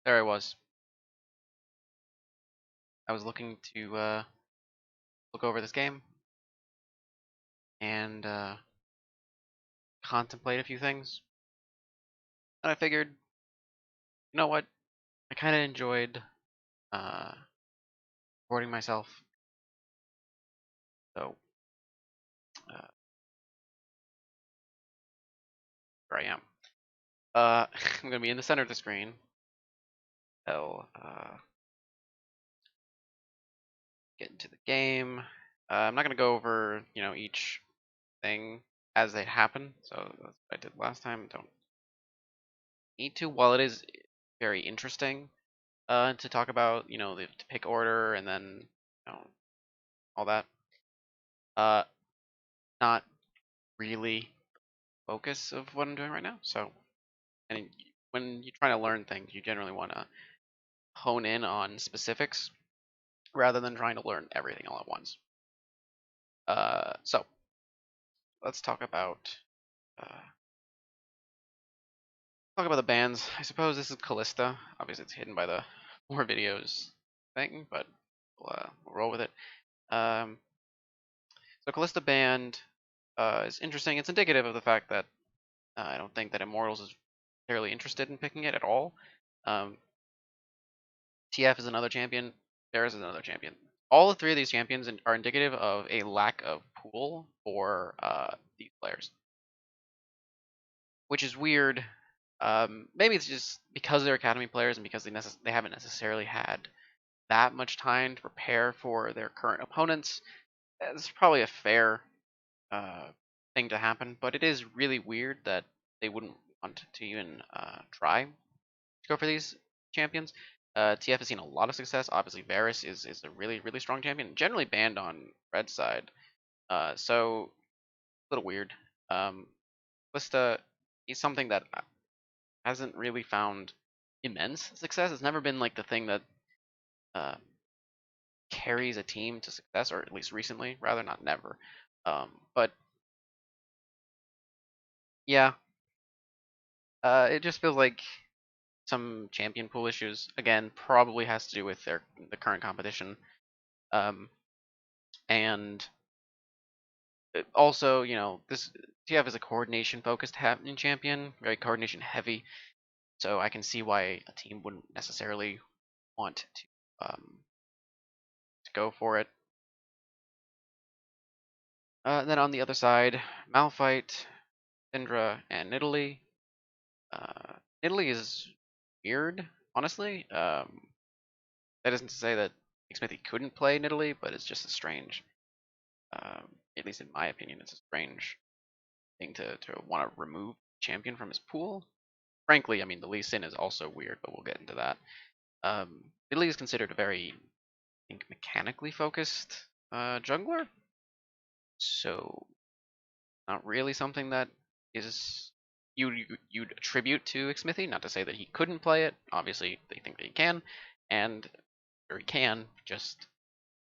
there I was. I was looking to look over this game and contemplate a few things. And I figured, you know what? I kind of enjoyed uh, recording myself. So uh, here I am. I'm going to be in the center of the screen. So get into the game. I'm not going to go over, each thing as they happen. So that's what I did last time. Don't need to. While it is very interesting to talk about, to pick order and then, all that. Not really focus of what I'm doing right now. So, and when you're trying to learn things, you generally want to hone in on specifics rather than trying to learn everything all at once. So let's uh, talk about the bands. I suppose this is Callista. Obviously, it's hidden by the more videos thing, but we'll roll with it. So Callista band is interesting. It's indicative of the fact that I don't think that Immortals is fairly interested in picking it at all. Um, TF is another champion. Varus is another champion. All the three of these champions are indicative of a lack of pool for these players, which is weird. Maybe it's just because they're academy players and because they haven't necessarily had that much time to prepare for their current opponents. It's probably a fair uh, thing to happen, but it is really weird that they wouldn't want to even try to go for these champions. TF has seen a lot of success. Obviously, Varus is a really, really strong champion, generally banned on red side. So a little weird. Lista is something that hasn't really found immense success. It's never been like the thing that uh, carries a team to success, or at least recently, rather not never. But yeah, it just feels like some champion pool issues. Again, probably has to do with the current competition, and also, this TF is a coordination focused champion, very coordination heavy. So I can see why a team wouldn't necessarily want to go for it. Then on the other side, Malphite, Syndra, and Nidalee. Nidalee is weird, honestly. That isn't to say that Smithy couldn't play Nidalee, but it's just a strange, at least in my opinion, it's a strange thing to want to remove champion from his pool. Frankly, I mean, the Lee Sin is also weird, but we'll get into that. Nidalee is considered a very, I think, mechanically focused jungler, so not really something that is you'd attribute to Smithy. Not to say that he couldn't play it. Obviously, they think that he can, and or he can, just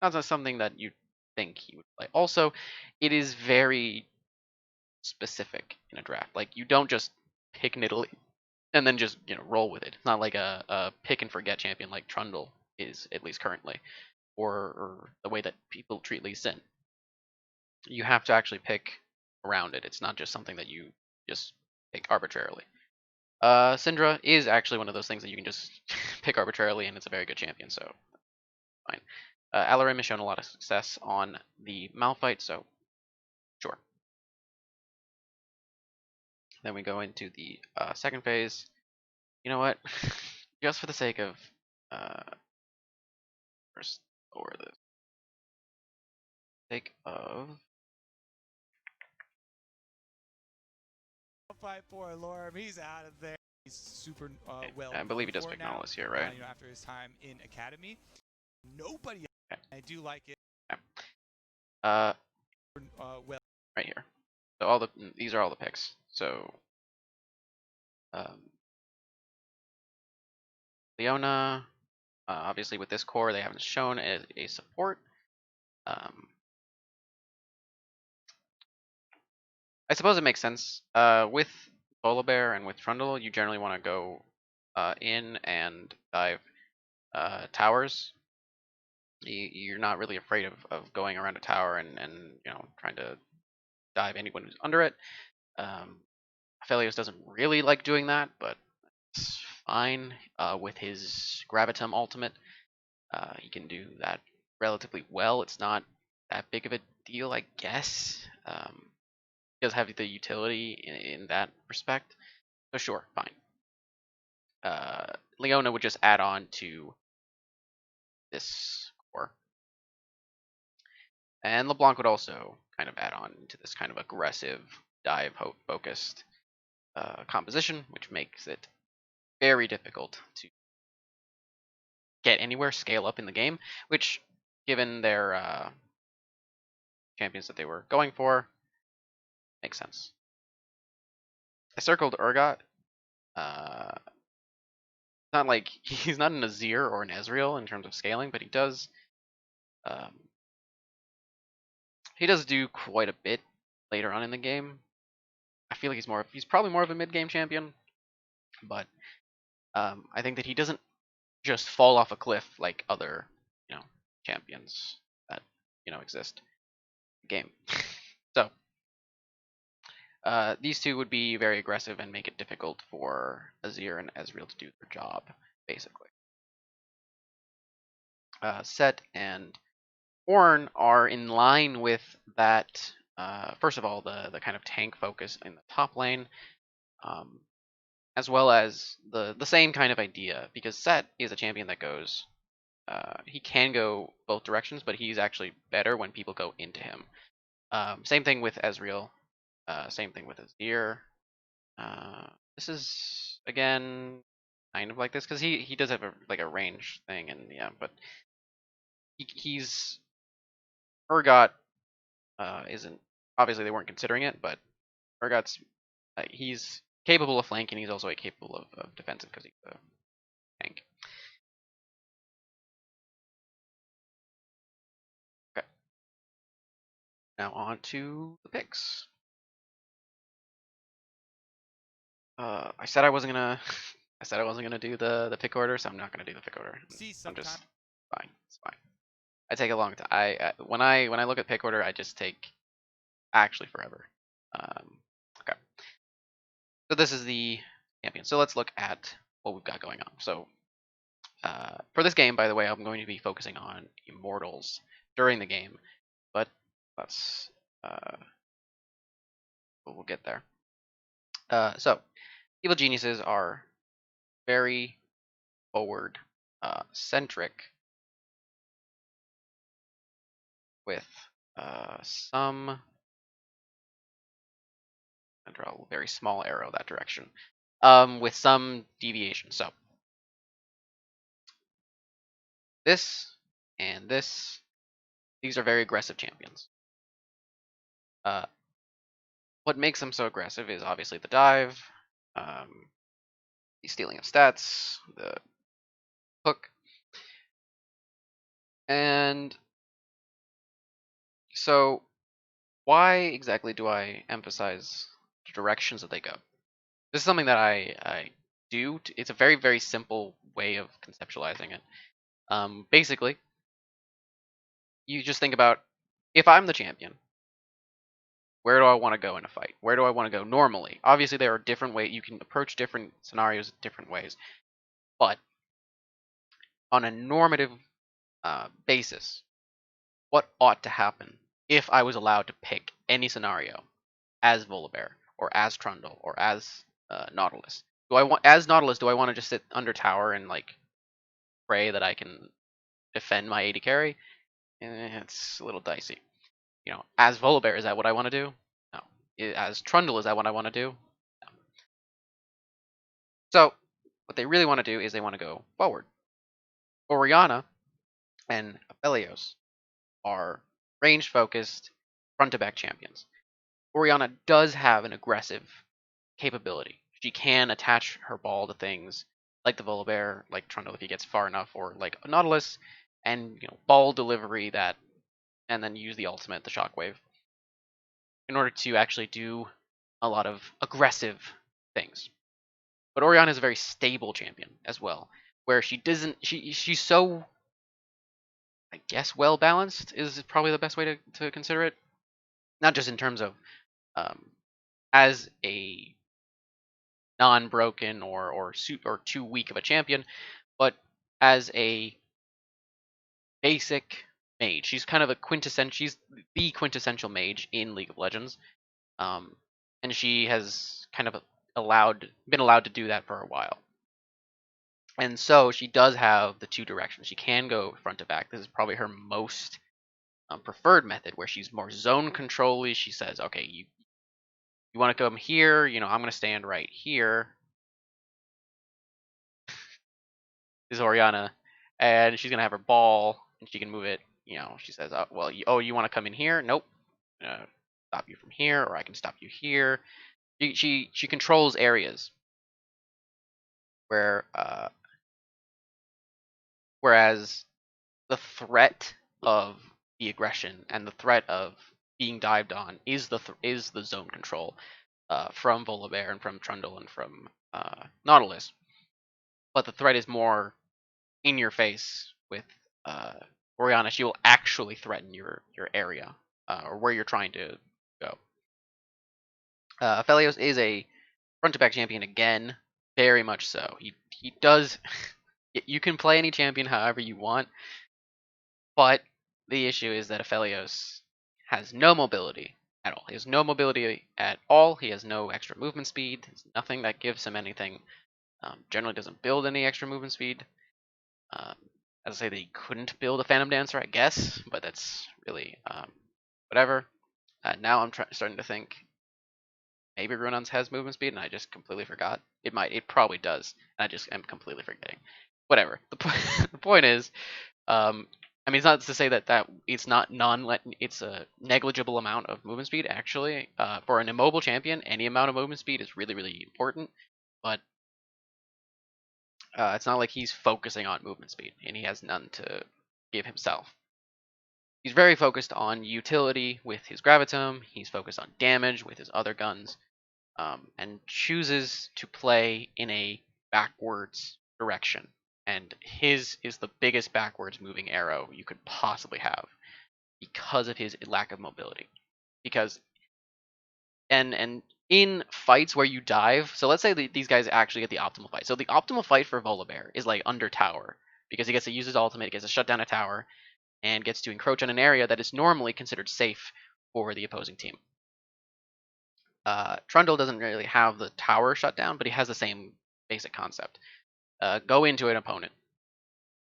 not something that you think he would play. Also, it is very specific in a draft. Like you don't just pick Nidalee and then just roll with it. It's not like a pick and forget champion like Trundle is, at least currently, or the way that people treat Lee Sin. You have to actually pick around it. It's not just something that you just pick arbitrarily. Syndra is actually one of those things that you can just pick arbitrarily, and it's a very good champion, so fine. Alarim has shown a lot of success on the Malphite, so sure. Then we go into the second phase. You know what? Just for the sake of first lower the sake of Fight for Lorem. He's out of there. He's super well. I believe he does pick now. Nautilus here, right? After his time in academy, nobody. Okay. I do like it. Okay. Well, right here. So these are all the picks. So Leona, obviously with this core, they haven't shown as a support. I suppose it makes sense. With Volibear and with Trundle, you generally want to go in and dive towers. You're not really afraid of going around a tower and trying to dive anyone who's under it. Um, Aphelios doesn't really like doing that, but it's fine. With his Gravitum ultimate, he can do that relatively well. It's not that big of a deal, I guess. He does have the utility in that respect, so sure, fine. Leona would just add on to this core. And LeBlanc would also kind of add on to this kind of aggressive, dive focused composition, which makes it very difficult to get anywhere, scale up in the game, which, given their champions that they were going for, makes sense. I circled Urgot. Not like he's not an Azir or an Ezreal in terms of scaling, but um, he does do quite a bit later on in the game. I feel like he's probably more of a mid game champion, but I think that he doesn't just fall off a cliff like other champions that exist in the game. So these two would be very aggressive and make it difficult for Azir and Ezreal to do their job, basically. Set and Ornn are in line with that. First of all, the kind of tank focus in the top lane, um, as well as the same kind of idea, because Set is a champion that goes. He can go both directions, but he's actually better when people go into him. Same thing with Ezreal. Same thing with Azir. This is again kind of like this because he does have a range thing, and yeah, but he's Urgot isn't, obviously they weren't considering it, but Urgot's he's capable of flanking. He's also capable of defensive because he's a tank. Okay, now on to the picks. I said I wasn't gonna. I said I wasn't gonna do the pick order, so I'm not gonna do the pick order. See, I'm just sometimes fine. It's fine. I take a long time. When I look at pick order, I just take actually forever. Okay. So this is the champion. So let's look at what we've got going on. So for this game, by the way, I'm going to be focusing on Immortals during the game, but that's we'll get there. So evil geniuses are very forward centric with some. I draw a very small arrow that direction. With some deviation. So this and this, these are very aggressive champions. Uh, what makes them so aggressive is obviously the dive, um, the stealing of stats, the hook, and so why exactly do I emphasize the directions that they go? This is something that I do. It's a very, very simple way of conceptualizing it. Basically, you just think about, if I'm the champion, where do I want to go in a fight? Where do I want to go normally? Obviously, there are different ways. You can approach different scenarios different ways. But on a normative basis, what ought to happen if I was allowed to pick any scenario as Volibear or as Trundle or as Nautilus? As Nautilus? Do I want to just sit under tower and like pray that I can defend my AD carry? It's a little dicey. As Volibear, is that what I want to do? No. As Trundle, is that what I want to do? No. So what they really want to do is they want to go forward. Orianna and Aphelios are range focused, front to back champions. Orianna does have an aggressive capability. She can attach her ball to things like the Volibear, like Trundle if he gets far enough, or like a Nautilus, and ball delivery that, and then use the ultimate, the Shockwave, in order to actually do a lot of aggressive things. But Orianna is a very stable champion as well, where she's so, I guess, well balanced is probably the best way to consider it. Not just in terms of um, as a non-broken or too weak of a champion, but as a basic mage. She's kind of a quintessential. She's the quintessential mage in League of Legends, um, and she has kind of been allowed to do that for a while. And so she does have the two directions. She can go front to back. This is probably her most preferred method, where she's more zone control-y. She says, okay, you want to come here, I'm going to stand right here. This is Oriana, and she's going to have her ball, and she can move it. She says, well, you want to come in here? Nope. Stop you from here, or I can stop you here. She controls areas where whereas the threat of the aggression and the threat of being dived on is the zone control from Volibear and from Trundle and from Nautilus, but the threat is more in your face with uh, Orianna. She will actually threaten your area or where you're trying to go. Aphelios is a front to back champion again, very much so. He does. You can play any champion however you want, but the issue is that Aphelios has no mobility at all. He has no mobility at all. He has no extra movement speed. There's nothing that gives him anything. Generally doesn't build any extra movement speed. Um, as I say, that he couldn't build a Phantom Dancer, I guess, but that's really whatever. Now I'm starting to think maybe Runon's has movement speed, and I just completely forgot. It might. It probably does, and I just am completely forgetting. Whatever. The point is, I mean, it's not to say that it's not it's a negligible amount of movement speed. Actually, for an immobile champion, any amount of movement speed is really, really important. But it's not like he's focusing on movement speed, and he has none to give himself. He's very focused on utility with his Gravitum. He's focused on damage with his other guns, and chooses to play in a backwards direction. And his is the biggest backwards moving arrow you could possibly have because of his lack of mobility. Because and in fights where you dive, so let's say these guys actually get the optimal fight. So the optimal fight for Volibear is like under tower, because he gets to use his ultimate, gets to shut down a tower, and gets to encroach on an area that is normally considered safe for the opposing team. Trundle doesn't really have the tower shut down, but he has the same basic concept. Go into an opponent.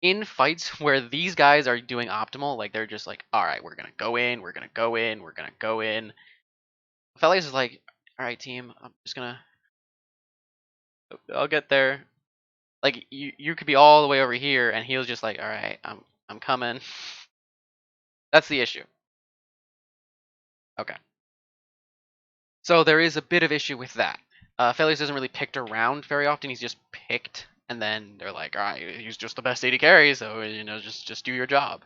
In fights where these guys are doing optimal, like they're just like, all right, we're gonna go in, we're gonna go in, we're gonna go in. Felius is like, all right, team, I'm just gonna, I'll get there. Like you could be all the way over here, and he was just like, all right, I'm coming. That's the issue. Okay. So there is a bit of issue with that. Felius isn't really picked around very often. He's just picked, and then they're like, all right, he's just the best AD carry, so just do your job.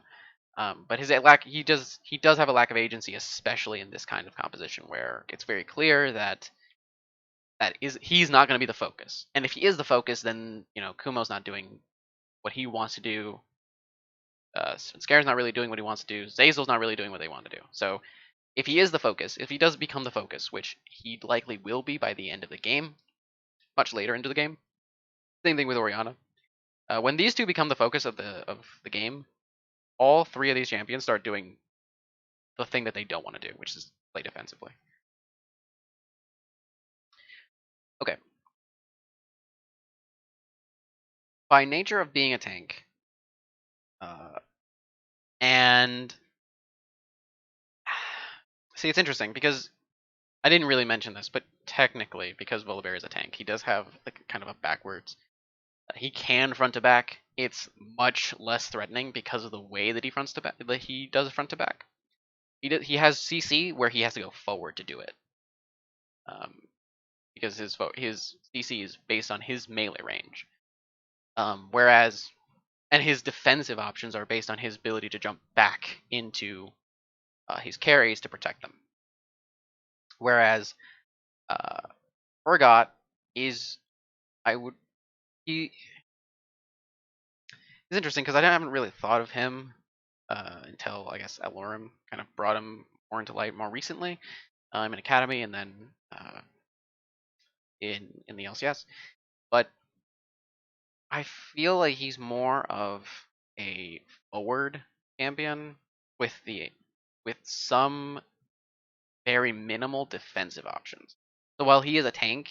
But he does have a lack of agency, especially in this kind of composition where it's very clear that he's not going to be the focus. And if he is the focus, then Kumo's not doing what he wants to do. Scare's not really doing what he wants to do. Zazel's not really doing what they want to do. So if he is the focus, if he does become the focus, which he likely will be by the end of the game, much later into the game, same thing with Orianna. When these two become the focus of the game, all three of these champions start doing the thing that they don't want to do, which is play defensively. Okay. By nature of being a tank, and see, it's interesting because I didn't really mention this, but technically, because Volibear is a tank, he does have like kind of a backwards. He can front to back. It's much less threatening because of the way that he fronts to back. That he does front to back. He has CC where he has to go forward to do it, because his CC is based on his melee range. Whereas and his defensive options are based on his ability to jump back into his carries to protect them. Whereas Urgot is I would he It's interesting because I haven't really thought of him until I guess Elorum kind of brought him more into light more recently in Academy and then in the LCS. But I feel like he's more of a forward champion with the with some very minimal defensive options. So while he is a tank,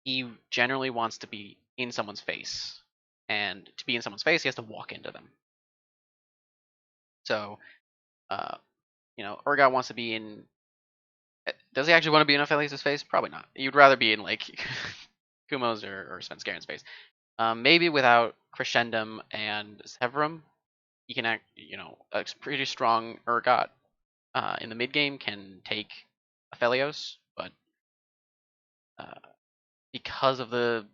he generally wants to be in someone's face, and to be in someone's face, he has to walk into them. So, uh, Urgot wants to be in. Does he actually want to be in Aphelios' face? Probably not. You'd rather be in like Kumo's or Svenskerin's face. Maybe without Crescendum and Severum, he can act. A pretty strong Urgot in the mid game can take Aphelios, but uh, because of the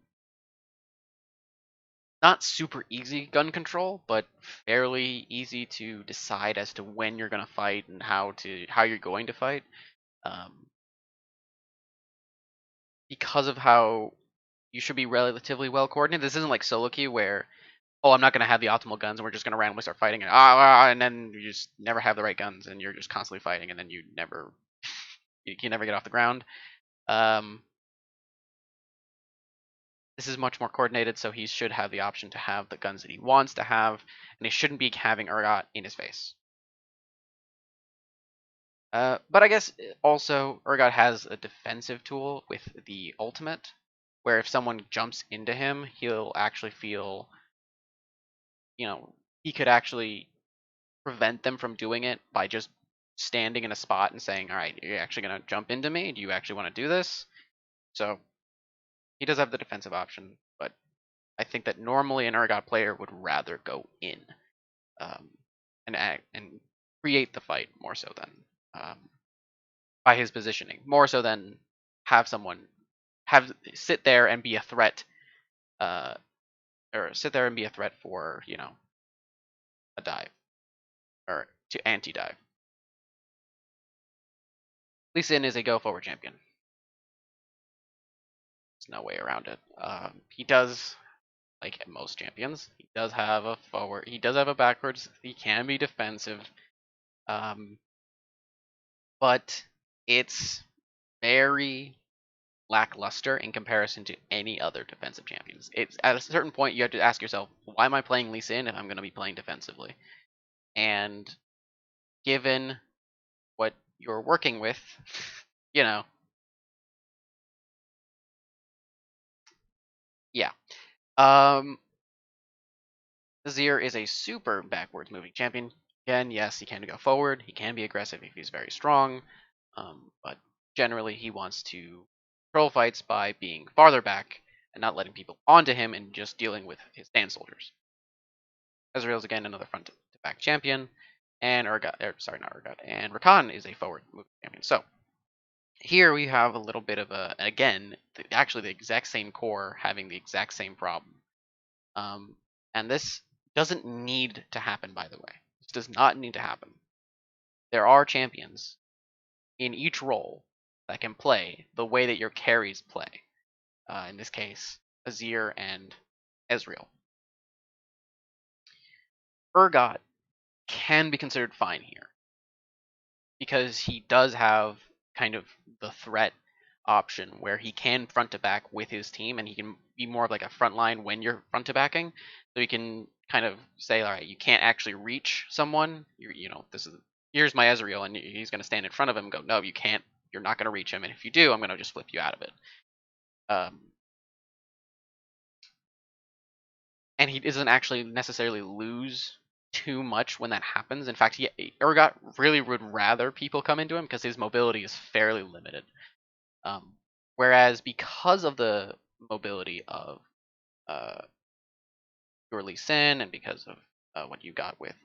not super easy gun control, but fairly easy to decide as to when you're going to fight and how you're going to fight. Um, because of how you should be relatively well coordinated. This isn't like solo queue where I'm not going to have the optimal guns and we're just going to randomly start fighting and then you just never have the right guns and you're just constantly fighting and then you can never get off the ground. Um, this is much more coordinated, so he should have the option to have the guns that he wants to have, and he shouldn't be having Urgot in his face. But I guess also Urgot has a defensive tool with the ultimate, where if someone jumps into him, he'll actually feel, you know, he could actually prevent them from doing it by just standing in a spot and saying, "All right, you're actually gonna jump into me. Do you actually want to do this?" So he does have the defensive option, but I think that normally an Urgot player would rather go in um, and create the fight more so than by his positioning, more so than have someone have sit there and be a threat, uh, or sit there and be a threat for a dive or to anti-dive. Lee Sin is a go forward champion. There's no way around it. He does, like most champions, he does have a forward. He does have a backwards. He can be defensive, um, but it's very lackluster in comparison to any other defensive champions. It's at a certain point you have to ask yourself, why am I playing Lee Sin if I'm going to be playing defensively? And given what you're working with, you know, yeah. Um, Azir is a super backwards moving champion. Again, yes, he can go forward. He can be aggressive if he's very strong. But generally, he wants to control fights by being farther back and not letting people onto him and just dealing with his stand soldiers. Ezreal's again another front to back champion, and sorry, not Urgot, and Rakan is a forward moving champion. So here we have a little bit of actually the exact same core having the exact same problem. Um, and this doesn't need to happen, by the way. This does not need to happen. There are champions in each role that can play the way that your carries play. In this case, Azir and Ezreal. Urgot can be considered fine here because he does have kind of the threat option where he can front to back with his team and he can be more of like a front line when you're front to backing. So you can kind of say, all right, you can't actually reach someone. Here's my Ezreal, and he's going to stand in front of him and go, no, you can't. You're not going to reach him, and if you do, I'm going to just flip you out of it. And he doesn't actually necessarily lose too much when that happens. In fact, Urgot really would rather people come into him because his mobility is fairly limited. Whereas because of the mobility of your Lee Sin and because of what you got with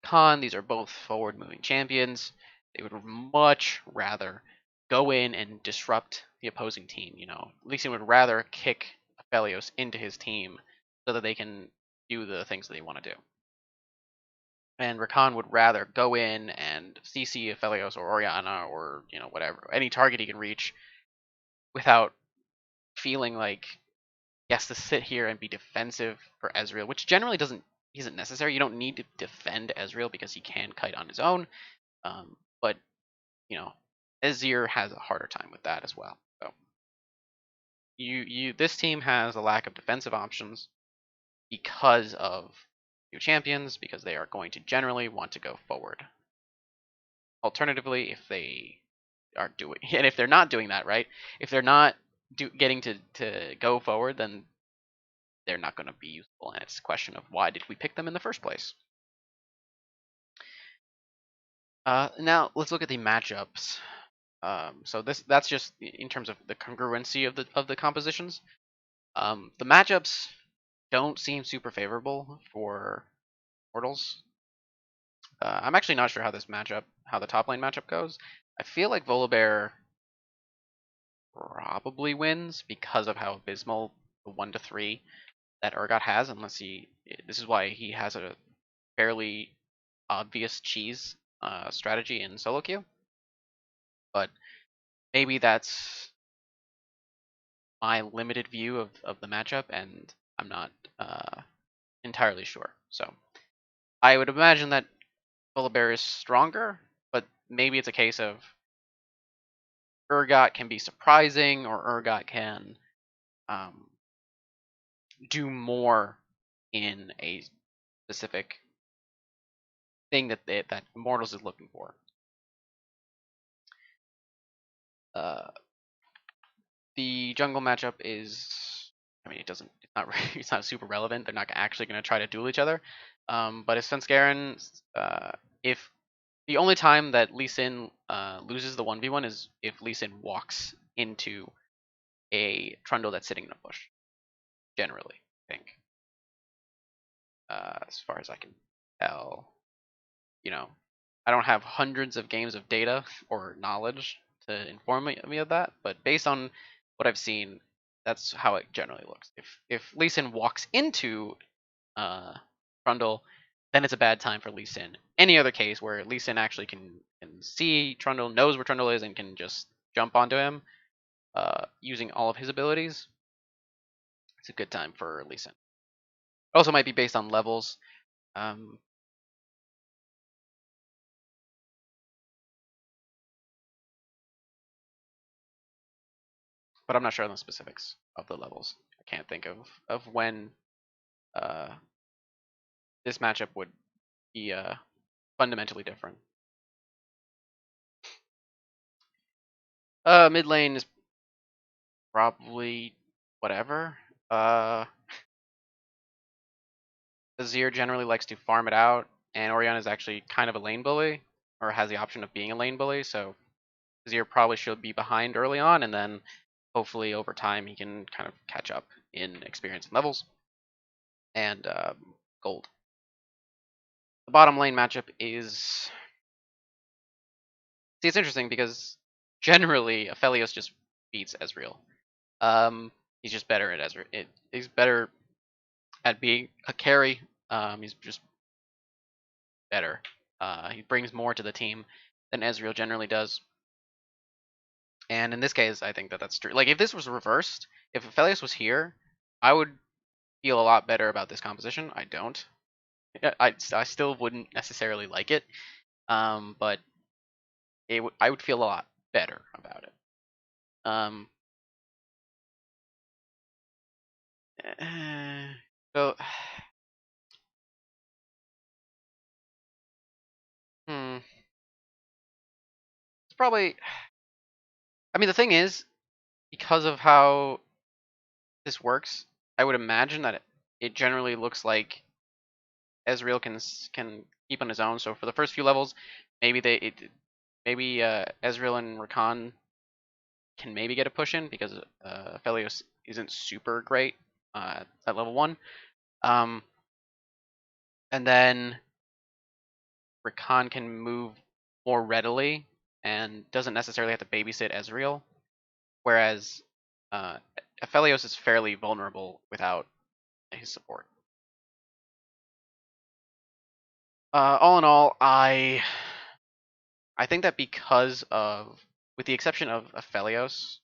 Khan, these are both forward-moving champions. They would much rather go in and disrupt the opposing team. Lee Sin would rather kick Aphelios into his team so that they can do the things that they want to do. And Rakan would rather go in and CC Aphelios or Orianna or whatever, any target he can reach without feeling like he has to sit here and be defensive for Ezreal, which generally isn't necessary. You don't need to defend Ezreal because he can kite on his own. But you know, Ezir has a harder time with that as well. So this team has a lack of defensive options because of new champions, because they are going to generally want to go forward. Alternatively, if they are doing, and if they're not doing that, right, if they're not getting to go forward, then they're not going to be useful, and it's a question of why did we pick them in the first place. Now let's look at the matchups. So that's just in terms of the congruency of the compositions. The matchups don't seem super favorable for Immortals. I'm actually not sure how the top lane matchup goes. I feel like Volibear probably wins because of how abysmal the 1-3 that Urgot has, unless this is why he has a fairly obvious cheese strategy in solo queue. But maybe that's my limited view of the matchup, and I'm not entirely sure. So I would imagine that Volibear is stronger, but maybe it's a case of Urgot can be surprising, or Urgot can um, do more in a specific thing that Immortals is looking for. Uh, the jungle matchup is, I mean, it's not it's not super relevant. They're not actually going to try to duel each other. But if Svenskeren, if the only time that Lee Sin loses the 1v1 is if Lee Sin walks into a Trundle that's sitting in a bush. Generally, I think, as far as I can tell, you know, I don't have hundreds of games of data or knowledge to inform me of that, but based on what I've seen, that's how it generally looks. If Lee Sin walks into uh, Trundle, then it's a bad time for Lee Sin. Any other case where Lee Sin actually can see Trundle, knows where Trundle is, and can just jump onto him using all of his abilities, it's a good time for Lee Sin. It also might be based on levels. Um, but I'm not sure on the specifics of the levels. I can't think of when uh, this matchup would be fundamentally different. Mid lane is probably whatever. Azir generally likes to farm it out, and Orion is actually kind of a lane bully, or has the option of being a lane bully, so Azir probably should be behind early on, and then hopefully over time he can kind of catch up in experience and levels and gold. The bottom lane matchup is, see, it's interesting because generally Aphelios just beats Ezreal. He's just better at Ezreal. He's better at being a carry. He's just better. He brings more to the team than Ezreal generally does. And in this case, I think that that's true. Like, if this was reversed, if Aphelios was here, I would feel a lot better about this composition. I don't. I still wouldn't necessarily like it, but I would feel a lot better about it. Um, so, hmm, it's probably. I mean, the thing is, because of how this works, I would imagine that it generally looks like Ezreal can keep on his own. So for the first few levels, maybe Ezreal and Rakan can maybe get a push in because Aphelios isn't super great at level 1. Um, and then Rakan can move more readily and doesn't necessarily have to babysit Ezreal, whereas uh, Aphelios is fairly vulnerable without his support. All in all, I think that because of, with the exception of Aphelios,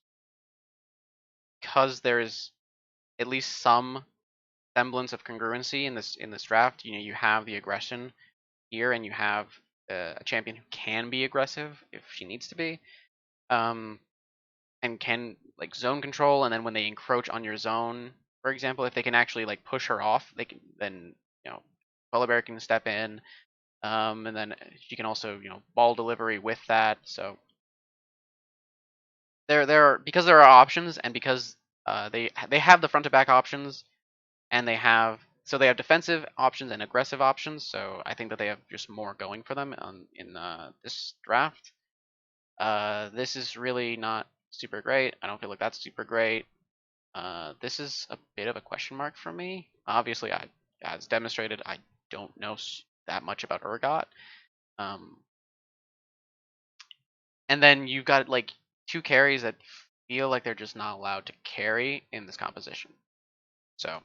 because there's at least some semblance of congruency in this draft. You have the aggression here, and you have a champion who can be aggressive if she needs to be, um, and can like zone control. And then when they encroach on your zone, for example, if they can actually like push her off, they can then Polar Bear can step in, and then she can also ball delivery with that. So because there are options, and because they have the front to back options, and they have defensive options and aggressive options. So I think that they have just more going for them in this draft. This is really not super great. I don't feel like that's super great. This is a bit of a question mark for me. Obviously, as demonstrated, I don't know that much about Urgot. Um, and then you've got like two carries that feel like they're just not allowed to carry in this composition. So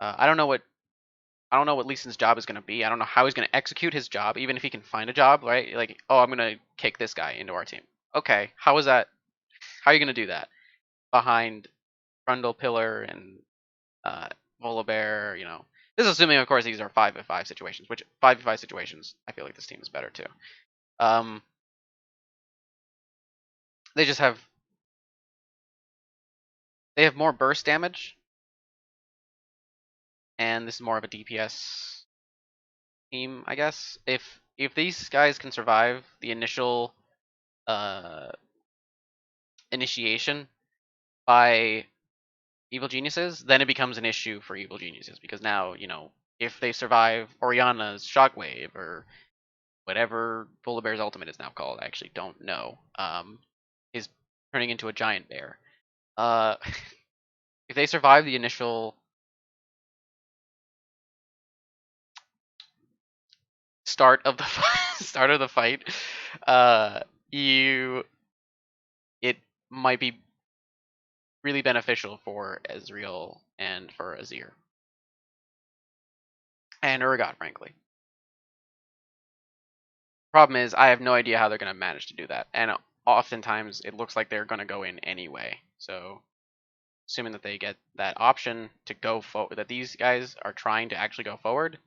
I don't know what Lee Sin's job is going to be. I don't know how he's going to execute his job, even if he can find a job, right? Like, oh, I'm going to kick this guy into our team. Okay, how is that? How are you going to do that behind Trundle Pillar and uh, Volibear? This is assuming, of course, these are 5v5 situations, which 5v5 situations, I feel like this team is better too. Um, they just have more burst damage, and this is more of a DPS team, I guess. If these guys can survive the initial uh, initiation by evil geniuses, then it becomes an issue for evil geniuses, because now if they survive Oriana's shockwave or whatever Volibear's ultimate is now called, I actually don't know, is turning into a giant bear. Uh, if they survive the initial start of the start of the fight, uh, you it might be really beneficial for Ezreal and for Azir and Urgot, frankly. Problem is, I have no idea how they're going to manage to do that, and oftentimes it looks like they're going to go in anyway. So, assuming that they get that option to go forward, that these guys are trying to actually go forward,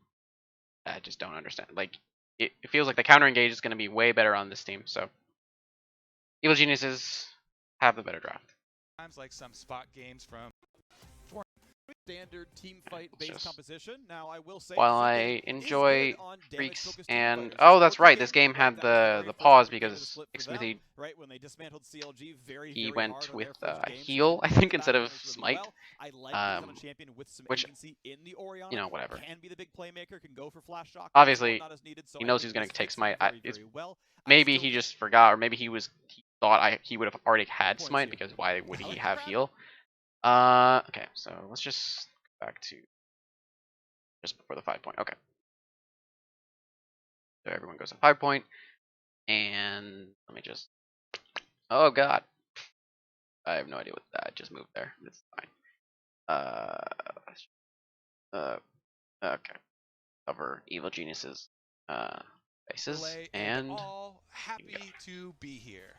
I just don't understand. Like, it feels like the counter engage is going to be way better on this team. So, Evil Geniuses have the better draft. Times like some spot games from standard team fight It's based just composition. Now I will say while Z-Game I is good enjoy on damage Freaks focused team and players. oh, This that's Orchid right, this game, game right? had That was the the very first pause game of the because split for them, Xmithy right? When they dismantled CLG very, he very hard went on with their first game. So heal, I think, back instead of runners really smite, well. I like that he's on a champion with some which agency in the Oriana. whatever. Can be the big playmaker, can go for flash shock when it's Obviously, not as needed. So he I knows think he's gonna this take fits him smite. very, It's very well. I maybe still he think just forgot, or maybe he thought he would have already had points smite, here. because why would I he like have crab. heal? Okay, so let's just go back to just before the 5 point. Okay, so everyone goes to 5 point, and let me just. Oh God, I have no idea what that just moved there. It's fine. Uh, uh, okay. Cover evil geniuses, faces, And and all happy to be here.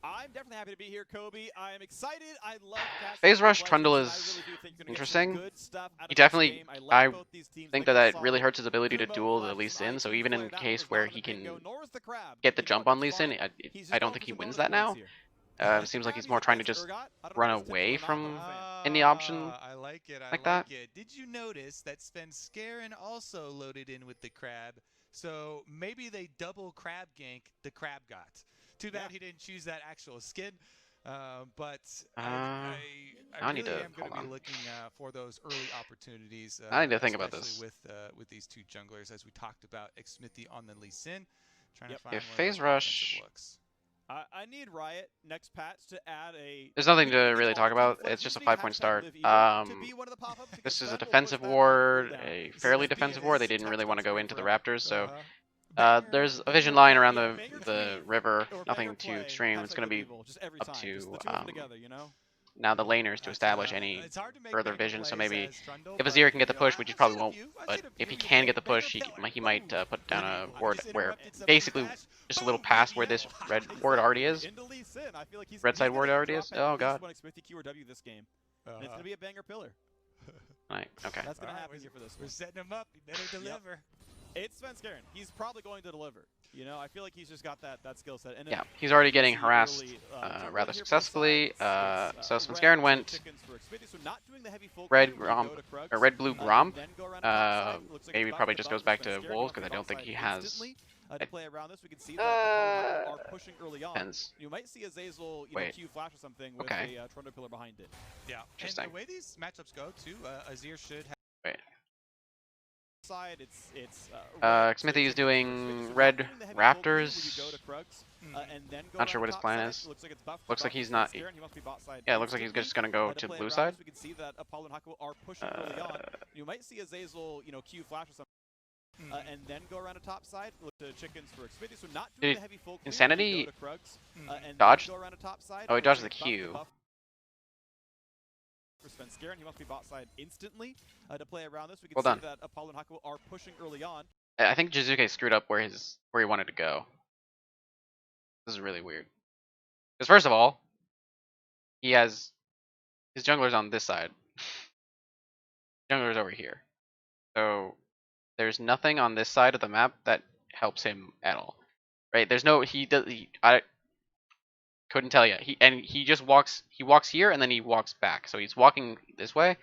I'm definitely happy to be here, Kobe. I am excited. I love Phase Castle League Rush of Trundle Legends, and I is really do think you're going to get some interesting. good stuff out He of this definitely, game. I like I both these teams. think Like the that really solid hurts his ability to Kumo duel the flash, Lee some Sin. So IQ even in flare. a That one case was where not in he the bingo, can nor was the crab. get the You know jump what? on That's Lee Sin, fine. He's I just don't going think for he some wins bonus that points now. here. It The seems like crab he's he's more trying to against just Urgot. I don't know if run that's typical away or not, but from I'm a fan. any option I like it. I like that. like it. Did you notice that Svenskeren also loaded in with the crab? So maybe they double crab gank the crab got. Too bad he didn't choose that actual skin. But I I need really to am going hold to be on. looking for those early opportunities, I need to think about especially this. with these two junglers, as we talked about Xmithy on the Lee Sin, trying to find If one of those Phase offensive Rush, looks. I need Riot next patch to add a. there's nothing to He needs really all the talk team about. flares. It's He just a doesn't even have 5 point to have start. live either to be one of the pop-ups because This is a Sven will push defensive that on ward, cooldown. a So fairly just be defensive his ward. They didn't really touchdown want to go screen into the forever. Raptors, so Banger, there's a vision banger line play. around Yeah, banger the tweet river. or banger Nothing too play. extreme. It's Hashtag going to live be evil, just every up time. Just to the two of them together, you know. now the laners to That's, establish any it's hard to make further banger vision. So plays maybe as Trundle, if but Azir can get the you know, push, which he I've probably seen a won't, few. I've but seen a if he few. can get the Banger push, pillar, he might boom. put down a I ward just where interrupted somebody's basically dash. just a little Boom, past baby where this hell. red ward already is. Into Lee Sin. I feel like Red he's side gonna ward already drop is. at Oh least God. one Xmithy Q or W this game. And it's going to be a banger pillar. Right. Okay. That's going to All right, happen here for this We're one. setting him up. He better deliver. It's Svenskeren. He's probably going to deliver. You know, I feel like he's just got that skill set. And Yeah, he's already you can getting see harassed early, rather here for the successfully. sides, So red Svenskeren to went chickens for Expedition, so not doing the heavy folk red here when you Gromp, go to Krugs, or red blue and Gromp. then go around the top side. Looks like Maybe it's probably about just to goes buff back for to Svenskeren. wolves He because I wants don't to think buff he side has. instantly, to play around this. We can see that Apollo are pushing early on. Depends. You might see Azazel, Wait. Q flash or something with Okay. a Toronto pillar behind it. Yeah. And Interesting. the way these matchups go, too, Azir should have. Wait. Side, it's red Smithy is to chickens for doing Expedition, so red not doing the heavy folk here when you Raptors. go to Krugs, and then go Not sure around what the his top plan side. is. Looks like it's buff Looks like for he's not. Svenskeren. He must be bot side Yeah, it looks like he's instantly. just gonna go to play blue around side. this, we can see that Apollo and Haku are pushing early on. You might see Azazel, Q flash or something, and then go around the top side. Look to chickens for Expedition, so not doing Did the heavy folk here when you Insanity go to Krugs, and dodge? then go around the top side. Oh, he Looks dodged like the it's buff Q. buff for Svenskeren. He must be bot side instantly. To play around this, we can Well see done. that Apollo and Haku are pushing early on. I think Jizuke screwed up where he wanted to go. This is really weird. Because first of all, he has his jungler's on this side. Jungler's over here. So there's nothing on this side of the map that helps him at all. Right? There's no I couldn't tell you. He just walks here and then he walks back. So he's walking this way.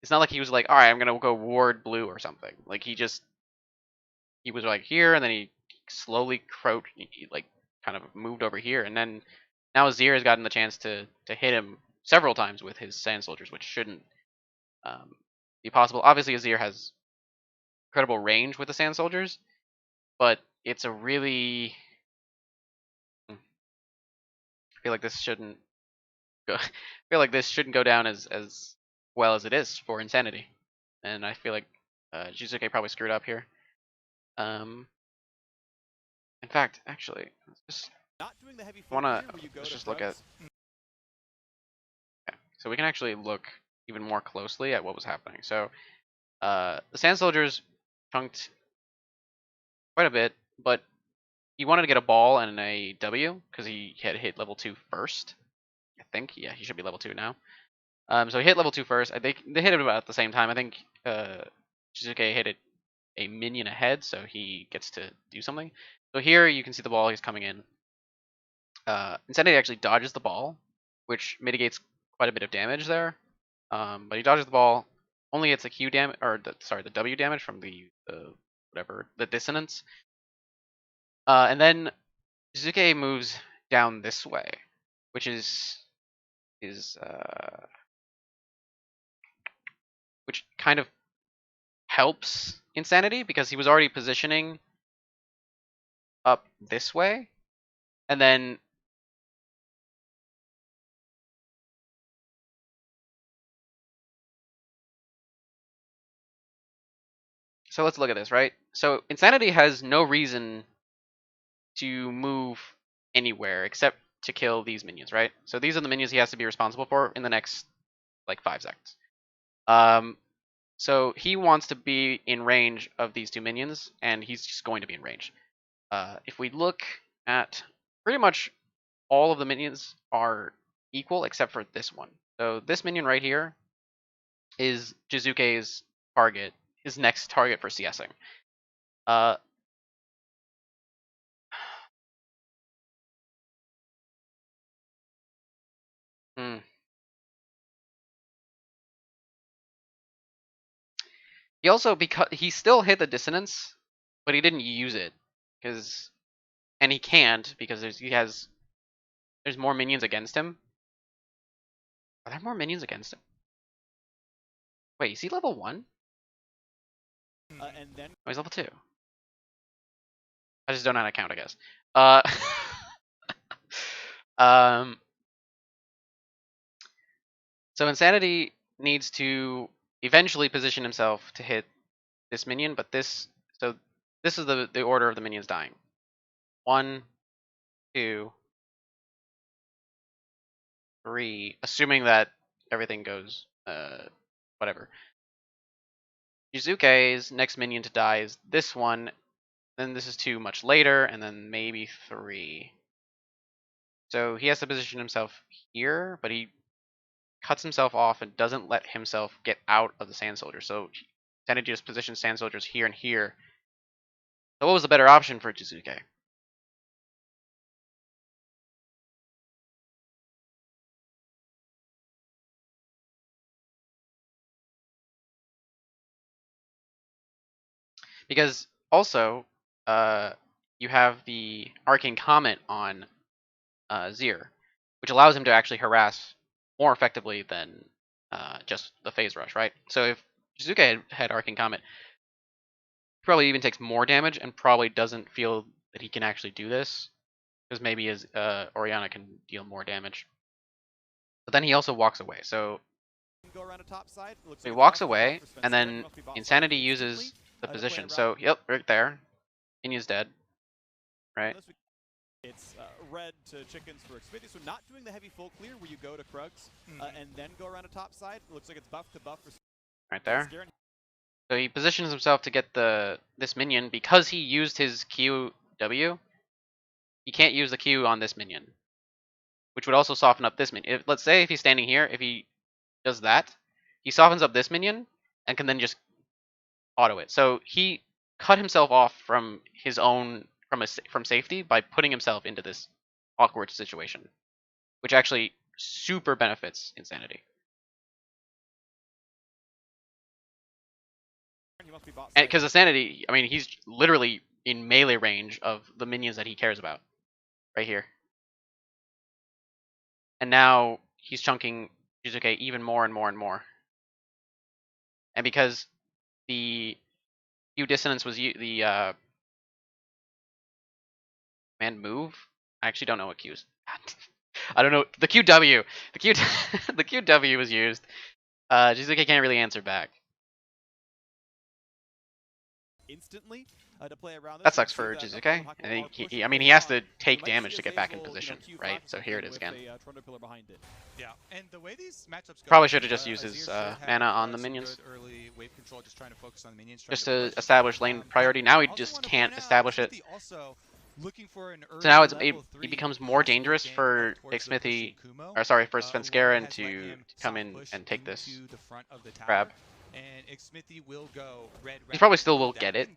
It's not like he was like, "All right, I'm going to go ward blue or something." Like he was like here and then he slowly like kind of moved over here, and then now Azir has gotten the chance to hit him several times with his sand soldiers, which shouldn't be possible. Obviously, Azir has incredible range with the sand soldiers, but it's a really I feel like this shouldn't go. I feel like this shouldn't go down as well as it is for Insanity, and I feel like Jizuke probably screwed up here. In fact, actually, let's just Not doing the heavy folk wanna here when you go let's to just look at. Krugs. Okay, so we can actually look even more closely at what was happening. So the Sand Soldiers chunked quite a bit, but he wanted to get a ball and a W because he had hit level 2 first. I think, yeah, he should be level 2 now. So he hit level 2 first. I think they hit it about at the same time. I think Shizuke hit it a minion ahead, so he gets to do something. So here you can see the ball. He's coming in. Insanity actually dodges the ball, which mitigates quite a bit of damage there. But he dodges the ball. Only gets the Q damage, or the W damage from the whatever, the dissonance. And then Shizuke moves down this way, which is which kind of helps Insanity because he was already positioning up this way, and then so let's look at this, right? So Insanity has no reason to move anywhere except to kill these minions, right? So these are the minions he has to be responsible for in the next like 5 seconds. So he wants to be in range of these 2 minions, and he's just going to be in range. If we look at pretty much all of the minions are equal except for this one. So this minion right here is Jizuke's target, his next target for CSing. Uh, hmm. He also, because he still hit the dissonance, but he didn't use it because, and he can't because there's more minions against him. Are there more minions against him? Wait, is he level 1? And then Oh, he's level 2. I just don't know how to count, I guess. Uh, um, so Insanity needs to eventually position himself to hit this minion, but this is the order of the minions dying. 1, 2, 3, assuming that everything goes whatever. Yuzuke's next minion to die is this one, then this is 2 much later, and then maybe 3. So he has to position himself here, but he cuts himself off and doesn't let himself get out of the Sand Soldier. So Sanity just positions Sand Soldiers here and here. So what was the better option for Jizuke? Because also, you have the Arcane Comment on Zir, which allows him to actually harass more effectively than just the Phase Rush, right? So if Jizuke had Arcane Comment, he probably even takes more damage and probably doesn't feel that he can actually do this, because maybe his Oriana can deal more damage. But then he also walks away. So Go around a top side. he walks away, and then Insanity uses the position. So, yep, right there. Inya's dead, right? It's red to chickens for Xfinity, so not doing the heavy full clear where you go to Krugs and then go around a top side. It looks like it's buff to buff for right there. So he positions himself to get this minion because he used his QW. He can't use the Q on this minion, which would also soften up this minion. Let's say if he's standing here, if he does that, he softens up this minion and can then just auto it. So he cut himself off from his own from safety by putting himself into this awkward situation, which actually super benefits Insanity. And because Insanity, I mean, he's literally in melee range of the minions that he cares about, right here. And now he's chunking Jizuke even more and more and more. And because the Q dissonance was the command move, I actually don't know what Q is. I don't know the QW. The Q the QW was used. Jizuke can't really answer back. Instantly to play around this. That sucks for Jizuke. And I mean, he has to take damage to get back in position, right? So here it is again. Yeah, and the way these matchups go, probably should have just used his mana on the minions. Early wave control, just trying to focus on the minions. Just to establish lane priority. Now he just can't establish it. Looking for an So now it becomes more dangerous for Xmithy, or sorry, for Svenskeren to come in and take this grab. And Xmithy will go red. He probably still will get it.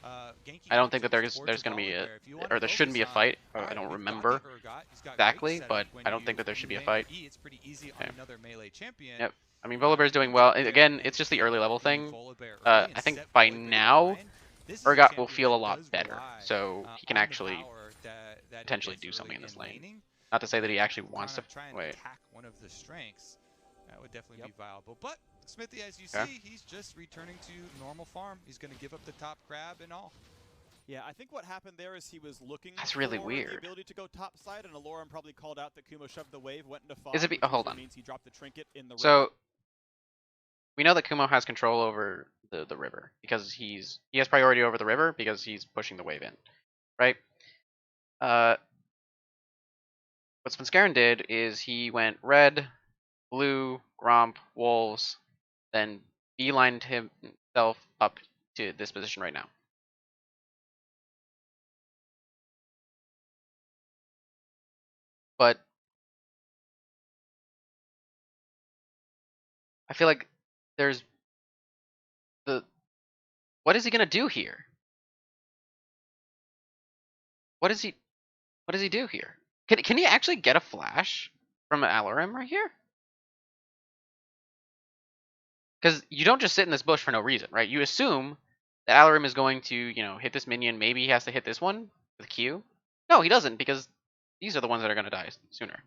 I don't think that there's going to be or there shouldn't be a fight. I don't remember exactly, but I don't think that there should be a fight. It's pretty easy on another melee champion. Yep. I mean, Volibear's doing well. Again, it's just the early level thing. I think by now, Urgot will feel a lot better, so he can actually potentially do something in this lane. Not to say that he actually wants to wait. One of the strengths that would definitely be viable, but Smithy, as you see, he's just returning to normal farm. He's going to give up the top grab and all. Yeah, I think what happened there is he was looking That's really for weird. the ability to go top side, and Aloran probably called out that Kumo shoved the wave, went into farm. Is it? Oh, hold on. Means he dropped the trinket in the so river. We know that Kumo has control over the river because he has priority over the river because he's pushing the wave in, right? What Svenskeren did is he went red, blue, Gromp, wolves, then beelined himself up to this position right now. But I feel like there's what is he gonna do here? What does he do here? Can he actually get a flash from Alarim right here? Because you don't just sit in this bush for no reason, right? You assume that Alarim is going to, hit this minion. Maybe he has to hit this one with Q. No, he doesn't, because these are the ones that are going to die sooner.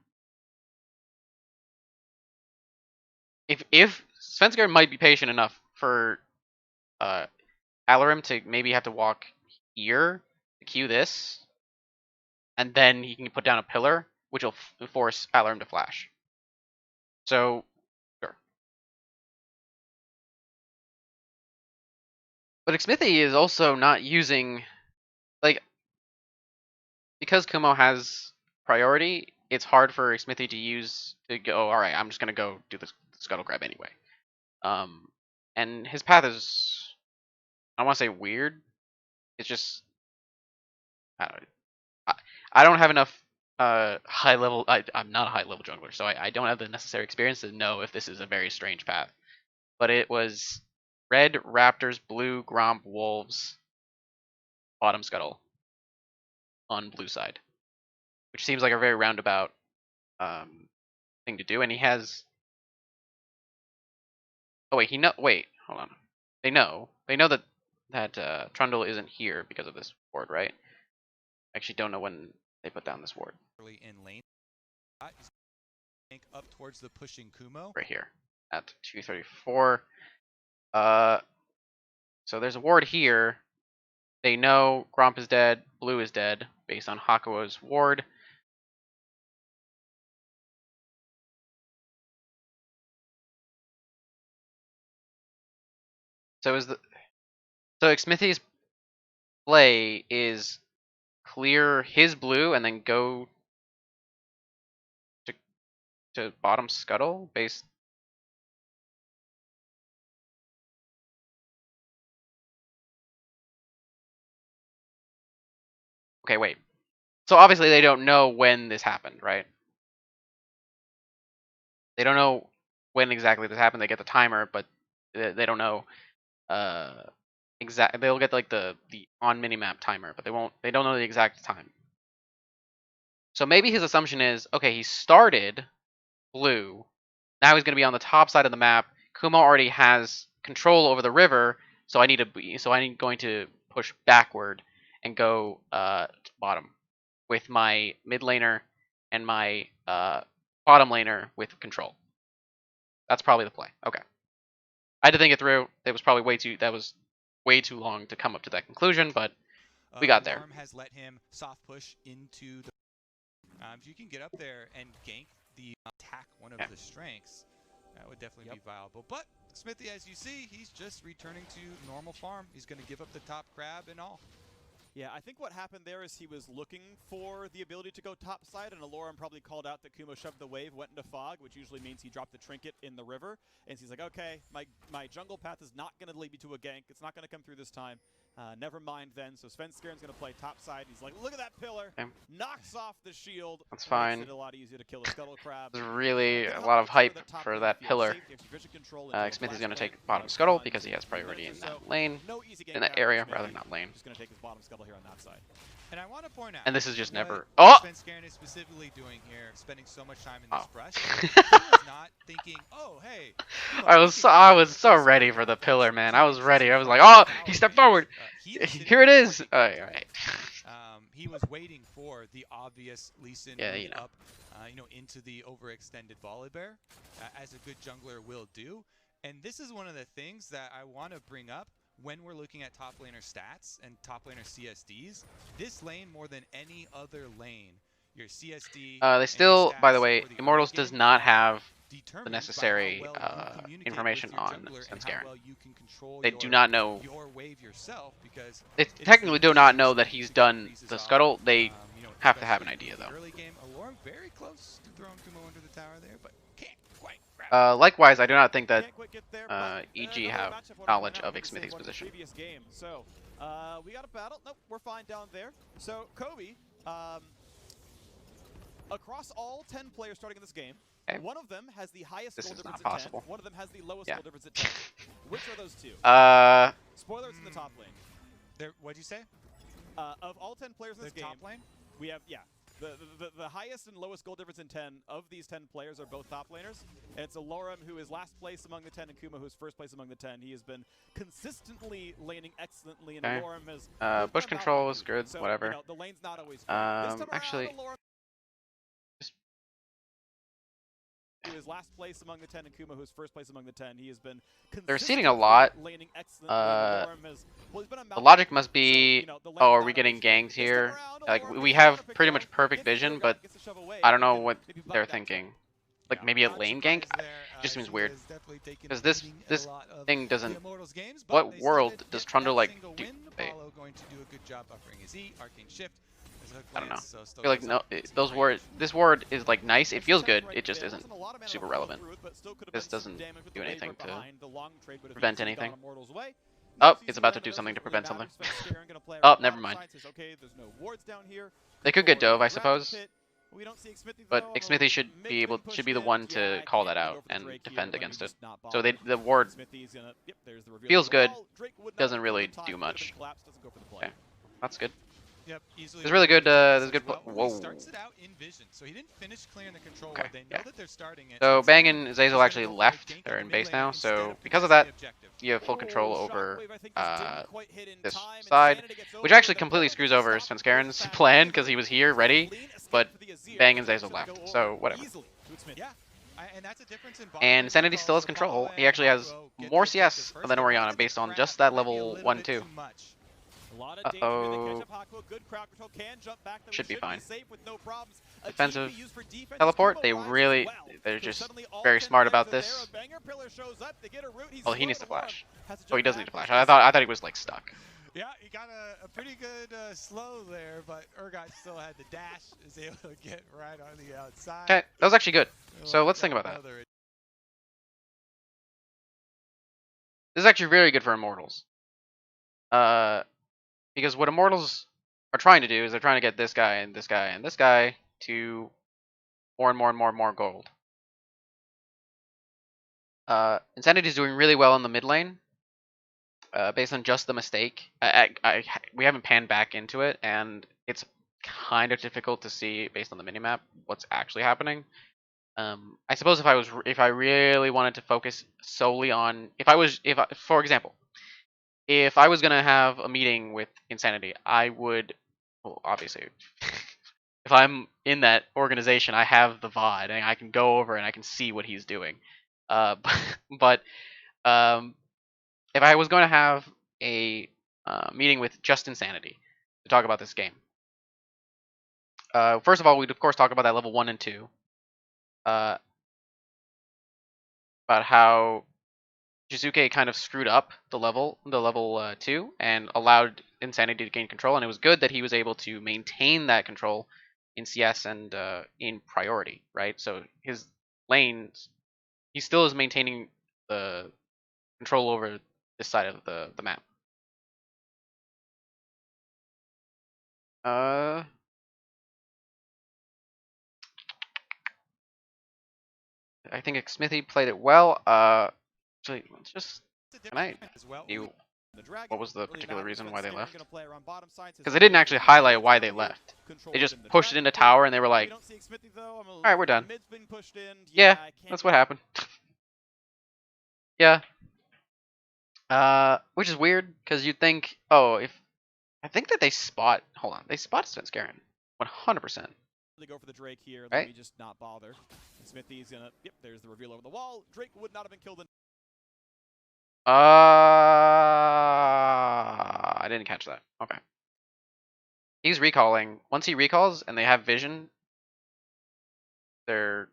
If Svenskeren might be patient enough for Alarim to maybe have to walk here to Q this, and then he can put down a pillar, which will force Alarim to flash. So, sure. But Xmithy is also not using, like, because Kumo has priority, it's hard for Xmithy to go, alright, I'm just going to go do the scuttle grab anyway. And his path is, I don't want to say weird, it's just, I don't have enough high level. I'm not a high level jungler, so I don't have the necessary experience to know if this is a very strange path. But it was red raptors, blue gromp wolves, bottom scuttle on blue side, which seems like a very roundabout thing to do. And he has. Oh wait, Wait, hold on. They know that Trundle isn't here because of this ward, right? I actually don't know when they put down this ward. Early in lane. Up towards the pushing Kumo. Right here at 234. So there's a ward here. They know Gromp is dead, Blue is dead, based on Hakuo's ward. So Xmithie's play is clear his blue and then go to bottom scuttle based. Okay, wait. So obviously they don't know when this happened, right? They don't know when exactly this happened. They get the timer, but they don't know exact. They'll get like the on minimap timer, but they don't know the exact time. So maybe his assumption is, okay, he started blue. Now he's going to be on the top side of the map. Kumo already has control over the river, so I'm going to push backward and go bottom with my mid laner and my bottom laner with control. That's probably the play. Okay. I had to think it through. That was way too long to come up to that conclusion, but we got there. Alarm has let him soft push into the. If you can get up there and gank the attack one of the strengths, that would definitely be viable. But Xmithie, as you see, he's just returning to normal farm. He's going to give up the top crab and all. Yeah, I think what happened there is he was looking for the ability to go top side, and Aloran probably called out that Kumo shoved the wave, went into fog, which usually means he dropped the trinket in the river. And he's like, okay, my jungle path is not going to lead me to a gank. It's not going to come through this time. Never mind then. So Svenskern's going to play top side. He's like, look at that pillar. Okay. Knocks off the shield. That's fine. Makes it a lot easier to kill a scuttle crab. There's really a lot of hype for that pillar. Xmithie's going to take bottom scuttle because he has priority in that lane, in that area, rather not lane. Just going to take his bottom scuttle here on that side. And I want to point out, and this is just never. Oh! Svenskern is specifically doing here, spending so much time in this brush. He was not thinking, oh hey. I was so ready for the pillar, man. I was ready. I was like, oh, he stepped forward. Here it is. All right. He was waiting for the obvious Lee Sin up, into the overextended Volibear, as a good jungler will do. And this is one of the things that I want to bring up when we're looking at top laner stats and top laner CSDs. This lane, more than any other lane, your CSD. They still, by the way, Immortals does not have the necessary information on Svenskeren. They do not know. They technically do not know that he's done the scuttle. They have to have an idea, though. Early game, Aloran very close to throwing Kumo under the tower there, but can't quite grab it. Likewise, I do not think that EG have knowledge of Xmithie's position. So we got a battle. Nope, we're fine down there. So Kobe, across all 10 players starting in this game, one of them has the highest goal difference at 10. One of them has the lowest goal difference at 10. Which are those two? Spoilers in the top lane. What'd you say? Of all 10 players in this game, top lane? we have, the highest and lowest goal difference in 10 of these 10 players are both top laners. And it's Aloran who is last place among the 10 and Kumo who's first place among the 10. He has been consistently laning excellently, and Aloran has... bush control is good, so, whatever. the lane's not always good. Actually... He was last place among the 10 and Kumo who's first place among the 10. He has been they're seeding a lot. The logic must be, oh, are we getting ganked here? Like, we have pretty much perfect vision, but I don't know what they're thinking. Like, maybe a lane gank? Just seems weird. Because this thing doesn't... What world does Trundle, like, do? Wait. I don't know. I feel like this ward is like nice. It feels good. It just isn't super relevant. This doesn't do anything to prevent anything. Oh, it's about to do something to prevent something. Oh, never mind. They could get dove, I suppose. We don't see Xmithy But though. Xmithy should be the one to call that out and defend against it. So the ward Smithy's gonna, yep, there's the reveal feels of the good, wall. Drake would not doesn't have killed really in time. do Could have been much. collapsed, doesn't go for the play. Okay, that's good. Yep, easily. There's really good. There's good. Well. Whoa. He starts it out in vision, so he didn't finish clearing the control Okay, ward. They yeah. know that they're starting it. So instead, Bang and he's Zazel gonna actually go for a left. gank They're in in mid base lane now. instead So of because of contesting that, the objective. you have full control over Shockwave, I think, just didn't quite hit in this time, and side, Sanity gets which over, actually the completely Pillar screws gets over stopped Svenskaren's fast. plan because he was here ready, Clean escape but for the Azir. Bang and That's Zazel gonna left. go So over whatever. easily to Xmithy. Yeah, and that's a difference in bottom And lane Sanity recalls. still has So control. Apollo He and actually has Hakuo get more the objective CS first. than They wanna Orianna get the based on crab. just That that might be a level little 1 bit 2. too much. A lot of danger here. They catch up Hakuo. Good crowd control. Can jump back. Though Should be fine. safe with no problems. A Defensive TP used for defense. teleport. Kumo They rises really, well. they're So just suddenly all very 10 smart players about are there. this. A banger pillar shows up. They get a root. He's Oh, he slow needs to to flash. Has to Oh, he jump does need to back, flash. I thought he was like stuck. Yeah, he got a pretty good slow there, but Urgot still had the dash, is able to get right on the outside. Okay, that was actually good. So let's think about that. This is actually very good for Immortals. Because what Immortals are trying to do is they're trying to get this guy and this guy and this guy to more and more and more and more gold. Insanity's doing really well in the mid lane, based on just the mistake. We haven't panned back into it, and it's kind of difficult to see based on the minimap what's actually happening. I suppose if I really wanted to focus solely on for example, if I was gonna have a meeting with Insanity, I would, well, obviously, if I'm in that organization, I have the VOD and I can go over and I can see what he's doing. But if I was going to have a meeting with just Insanity to talk about this game, first of all, we'd of course talk about that level 1 and 2, about how Shizuke kind of screwed up the level 2 and allowed Insanity to gain control, and it was good that he was able to maintain that control in CS and in priority, right? So his lanes, he still is maintaining the control over this side of the map. I think Smithy played it well. Actually, let's just what was the particular reason why they left? Because they didn't actually highlight why they left. They just pushed it into tower and they were like, "All right, we're done." Yeah, that's what happened. Yeah. Which is weird because you'd think, oh, if I think that they spot. Hold on, they spot Svenskeren, 100%. They go for the Drake here. Right? Let me just not bother. Smithy's gonna. Yep, there's the reveal over the wall. Drake would not have been killed. I didn't catch that. Okay. He's recalling. Once he recalls and they have vision, they're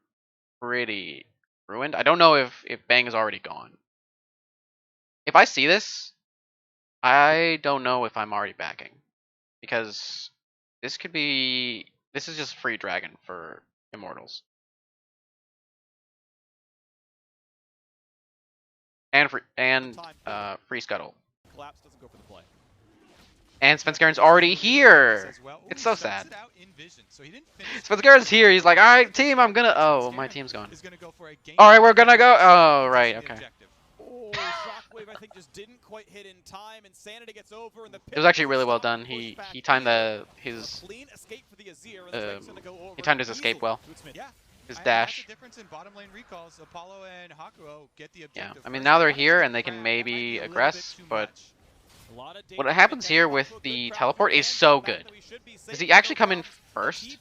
pretty ruined. I don't know if Bang is already gone. If I see this, I don't know if I'm already backing. Because this could be... This is just free dragon for Immortals. And free scuttle. Collapse doesn't go for the play. And Svenskaren's already here. It's so sad. Svenskaren's here. He's like, all right, team, I'm gonna. Oh, my team's gone. All right, we're gonna go. Oh, right, okay. Oh, Shockwave, I think, just didn't quite hit in time. Insanity gets over, and the It was actually really well done. He timed his clean escape for the Azir, and um, Drake's gonna go over he timed his escape well. Yeah. His dash. That's the difference in bottom lane recalls. Apollo and Hakuo get the Yeah, objective. I mean now they're here and they can maybe aggress, but what happens here with the teleport is so good. Does he actually come in first?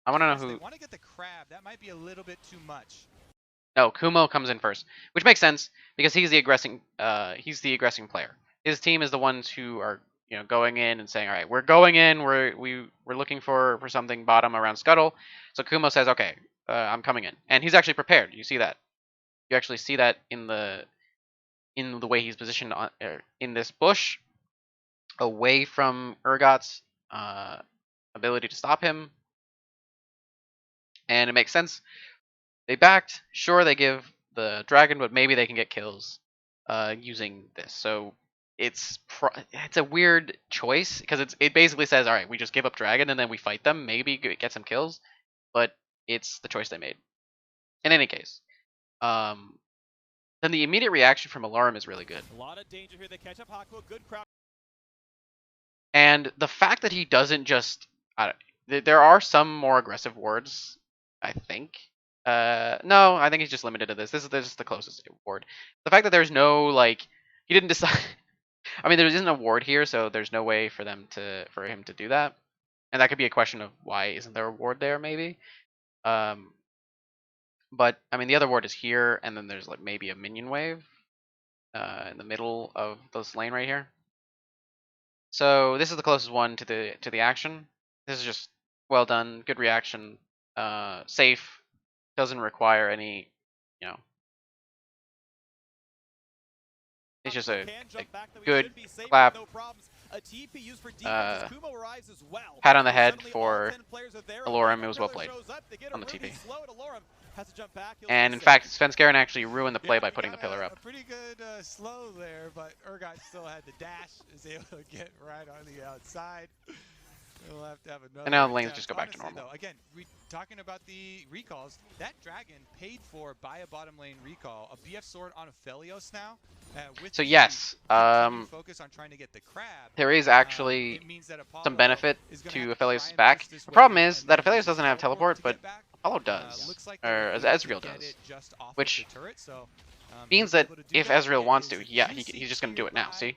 I want to know who. They want to get the crab. That might be a little bit too much. No, Kumo comes in first, which makes sense because he's the aggressing player. His team is the ones who are going in and saying, all right, we're going in, we're looking for something bottom around Scuttle. So Kumo says, okay, I'm coming in, and he's actually prepared. You see that. You actually see that in the way he's positioned in this bush, away from Urgot's ability to stop him, and it makes sense. They backed. Sure, they give the dragon, but maybe they can get kills using this. So it's a weird choice because it basically says, all right, we just give up dragon and then we fight them, maybe get some kills, but it's the choice they made. In any case, then the immediate reaction from Alarm is really good. A lot of danger here. They catch up Haku. Good crowd. And the fact that he doesn't just, there are some more aggressive wards, I think. No, I think he's just limited to this. This is the closest ward. The fact that there's no like, he didn't decide. I mean, there isn't a ward here, so there's no way for him to do that. And that could be a question of why isn't there a ward there, maybe. But I mean, the other ward is here, and then there's like maybe a minion wave in the middle of this lane right here. So this is the closest one to the action. This is just well done, good reaction, safe, doesn't require any, you know. It's just a good clap, pat on the head for Alorum. It was well played on the TP. And in fact, Svenskeren actually ruined the play by putting the pillar up. A pretty good slow there, but Urgot still had the dash, is able to get right on the outside. We'll have to have another. And now the lanes just go back Honestly, to normal. Though, again, talking about the recalls, that dragon paid for by a bottom lane recall, a BF sword on Aphelios now. With So yes, focus on trying to get the crab. There is actually some benefit to Aphelios' back. The problem is that Aphelios doesn't have teleport, but Apollo does, or Ezreal does, which means that if Ezreal wants to, yeah, he's just going to do it now. See,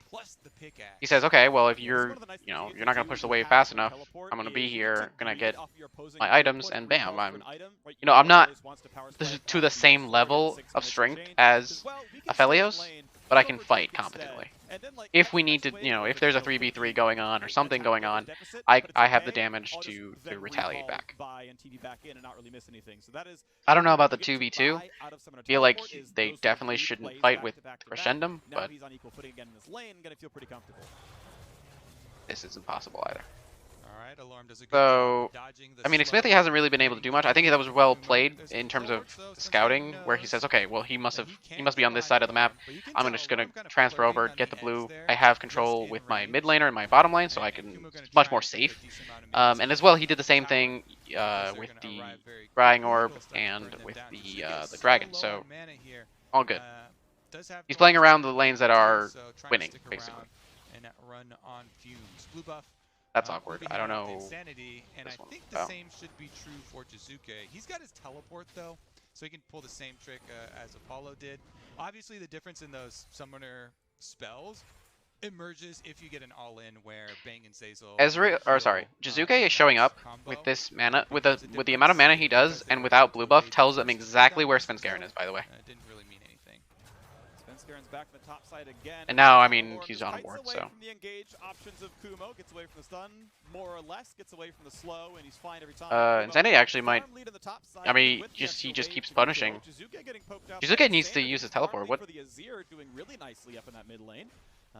he says, okay, well, if you're not going to push the wave fast enough, I'm going to be here, going to get my items, and bam, I'm not to the same level of strength as Aphelios, but I can fight competently. If we need to, if there's a 3v3 going on or something going on, I have the damage to retaliate back. I don't know about the 2v2. I feel like they definitely shouldn't fight with Crescendum, but this isn't possible either. So, I mean, Xmithie hasn't really been able to do much. I think that was well played in terms of scouting, where he says, okay, well, he must be on this side of the map. I'm just going to transfer over, get the blue. I have control with my mid laner and my bottom lane, so I can much more safe. And as well, he did the same thing with the Scrying Orb and with the Dragon, so all good. He's playing around the lanes that are winning, basically. That's awkward. I don't know. Insanity, and I think the same should be true for Jizuke. He's got his teleport though, so he can pull the same trick as Apollo did. Obviously, the difference in those summoner spells emerges if you get an all-in where Bang and Zazel. Jizuke is showing up with this mana, with the amount of mana he does, and without blue buff, tells them exactly where Svenskeren is. By the way. Didn't really mean anything. Back from the top side again. And now, I mean, he's on a ward, so. From the engage options of Kumo, gets away from the stun, more or less, gets away from the slow, and he's fine every time. Insanity actually might. I mean, he just keeps punishing. Jizuke needs to use his teleport. What?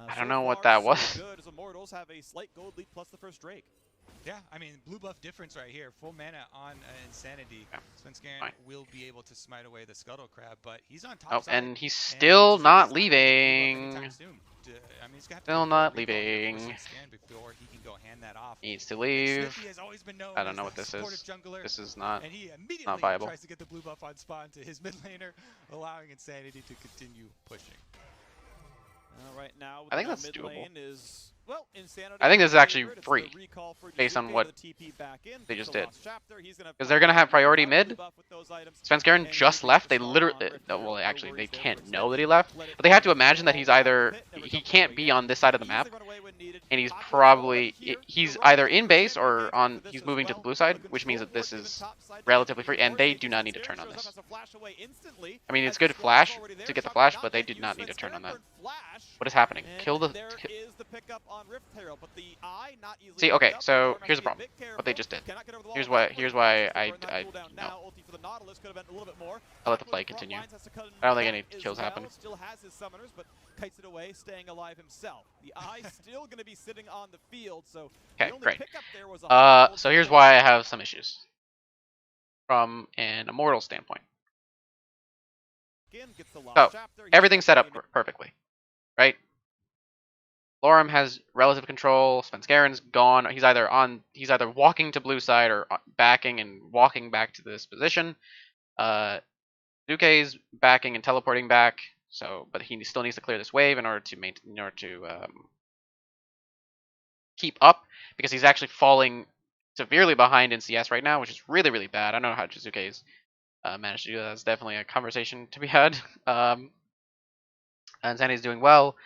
I don't know what that was. Immortals have a slight gold lead plus the first Drake. Yeah, I mean, blue buff difference right here. Full mana on Insanity. Yeah. Svenskeren will be able to smite away the Scuttle Crab, but he's on top side. And he's still not leaving. Still not leaving. He needs to leave. I don't know what this is. This is not viable. Tries to get the blue buff on spawn to his mid laner, allowing Insanity to continue pushing. Right now, I think that's doable. Well, I think this is actually free, based on what they just did. Because they're going to have priority mid. Svenskeren just left. They literally, well, actually, they can't know that he left. But they have to imagine that he can't be on this side of the map. And he's either in base or he's moving to the blue side, which means that this is relatively free. And they do not need to turn on this. I mean, it's good flash to get the flash, but they did not need to turn on that. What is happening? Kill the... See, okay, so here's the problem. What they just did. Here's why I no. I'll let the play continue. I don't think any kills happen. Still has his summoners, but kites it away, staying alive himself. The eye still going to be sitting on the field, so okay, great. So here's why I have some issues from an Immortal standpoint. So everything's set up perfectly, right? Lorem has relative control. Svenskaren's gone. He's either walking to blue side or backing and walking back to this position. Zuke's backing and teleporting back. So, but he still needs to clear this wave in order to keep up, because he's actually falling severely behind in CS right now, which is really, really bad. I don't know how Jizuke's managed to do that. That's definitely a conversation to be had. And Zandy's doing well,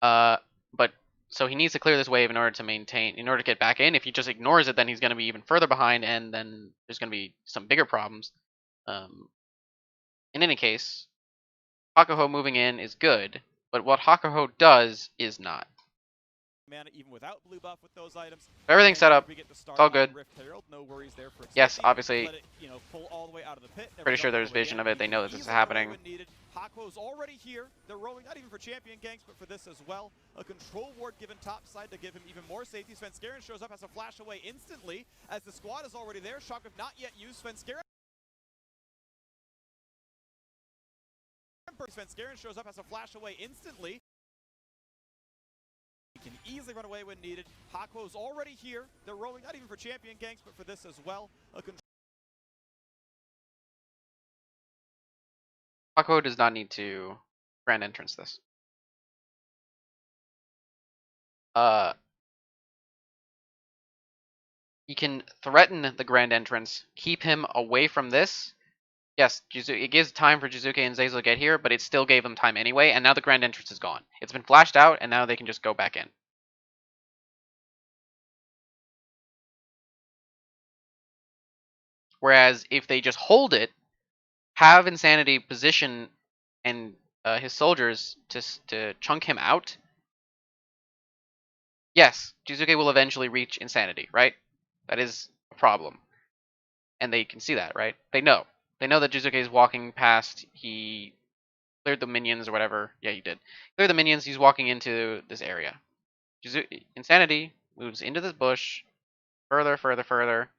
but so he needs to clear this wave in order to get back in. If he just ignores it, then he's going to be even further behind, and then there's going to be some bigger problems. In any case, Hakuho moving in is good, but what Hakuho does is not. Mana even without blue buff with those items. Everything's set up. It's all good. No worries there for yes, obviously. Let it, pull all the way out of the pit. Pretty sure there's vision of it. They know that this is happening. Hakuho's already here. They're rolling not even for champion ganks, but for this as well. A control ward given top side to give him even more safety. Svenskeren shows up, has a flash away instantly as the squad is already there. Shockwave not yet used. Svenskeren shows up, has a flash away instantly. He can easily run away when needed. Hakuho's already here. They're rolling not even for champion ganks, but for this as well. Hakuho does not need to grand entrance this. He can threaten the grand entrance, keep him away from this. Yes, it gives time for Jizuke and Zeyzal to get here, but it still gave them time anyway, and now the grand entrance is gone. It's been flashed out, and now they can just go back in. Whereas if they just hold it, have Insanity position and his soldiers to chunk him out, yes, Jizuke will eventually reach Insanity, right? That is a problem. And they can see that, right? They know. They know that Jizuke is walking past. He cleared the minions or whatever. Yeah, he did. Clear the minions. He's walking into this area. Insanity moves into this bush, further,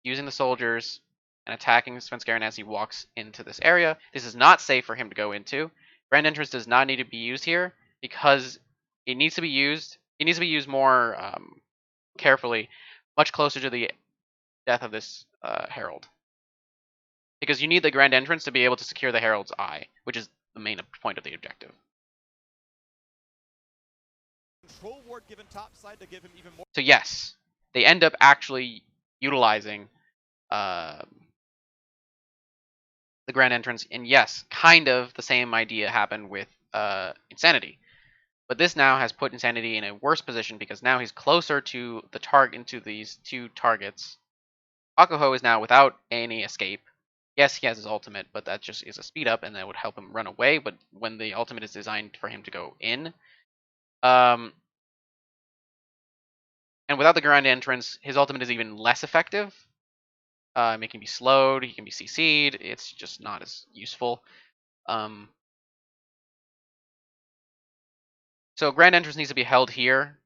using the soldiers and attacking Svenskeren as he walks into this area. This is not safe for him to go into. Grand entrance does not need to be used here because it needs to be used. It needs to be used more carefully, much closer to the death of this herald. Because you need the grand entrance to be able to secure the herald's eye, which is the main point of the objective. Control ward given top side to give him even more. So yes, they end up actually utilizing the grand entrance, and yes, kind of the same idea happened with Insanity. But this now has put Insanity in a worse position because now he's closer to the target, to these two targets. Hakuho is now without any escape. Yes, he has his ultimate, but that just is a speed up, and that would help him run away. But when the ultimate is designed for him to go in, and without the grand entrance, his ultimate is even less effective. It can be slowed, he can be CC'd. It's just not as useful. So grand entrance needs to be held here.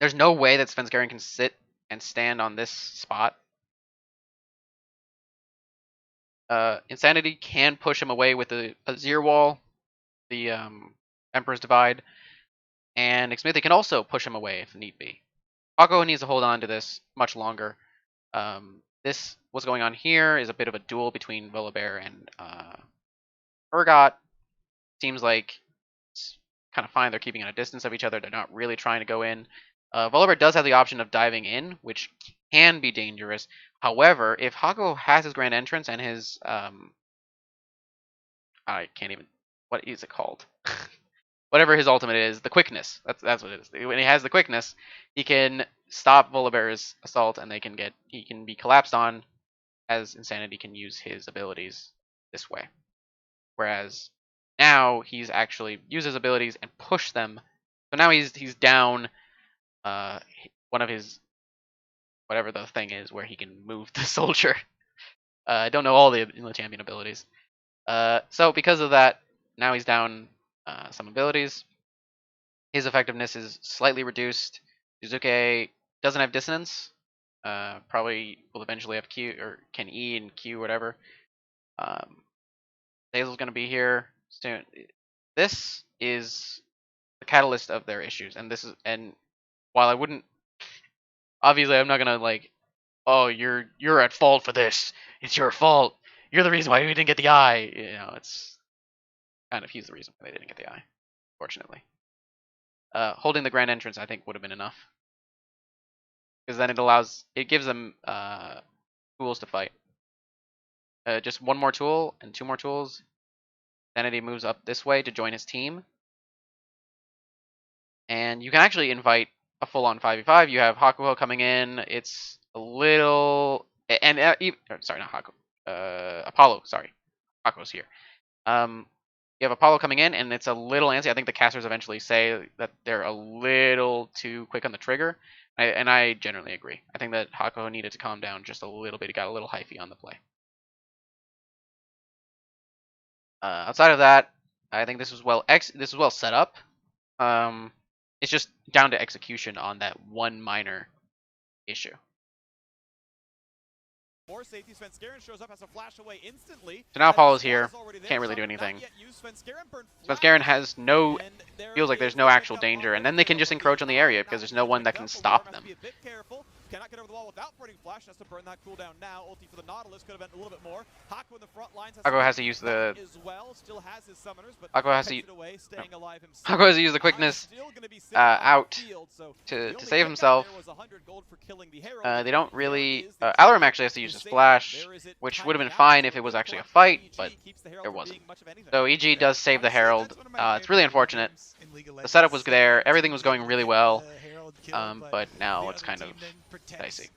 There's no way that Svenskeren can sit and stand on this spot. Insanity can push him away with a Azir wall, the Emperor's Divide, and Xmithie can also push him away if need be. Hakuho needs to hold on to this much longer. What's going on here is a bit of a duel between Volibear and Urgot. Seems like it's kind of fine. They're keeping at a distance of each other. They're not really trying to go in. Volibear does have the option of diving in, which can be dangerous. However, if Hakuho has his grand entrance and his I can't even, what is it called? Whatever his ultimate is, the quickness. That's what it is. When he has the quickness, he can stop Volibear's assault, and he can be collapsed on, as Insanity can use his abilities this way. Whereas now he's actually used his abilities and pushed them. So now he's down one of his, whatever the thing is where he can move the soldier. I don't know all the champion abilities. So because of that, now he's down some abilities. His effectiveness is slightly reduced. Jizuke doesn't have dissonance. Probably will eventually have Q, or can E and Q, whatever. Zeyzal's going to be here soon. This is the catalyst of their issues. And while I wouldn't, obviously, I'm not gonna like, oh, you're at fault for this. It's your fault. You're the reason why we didn't get the eye. It's kind of he's the reason why they didn't get the eye. Fortunately, holding the grand entrance I think would have been enough because then it gives them tools to fight. Just one more tool and two more tools. Identity moves up this way to join his team. And you can actually invite a full-on 5v5. You have Hakuho coming in. It's a little... And sorry, not Haku. Apollo, sorry. Hakuho's here. You have Apollo coming in, and it's a little antsy. I think the casters eventually say that they're a little too quick on the trigger. And I generally agree. I think that Hakuho needed to calm down just a little bit. He got a little hyphy on the play. Outside of that, I think this was well set up. It's just down to execution on that one minor issue. More safety. Svenskeren shows up, has a flash away instantly. So now Apollo's here. Can't really do anything. Svenskeren has no... Feels like there's no actual danger, and then they can just encroach on the area because there's no one that can stop them. Cannot get over the wall without burning flash. Has to burn that cooldown now. Ulti for the Nautilus could have been a little bit more. Haku in the front lines. Haku has to use the... Still has his summoners, but Haku has to Haku has to use the quickness out to save himself. They don't really... Alarim actually has to use his flash, which would have been fine if it was actually a fight, but there wasn't. So EG does save the Herald. It's really unfortunate. The setup was there. Everything was going really well. But now it's kind of dicey.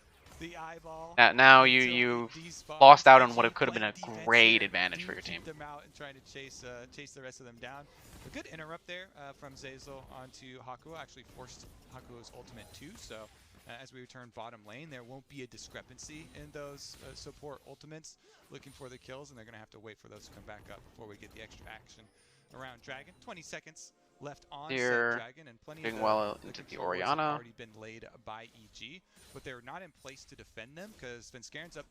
Now you lost out on what could have been a great advantage for your team. Them out and trying to chase the rest of them down. A good interrupt there from Zeyzal onto Hakuho. Actually forced Hakuho's ultimate too. So as we return bottom lane, there won't be a discrepancy in those support ultimates looking for the kills, and they're going to have to wait for those to come back up before we get the extra action around Dragon. 20 seconds left on Here, Dragon, and plenty doing of well into the Orianna. already been laid by EG, but they're not in place to defend them because Svenskeren's up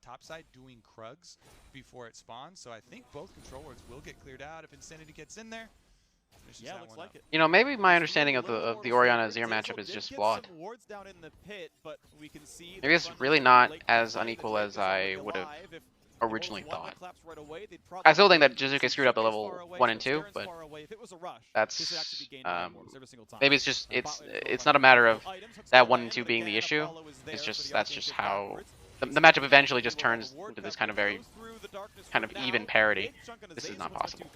topside doing Krugs before it spawns. So I think both control wards will get cleared out if Insanity gets in there. Yeah, looks like it. You know, maybe my understanding of the Orianna Azir matchup is just flawed. Maybe it's really not as unequal as I would have originally thought. I still think that Jizuke screwed up the level 1 and 2, but that's maybe it's not a matter of that 1 and 2 being the issue. It's just that's just how the matchup eventually just turns into this kind of very even parity. This is not possible.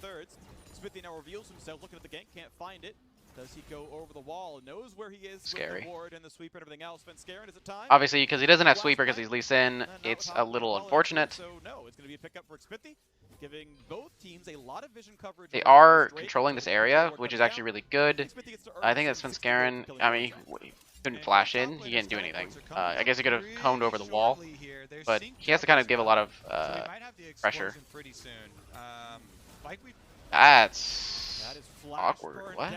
Smithy now reveals himself, looking at the gank, can't find it. Does he go over the wall? Knows where he is. Scary. With the ward and the sweeper and everything else. Svenskeren, is it time? Obviously, because he doesn't have sweeper because he's Lee Sin, it's a little unfortunate. So no, it's going to be a pickup for Smithy, giving both teams a lot of vision coverage. They are controlling this area, which is actually really good. I think that Svenskeren, I mean, he couldn't flash in. He didn't do anything. I guess he could have honed over the wall, but he has to kind of give a lot of pressure. That's awkward. What?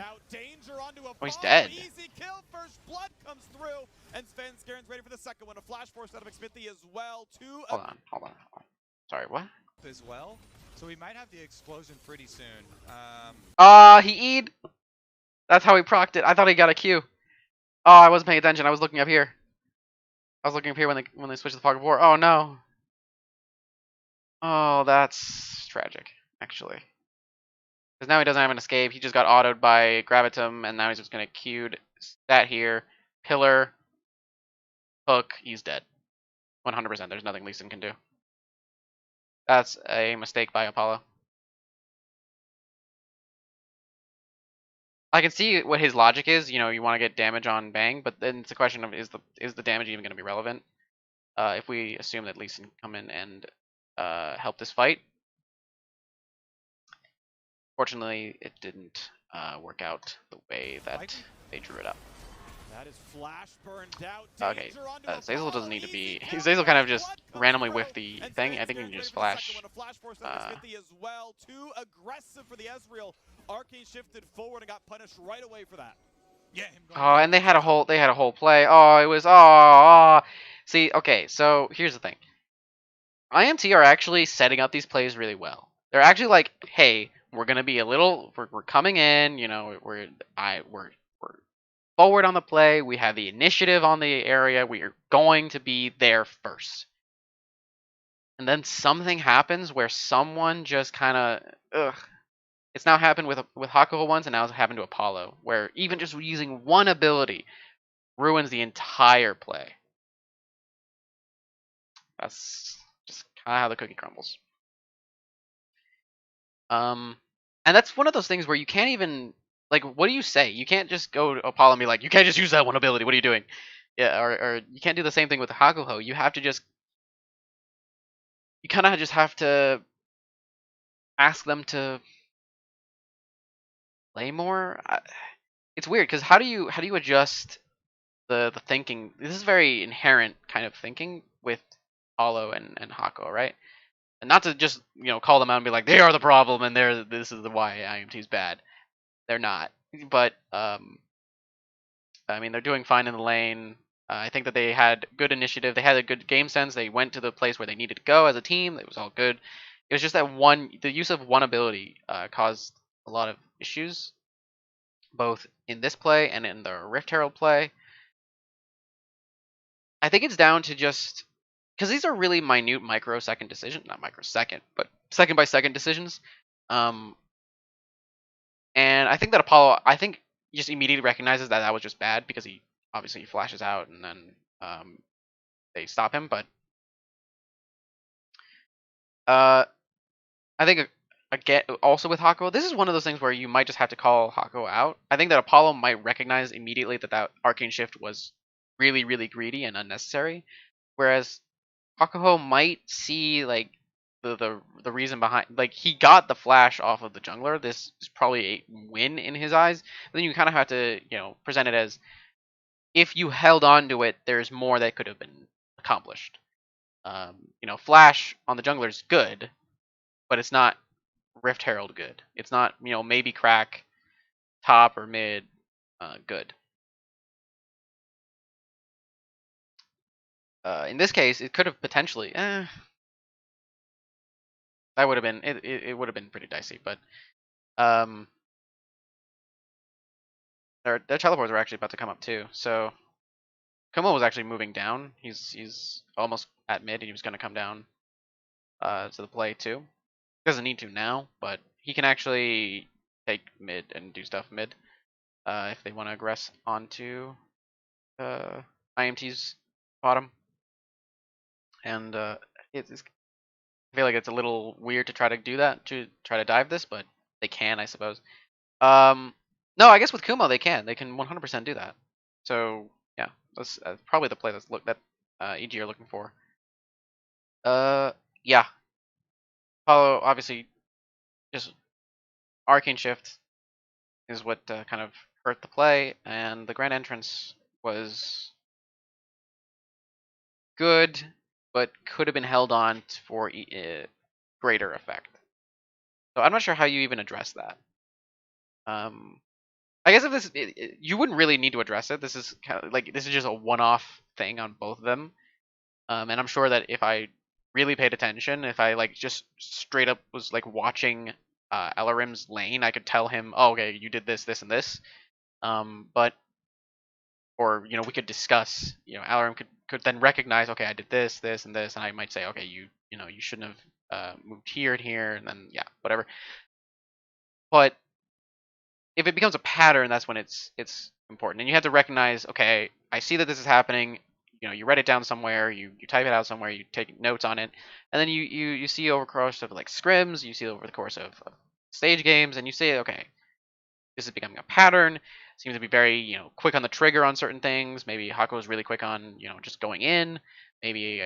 Oh, he's dead. Easy kill. First blood comes through, and Svenskeren's ready for the second one. A flash force out of McSmithy as well. Hold on. Sorry, what? As well, so we might have the explosion pretty soon. He E'd. That's how he procced it. I thought he got a Q. Oh, I wasn't paying attention. I was looking up here. I was looking up here when they switched to the Fog of War. Oh no. Oh, that's tragic, actually. Because now he doesn't have an escape. He just got autoed by Gravitum, and now he's just going to Q'd that here. Pillar. Hook. He's dead. 100%. There's nothing Lee Sin can do. That's a mistake by Apollo. I can see what his logic is. You know, you want to get damage on Bang, but then it's a question of is the damage even going to be relevant? If we assume that Lee Sin can come in and help this fight. Fortunately, it didn't work out the way that they drew it up. That is flash burned out. Okay, Zeyzal doesn't need to be... Zeyzal kind of just randomly whiffed the thing. I think he can just flash. As well. Too aggressive for the Ezreal. Arcane shifted forward and got punished right away for that. Yeah. Oh, and they had a whole play. Oh, it was... See, okay, so here's the thing. IMT are actually setting up these plays really well. They're actually like, hey, we're gonna be a little. We're coming in. You know, we're forward on the play. We have the initiative on the area. We are going to be there first. And then something happens where someone just kind of ugh. It's now happened with Hakuho once, and now it's happened to Apollo, where even just using one ability ruins the entire play. That's just kind of how the cookie crumbles. And that's one of those things where you can't even like, what do you say? You can't just go to Apollo and be like, you can't just use that one ability. What are you doing? Yeah, or you can't do the same thing with Hakuho. You have to just, you kind of just have to ask them to play more. It's weird because how do you adjust the thinking? This is very inherent kind of thinking with Apollo and Hakuho, right? And not to just call them out and be like they are the problem and this is the why IMT's bad. They're not, but I mean they're doing fine in the lane. I think that they had good initiative. They had a good game sense. They went to the place where they needed to go as a team. It was all good. It was just that the use of one ability caused a lot of issues, both in this play and in the Rift Herald play. I think it's down to just because these are really minute microsecond decisions, not microsecond, but second by second decisions. Um, and I think that Apollo, I think, just immediately recognizes that was just bad because he obviously he flashes out and then they stop him. But uh, I think again, also with Hakuho, this is one of those things where you might just have to call Hakuho out. I think that Apollo might recognize immediately that arcane shift was really, really greedy and unnecessary, whereas Hakuho might see like the reason behind, like he got the flash off of the jungler. This is probably a win in his eyes. But then you kind of have to present it as if you held on to it, there's more that could have been accomplished. Flash on the jungler is good, but it's not Rift Herald good. It's not maybe crack top or mid good. In this case, it could have potentially. That would have been it would have been pretty dicey, but um, their teleports were actually about to come up too. So Kumo was actually moving down. He's almost at mid, and he was going to come down to the play too. Doesn't need to now, but he can actually take mid and do stuff mid if they want to aggress onto IMT's bottom. And it's I feel like it's a little weird to try to do that, to try to dive this, but they can, I suppose. No, I guess with Kumo they can. They can 100% do that. So yeah, that's probably the play that EG are looking for. Yeah. Apollo obviously just arcane shift is what kind of hurt the play, and the grand entrance was good, but could have been held on for greater effect. So I'm not sure how you even address that. I guess if this, you wouldn't really need to address it. This is kind of like this is just a one-off thing on both of them. And I'm sure that if I really paid attention, if I like just straight up was like watching Elarim's lane, I could tell him, oh, okay, you did this, this, and this. But or we could discuss. Elarim could then recognize, okay, I did this, this, and this, and I might say, okay, you shouldn't have moved here and here, and then yeah, whatever. But if it becomes a pattern, that's when it's important, and you have to recognize, okay, I see that this is happening. You write it down somewhere, you type it out somewhere, you take notes on it, and then you see over the course of like scrims, you see over the course of stage games, and you say, okay, this is becoming a pattern. Seems to be very quick on the trigger on certain things. Maybe Hako is really quick on just going in. Maybe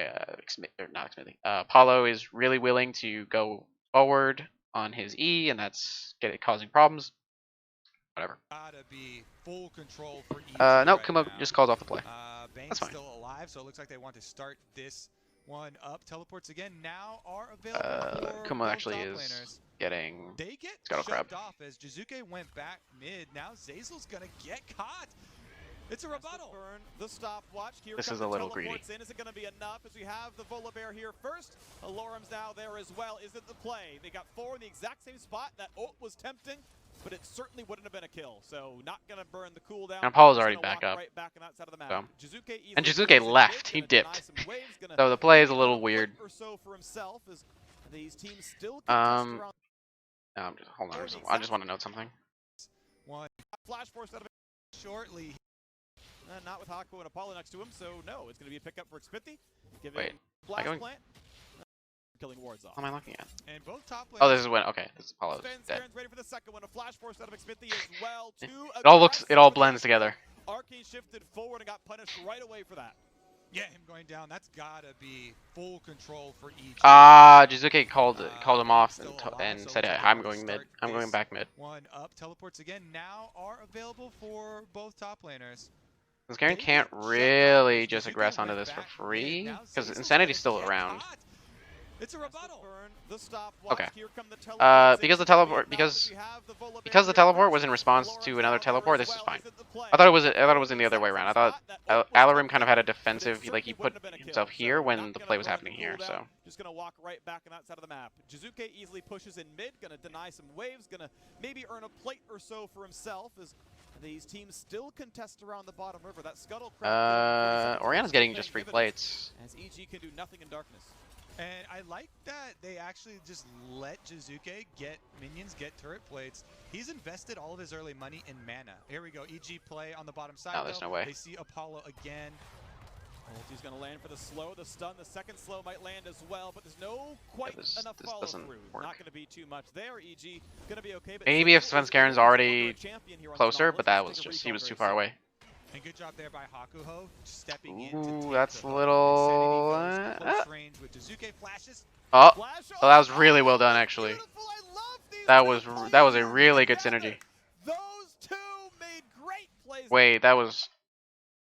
not Apollo is really willing to go forward on his E, and that's causing problems. Whatever. Gotta be full control for EG No, right Kumo now. just calls off the play. Bane's That's fine. still alive, so it looks like they want to start this one up. Teleports again now are available for Kumo both actually top is laners. getting. They get Scuttle crab. shoved off as Jizuke went back mid. Now Zazel's gonna get caught. It's a rebuttal. Burn the stopwatch. Here This come is the a little greedy. teleports in. Is it going to be enough as we have the Volibear here first? Alorum's now there as well. Is it the play? They got 4 in the exact same spot. That ult was tempting, but it certainly wouldn't have been a kill. So not going to burn the cooldown. And Apollo's Just already gonna back walk up. right back on that side of the map. So. Jizuke And easily Jizuke plays in left. mid, He gonna deny dipped. some waves, gonna So the play is a maybe little earn plate weird. or so for himself as these teams still contest around. No, hold on. I just want to note something. One Flash force out of it. shortly. Not with Haku and Apollo next to him, so no, it's going to be a pickup for Xpithy. Give Wait, him blast going? plant. Killing wards off. What am I looking at? And both top Oh, players. this is when. Okay, this is Apollo's Sven dead. Skaren's ready for the second one. A flash force out of Xpithy as well. It all blends together. Arcane shifted forward and got punished right away for that. Yeah, him going down. That's gotta be full control for EG. Jizuke called him off and said, "I'm going mid. I'm going back mid." One up. Teleports again now are available for both top laners. Garen can't really just aggress onto this for free because Insanity's still around. It's a rebuttal. Okay. Because the teleport was in response to another teleport, this is fine. I thought it was in the other way around. I thought Alarim kind of had a defensive, like he put himself here when the play was happening here. So. Just gonna walk right back on that side of the map. Jizuke easily pushes in mid, gonna deny some waves, gonna maybe earn a plate or so for himself as these teams still contest around the bottom river. That scuttle. Oriana's getting just free plates. As EG can do nothing in darkness. And I like that they actually just let Jizuke get minions, get turret plates. He's invested all of his early money in mana. Here we go, EG play on the bottom side. No, there's no way. They see Apollo again. Ulti's gonna land for the slow, the stun, the second slow might land as well, but there's no quite enough follow through. Not gonna be too much there. EG gonna be okay. But maybe if Sven Skaren's already closer, but that was just he was too far away. And good job there by Hakuho, stepping in. Ooh, that's a little. Range with Jizuke flashes. Oh, that was really well done, actually. That was a really good synergy. Those two made great plays. Wait, that was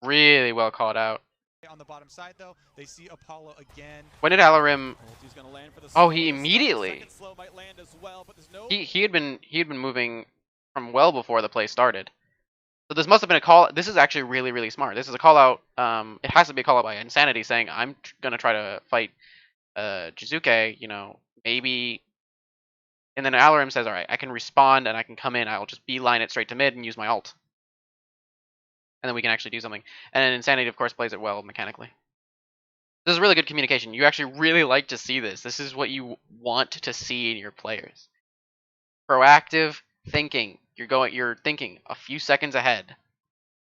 really well called out. On the bottom side, though, they see Apollo again. When did Alarim? Oh, he immediately. He had been moving from well before the play started. So this must have been a call. This is actually really smart. This is a call out. It has to be a call out by Insanity saying, "I'm gonna try to fight Jizuke. You know, maybe." And then Alarim says, "All right, I can respond and I can come in. I'll just beeline it straight to mid and use my ult, and then we can actually do something." And then Insanity, of course, plays it well mechanically. This is really good communication. You actually really like to see this. This is what you want to see in your players. Proactive thinking. You're thinking a few seconds ahead.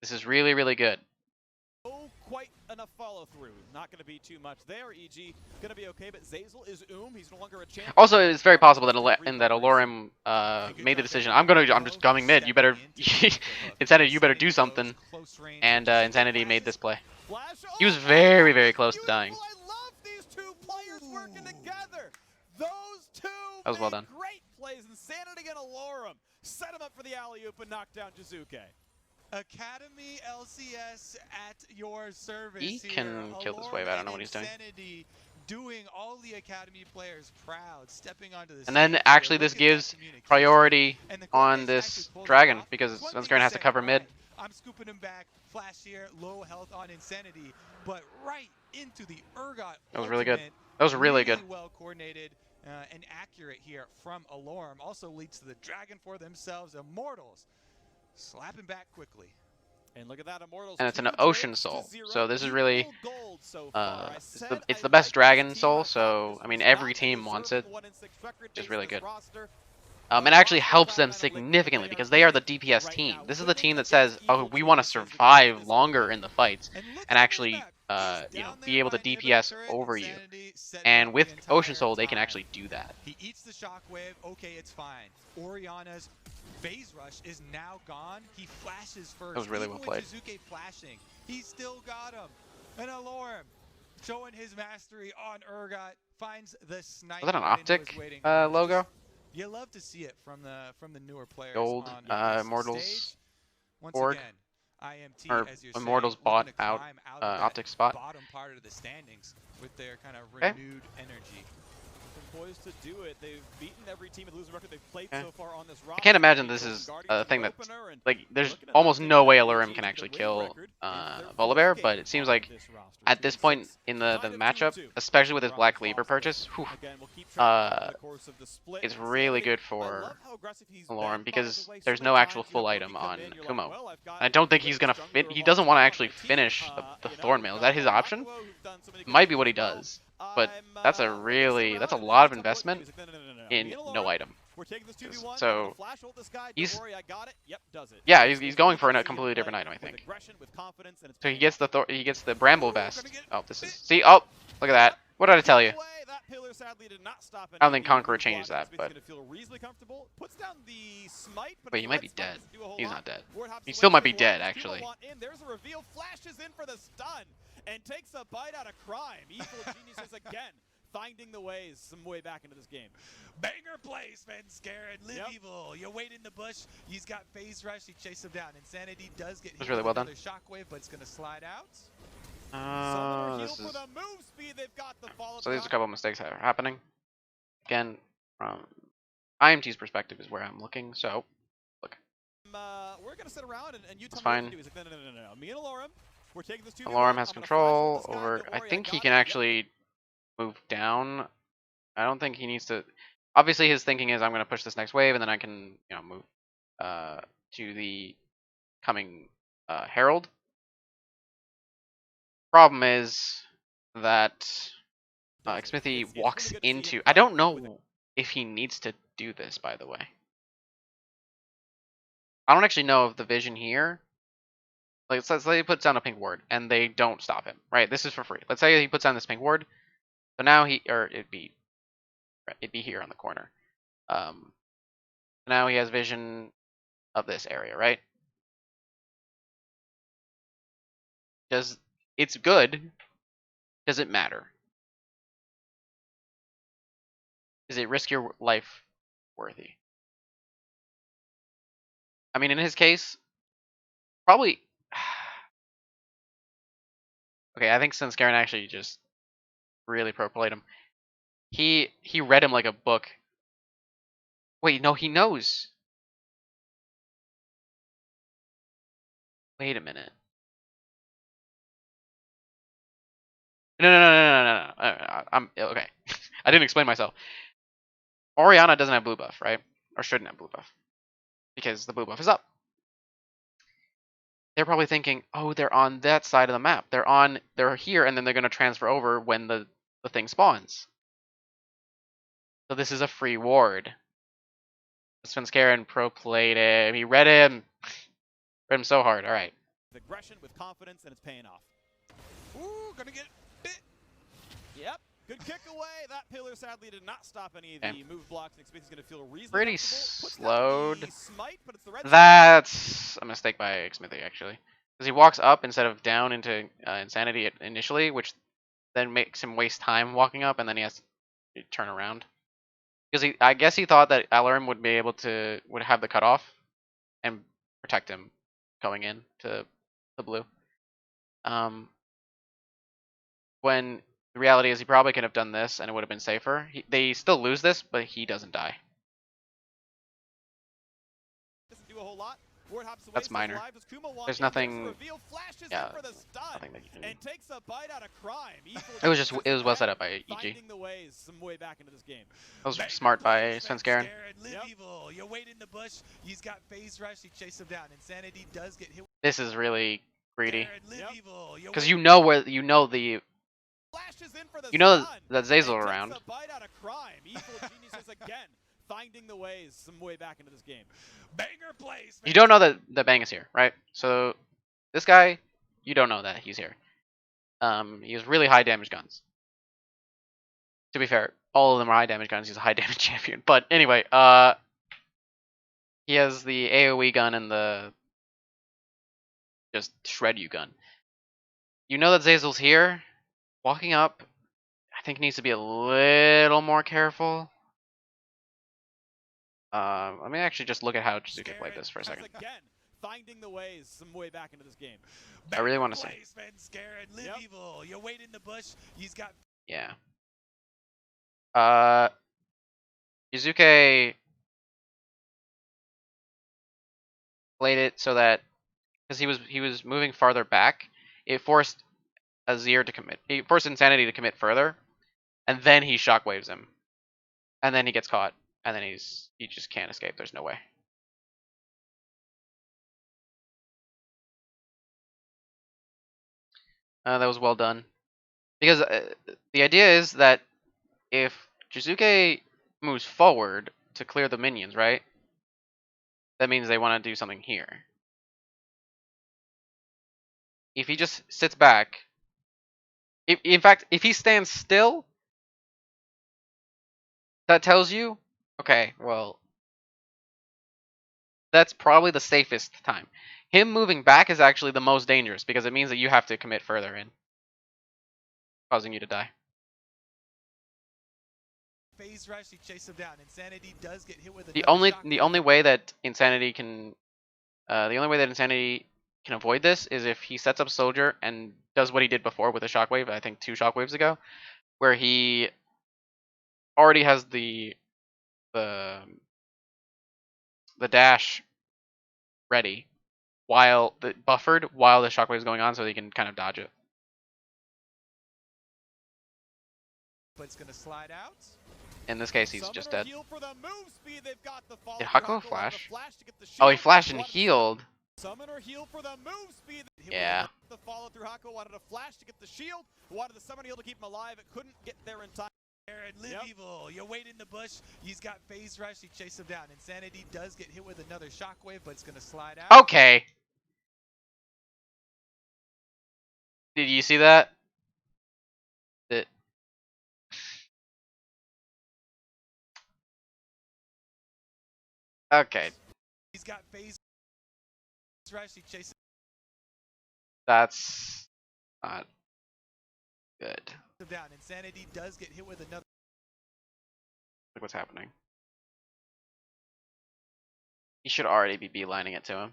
This is really good. Oh, quite enough follow through. Not going to be too much there. EG going to be okay, but Zeyzal is He's no longer a champion. Also, it's very possible that Alorim made the decision. I'm just coming mid. You better Insanity. You better do something. And Insanity made this play. He was very close to dying. I love these two players working together. Those two That was well done. Great plays. Insanity and Alorum set him up for the alley-oop and knock down Jizuke. Academy LCS at your service. He can kill this wave. I don't know what he's doing. Insanity doing all the Academy players proud, stepping onto the And then stage actually here. this Look at that gives communication. priority And the on Cortez this actually pulled it dragon off. because One Sven thing Skaren has to say, cover mid. I'm scooping him back. Flash here, low health on Insanity, but right into the Urgot. That was really good. ultimate. That was really good. Well coordinated and accurate here from Alorum. Also leads to the dragon for themselves. Immortals slapping back quickly. And look at that, Immortals. And it's an ocean soul. So this is really it's the best dragon soul. So I mean every team wants it. Which is really good. It actually helps them significantly because they are the DPS team. This is the team that says, "Oh, we want to survive longer in the fights and actually, be able to DPS over you." And with Ocean Soul, they can actually do that. He eats the shockwave. Okay, it's fine. Oriana's phase rush is now gone. He flashes first. That was really well played. Jizuke flashing, he still got him. And Alorum showing his mastery on Urgot finds the sniper. Was that an Optic logo? You love to see it from the newer players. Gold on Immortals stage. Once org. again, IMT, Or as you're Immortals saying, bought looking to out climb of that Optic spot. bottom part of the standings with their kind of Okay. renewed energy. poised to do it. They've beaten every team with losing record they've played Okay. so far on this roster. I can't imagine They this beat is Guardians a in thing the that's opener, and like. There's looking to knock almost things no down way for Alarum AG can with actually the win kill record into their Volibear, fourth but game it seems on like this roster. at 2 this and point 6, in the kind of 2 and matchup, 2 especially with on the his roster Black so Cleaver far. purchase, whew, Again, we'll keep track of over the course of the split. it's really Insanity, good I for love how aggressive he's Alarum been, by because the way. So there's many no actual times, full early item come on in, you're like, Kumo. well, I've got And I don't the think he's gonna greatest jungler of he all doesn't want to time on actually my team. finish the You know, Thorn we've Mail. Is got that his option? Rakuo, who's done so many good Might be things what he as well. does, but We're gonna that's sit a around lot of and you tell me what to do. investment He's like, no. Me in and no Alarum, item. we're taking this 2v1. I'm So gonna flash ult this guy. Don't he's worry, I got it. Yep, does it. yeah, And he's it's going really for good to a see him completely play different item, I with think. aggression, with confidence, and it's So paying off. he gets the Bramble Ooh, Vest. gonna get Oh, this is bit. see. Oh, look at that. Yep, What did I good tell kick you? away. That pillar sadly did not stop I any don't think of the Conqueror move changes blocks. that, He's but gonna feel reasonably comfortable. Puts down the smite, but wait, it's he the might red be smite dead. doesn't do a whole He's lot. not dead. Ward hops He away still might from be his dead, wall. Does Kumo actually. want in? There's a reveal. Flashes in for the stun and takes a bite out of crime. Evil geniuses again finding the ways some way back into this game. Banger plays, Scared. Live Yep. evil. You wait in the bush. He's got phase rush. He chased him down. Insanity does get hit really with well done. another shockwave, but it's going to slide out. Summoner heal This for is the move speed. They've got the follow. so there's a couple of mistakes that are happening. Again, from IMT's perspective is where I'm looking. So We're gonna sit around and you tell That's me what fine. to do. He's like, no. Me and Alarum, we're taking this 2v1. Alarum has I'm gonna control flash ult this guy. over. Don't I worry, think he got can it. Yep. actually move down. I don't think he needs to. Obviously, his thinking is I'm going to push this next wave, and then I can, move to the coming Herald. Problem is that Xmithy It's walks really good to see him into. I play don't with know if he needs to do this, by the way. I don't actually know if the vision here. Like, let's say he puts down a pink ward, and they don't stop him. Right? This is for free. Let's say he puts down this pink ward. So now it'd be here on the corner. Now he has vision of this area, right? It's good? Does it matter? Is it risk your life worthy? I mean, in his case, probably. Okay, I think Svenskeren actually just really pro played him. He read him like a book. Wait, no, he knows. Wait a minute. No. I'm okay. I didn't explain myself. Orianna doesn't have blue buff, right? Or shouldn't have blue buff because the blue buff is up. They're probably thinking, oh, they're on that side of the map. They're here, and then they're gonna transfer over when the thing spawns. So this is a free ward. Svenskeren pro played him. He read him. Read him so hard. All right. With aggression, with confidence, and it's paying off. Ooh, gonna get bit. Yep. Good kick away. That pillar sadly did not stop any of the move blocks. Xmithy's going to feel reasonably Pretty comfortable. Puts down slowed. the smite, but it's the red That's a mistake by Xmithy, actually. Because he walks up instead of down into Insanity initially, which then makes him waste time walking up, and then he has to turn around. Because I guess he thought that Alarum would have the cutoff and protect him going in to the blue. When the reality is he probably could have done this and it would have been safer. They still lose this, but he doesn't die. doesn't do a whole lot. Ward hops away, That's minor. alive. Does Kumo want There's in? nothing. There's a reveal, flashes Yeah, in for the stun, nothing that you can. and takes a bite out of crime. It was well set up by EG. Finding the ways some way back into this game. That was smart by Svenskeren. Live evil. You wait in the bush. He's got phase rush. He chased him down. Insanity does get hit. This is really greedy. Because Because you know where the Flashes in for the you know stun, that Zazel and around. takes a bite out of crime. Evil geniuses again finding the ways some way back into this game. Banger plays. You don't know that Bang is here, right? So this guy, you don't know that he's here. He has really high damage guns. To be fair, all of them are high damage guns. He's a high damage champion. But anyway, he has the AoE gun and the just shred you gun. You know that Zazel's here. Walking up, I think needs to be a little more careful. Let me actually just look at how Jizuka played this for a second. Again, finding the ways some way back into this game. I really want to see. Live evil. You wait in the bush. He's got. Yeah. Yuzuke played it so that because he was moving farther back, it forced Azir to commit. He forced Insanity to commit further, and then he shockwaves him, and then he gets caught, and then he just can't escape. There's no way. That was well done because the idea is that if Jizuke moves forward to clear the minions, right? That means they want to do something here. If he just sits back, in fact, if he stands still, that tells you, okay, well, that's probably the safest time. Him moving back is actually the most dangerous because it means that you have to commit further in, causing you to die. Phase rush, he chase him down. Insanity does get hit with The another only way that Insanity can avoid this is if he sets up Soldier and does what he did before with a shockwave. I think 2 shockwaves ago, where he already has the dash ready while buffered while the shockwave is going on, so he can kind of dodge it. But it's gonna slide out. In this case, he's just dead. Did Hakuo flash? Oh, he flashed and healed. Summoner heal for the move speed. Yeah. The follow through Hakuo wanted a flash to get the shield. Wanted the summon heal to keep him alive. It couldn't get there in time. Live evil. You wait in the bush. He's got phase rush. He chase him down. Insanity does get hit with another shockwave, but it's gonna slide out. Okay. Did you see that? Okay. He's got phase rush. He chases. That's not good. Him down. Insanity does get hit with another. Look what's happening. He should already be beelining it to him.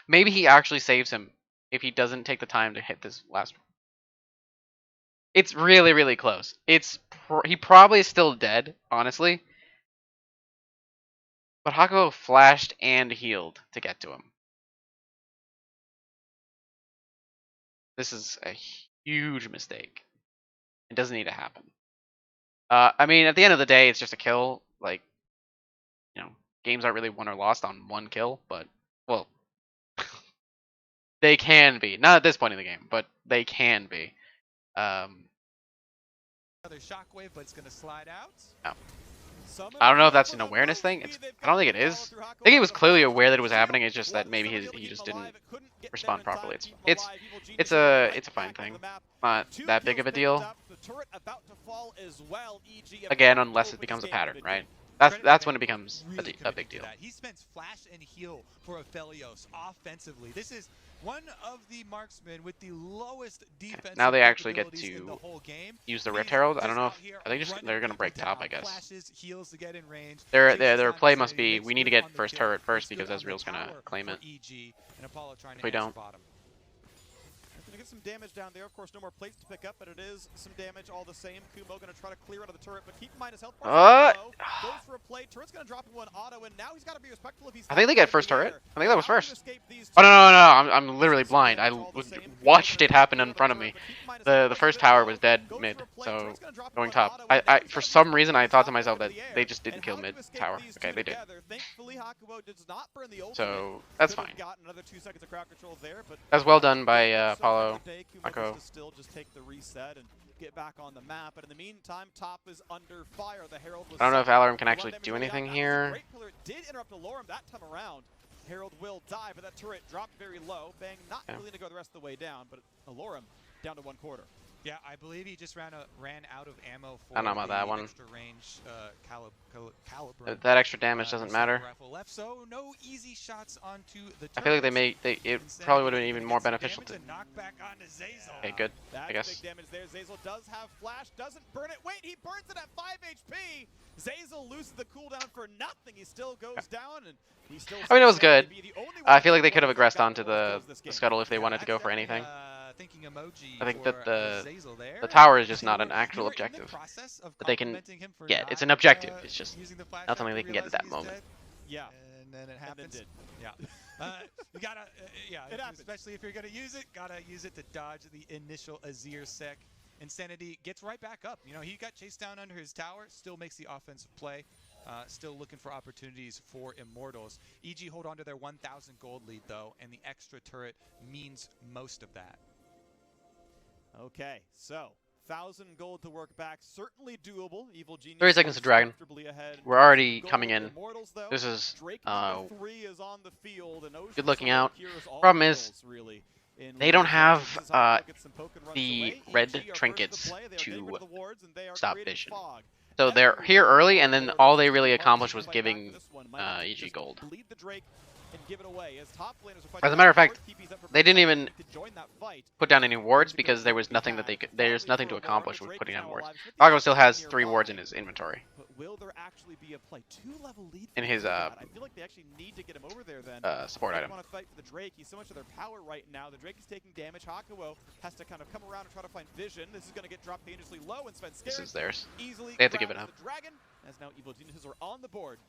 Maybe he actually saves him if he doesn't take the time to hit this last one. It's really, really close. He probably is still dead, honestly. But Hakuo flashed and healed to get to him. This is a huge mistake. It doesn't need to happen. I mean, at the end of the day, it's just a kill. Like, you know, games aren't really won or lost on one kill, but, well, they can be. Not at this point in the game, but they can be. Another shockwave, but it's gonna slide out. No. I don't know if that's an awareness thing. I don't think it is. I think he was clearly aware that it was happening. It's just that maybe he just didn't respond properly. It's a fine thing. Not that big of a deal. Again, unless it becomes a pattern, right? That's when it becomes a big deal. He spends flash and heal for Aphelios offensively. This is one of the marksmen with the lowest defense. Now they actually get to in the whole game. use the Rift Herald. I don't know if they're gonna break top. I guess flashes, heals to get in range. their play must be we need to get first turret first because Ezreal's gonna claim it. If we don't. Gonna get some damage down there. Of course, no more plates to pick up, but it is some damage all the same. Kumo gonna try to clear out of the turret, but keep in mind his health bar is low. Goes for a play. Turret's gonna drop him one auto, and now he's got to be respectful if he's. I think they get first turret. I think that was first. Oh no! I'm literally blind. I watched it happen in front of me. The first tower was dead mid, so going top. I for some reason I thought to myself that they just didn't kill mid tower. Okay, they did. So that's fine. That's well done by Apollo. Hakuo. Still just take the reset and get back on the map, but in the meantime, top is under fire. The Herald was I don't know if Alarum can actually do anything here. Great killer did interrupt Alorum that time around. Herald will die, but that turret dropped very low. Bang not willing to go the rest of the way down, but Alorum down to 1/4. Yeah, I believe he just ran out of ammo for I don't know about that one. extra range caliber. That extra damage doesn't matter. Left, so no easy shots onto the I feel like it probably would have been even more beneficial to. Okay, good. I guess. Big damage there. Zazel does have flash, doesn't burn it. Wait, he burns it at 5 HP. Zazel loses the cooldown for nothing. He still goes down, and he still. I mean, it was good. I feel like they could have aggressed onto the scuttle if they wanted to go for anything. thinking emoji I think for that Azazel there. the tower is just They not were an actual in the objective process of that they can complimenting him for get. not It's an objective. It's just using the flash not something after they can get at realizing that he's moment. dead. Yeah. And then it happens. And then did. Yeah. You gotta, yeah, It happens. especially if you're gonna use it, gotta use it to dodge the initial Azir sec. Insanity gets right back up. You know, he got chased down under his tower, still makes the offensive play. Still looking for opportunities for Immortals. EG hold on to their 1,000 gold lead, though, and the extra turret means most of that. Okay, so 1,000 gold to work back, certainly doable. Evil Genius 30 seconds to is Dragon. comfortably ahead. We're already Gold. coming in. Immortals, though, This is Drake number 3 is on the field, and good looking Ocean out. here is all Problem is, kills, really, in they League don't of have Legends. This is how Poke gets some poke and runs the away. red EG are first trinkets to play. They are getting rid to of the wards, and they are stop creating vision. fog. So they're here early, and then all they really accomplished was giving EG gold. Bleed the Drake and give it away as top laners are As a matter of fact, fighting they didn't even to join that fight. put down any wards because there was nothing that they could. There's nothing to accomplish with putting down wards. Pago still has 3 wards in his inventory. But will there actually be a play? 2-level lead In his I feel like they actually need to get him over there then. Support They item. want to fight for the Drake. He's so much of their power right now. The Drake is taking damage. Hakuo has to kind of come around and try to find vision. This is going to get dropped dangerously low, and Sven This is theirs. easily They have to give it grabs up. the Dragon, as now Evil Geniuses are on the board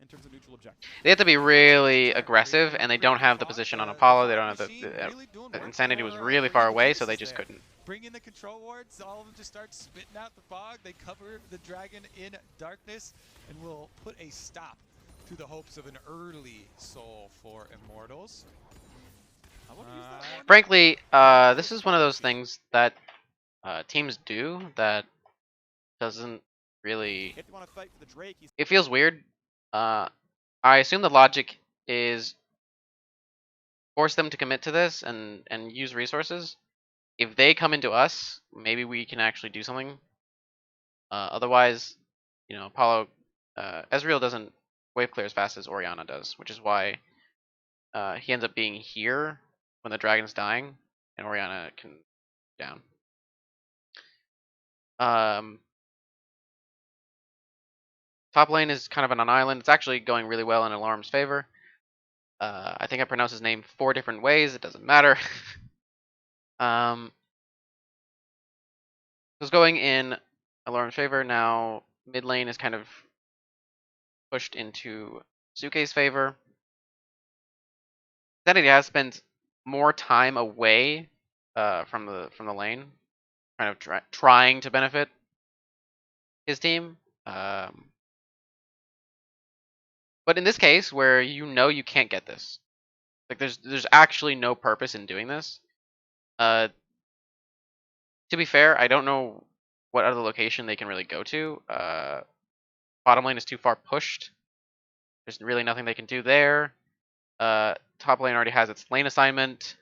in terms of neutral objective. They have to be really aggressive, and they don't have the position on Apollo. They don't have the Insanity was really far away, so they just couldn't. Bring in the control wards, all of them just start spitting out the fog. They cover the Dragon in darkness and will put a stop to the hopes of an early soul for Immortals. I want to use that one. Frankly, this is one of those things that teams do that doesn't really. If you want to fight for the Drake, he's It feels weird. I assume the logic is force them to commit to this and use resources. If they come into us, maybe we can actually do something. Otherwise, you know, Apollo, Ezreal doesn't wave clear as fast as Orianna does, which is why he ends up being here when the dragon's dying, and Orianna can down. Top lane is kind of an island. It's actually going really well in Alarm's favor. I think I pronounced his name 4 different ways. It doesn't matter. It's going in Alarm's favor. Now mid lane is kind of pushed into Zuke's favor. Sanity has spent more time away from the lane, kind of trying to benefit his team. But in this case, where you know you can't get this, like there's actually no purpose in doing this. To be fair, I don't know what other location they can really go to. Bottom lane is too far pushed. There's really nothing they can do there. Top lane already has its lane assignment.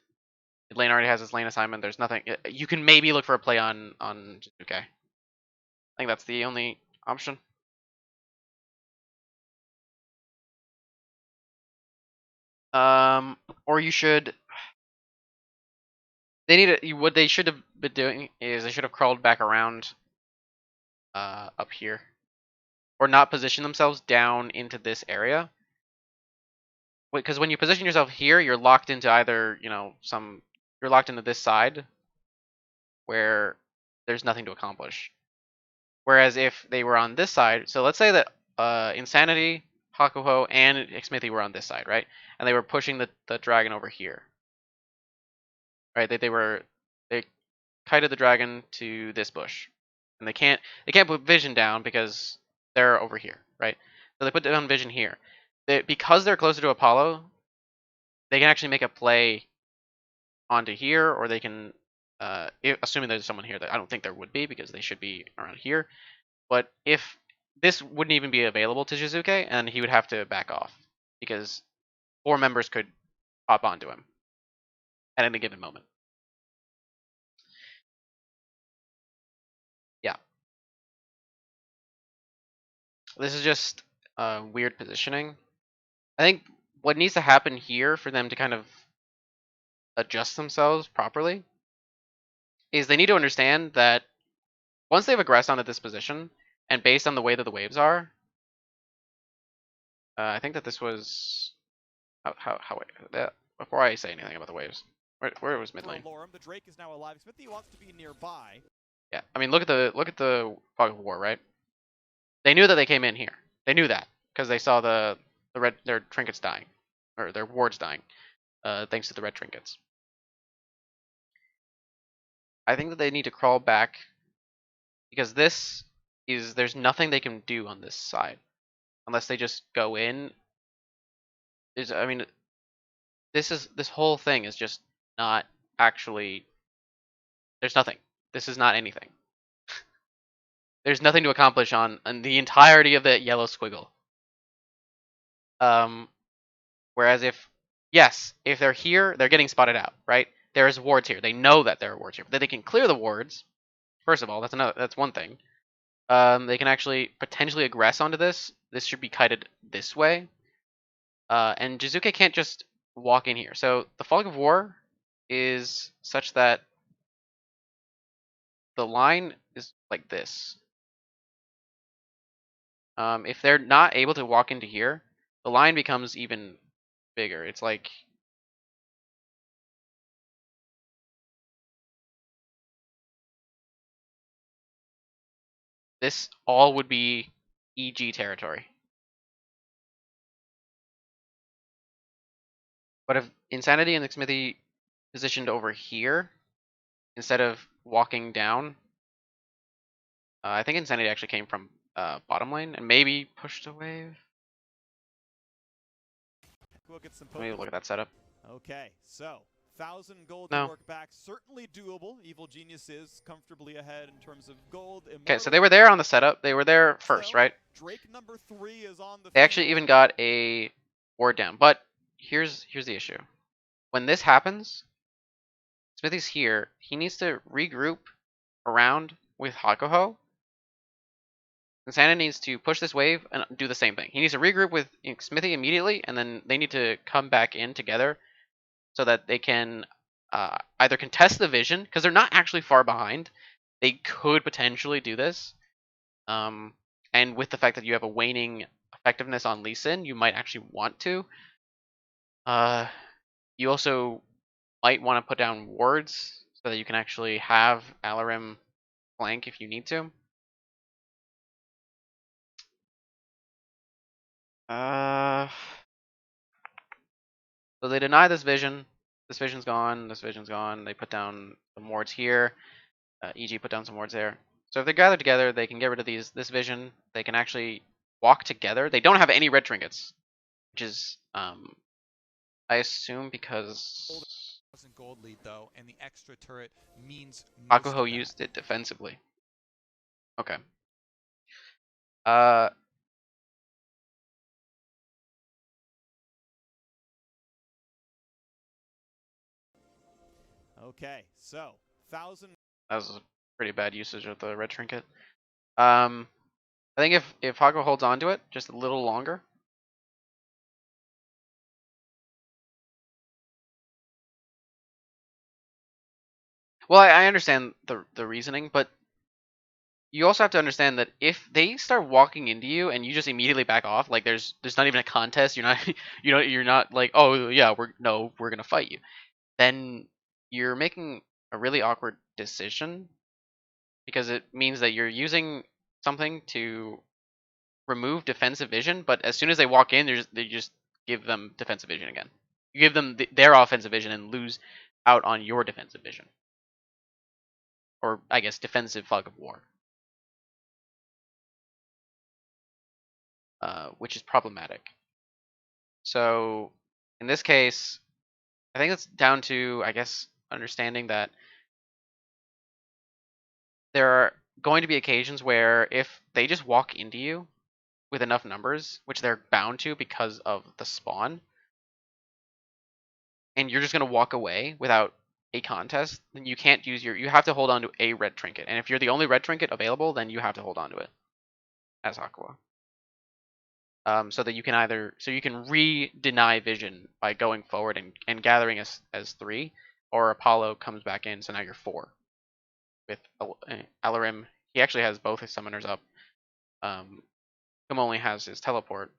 Mid lane already has its lane assignment. There's nothing. You can maybe look for a play on Jizuke. I think that's the only option. Or you should. They need to. What they should have been doing is they should have crawled back around. Up here, or not position themselves down into this area. Because when you position yourself here, you're locked into either you're locked into this side where there's nothing to accomplish. Whereas if they were on this side, so let's say that Insanity, Hakuho, and Xmithy were on this side, right? And they were pushing the dragon over here. Right? They kited the dragon to this bush. And they can't put vision down because they're over here, right? So they put down vision here. Because they're closer to Apollo, they can actually make a play onto here, or they can, assuming there's someone here that I don't think there would be because they should be around here. But if this wouldn't even be available to Jizuke, and he would have to back off because 4 members could hop onto him at any given moment. Yeah. This is just weird positioning. I think what needs to happen here for them to kind of adjust themselves properly is they need to understand that once they've aggressed onto this position, and based on the way that the waves are, I think that this was how before I say anything about the waves. Where was mid For lane? Alorum, the Drake is now alive. Smithy wants to be nearby. Yeah, I mean, look at the Fog of War, right? They knew that they came in here. They knew that because they saw their trinkets dying, or their wards dying, thanks to the red trinkets. I think that they need to crawl back because there's nothing they can do on this side unless they just go in. I mean, this whole thing is just not actually. There's nothing. This is not anything. There's nothing to accomplish on the entirety of the yellow squiggle. Um, Whereas if they're here, they're getting spotted out, right? There's wards here. They know that there are wards here. That they can clear the wards. First of all, that's one thing. They can actually potentially aggress onto this. This should be kited this way. And Jizuke can't just walk in here. So the Fog of War is such that the line is like this. If they're not able to walk into here, the line becomes even bigger. It's like this all would be EG territory. But if Insanity and Smithy positioned over here instead of walking down, I think Insanity actually came from bottom lane and maybe pushed a wave. We'll get some Let me poke. look at that setup. Okay, so 1,000 gold No. to work back. Certainly doable. Evil Genius is comfortably ahead in terms of gold. Okay, so they were there on the setup. They were there first, So, right? Drake number 3 is on the They actually field. even got a ward down. But here's the issue. When this happens, Smithy's here. He needs to regroup around with Hakuho. Insanity needs to push this wave and do the same thing. He needs to regroup with Smithy immediately, and then they need to come back in together so that they can either contest the vision, because they're not actually far behind. They could potentially do this. And with the fact that you have a waning effectiveness on Lee Sin, you might actually want to. You also might want to put down wards so that you can actually have Alarim flank if you need to. So they deny this vision. This vision's gone. This vision's gone. They put down some wards here. EG put down some wards there. So if they gather together, they can get rid of this vision. They can actually walk together. They don't have any red trinkets, which is I assume because 1,000 gold lead though, and the extra turret means most of Hakuho that. used it defensively. Okay. Uh, Okay, so 1,000. that was a pretty bad usage of the red trinket. I think if Hakuho holds on to it just a little longer. Well, I understand the reasoning, but you also have to understand that if they start walking into you and you just immediately back off, like there's not even a contest, you're not you're not like, oh yeah, we're gonna fight you. Then you're making a really awkward decision because it means that you're using something to remove defensive vision, but as soon as they walk in, they just give them defensive vision again. You give them their offensive vision and lose out on your defensive vision, or I guess defensive fog of war, which is problematic. So in this case, I think it's down to, I guess, understanding that there are going to be occasions where if they just walk into you with enough numbers, which they're bound to because of the spawn, and you're just going to walk away without a contest, then you can't use you have to hold on to a red trinket. And if you're the only red trinket available, then you have to hold on to it as Aqua. So that you can you can re-deny vision by going forward and gathering as 3, or Apollo comes back in, so now you're 4. With Alarim, he actually has both his summoners up. Kum only has his teleport.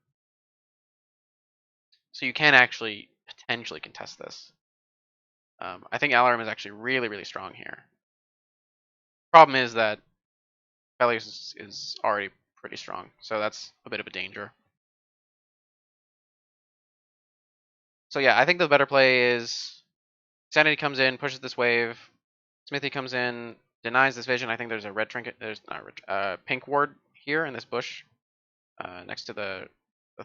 So you can actually potentially contest this. I think Alarum is actually really, really strong here. Problem is that Peleus is already pretty strong, so that's a bit of a danger. So yeah, I think the better play is Sanity comes in, pushes this wave. Smithy comes in, denies this vision. I think there's a red trinket. There's not red, pink ward here in this bush, next to the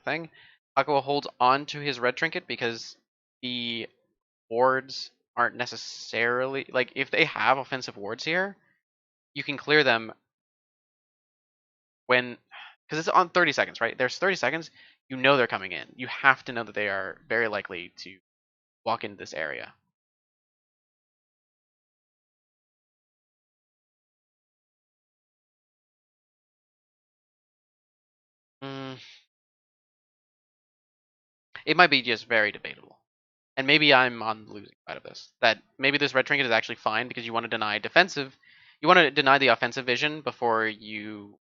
thing. Aqua holds on to his red trinket because the wards aren't necessarily like if they have offensive wards here, you can clear them when because it's on 30 seconds, right? There's 30 seconds. You know they're coming in. You have to know that they are very likely to walk into this area. Mm, it might be just very debatable. And maybe I'm on the losing side of this. That maybe this red trinket is actually fine because you want to deny defensive, you want to deny the offensive vision before you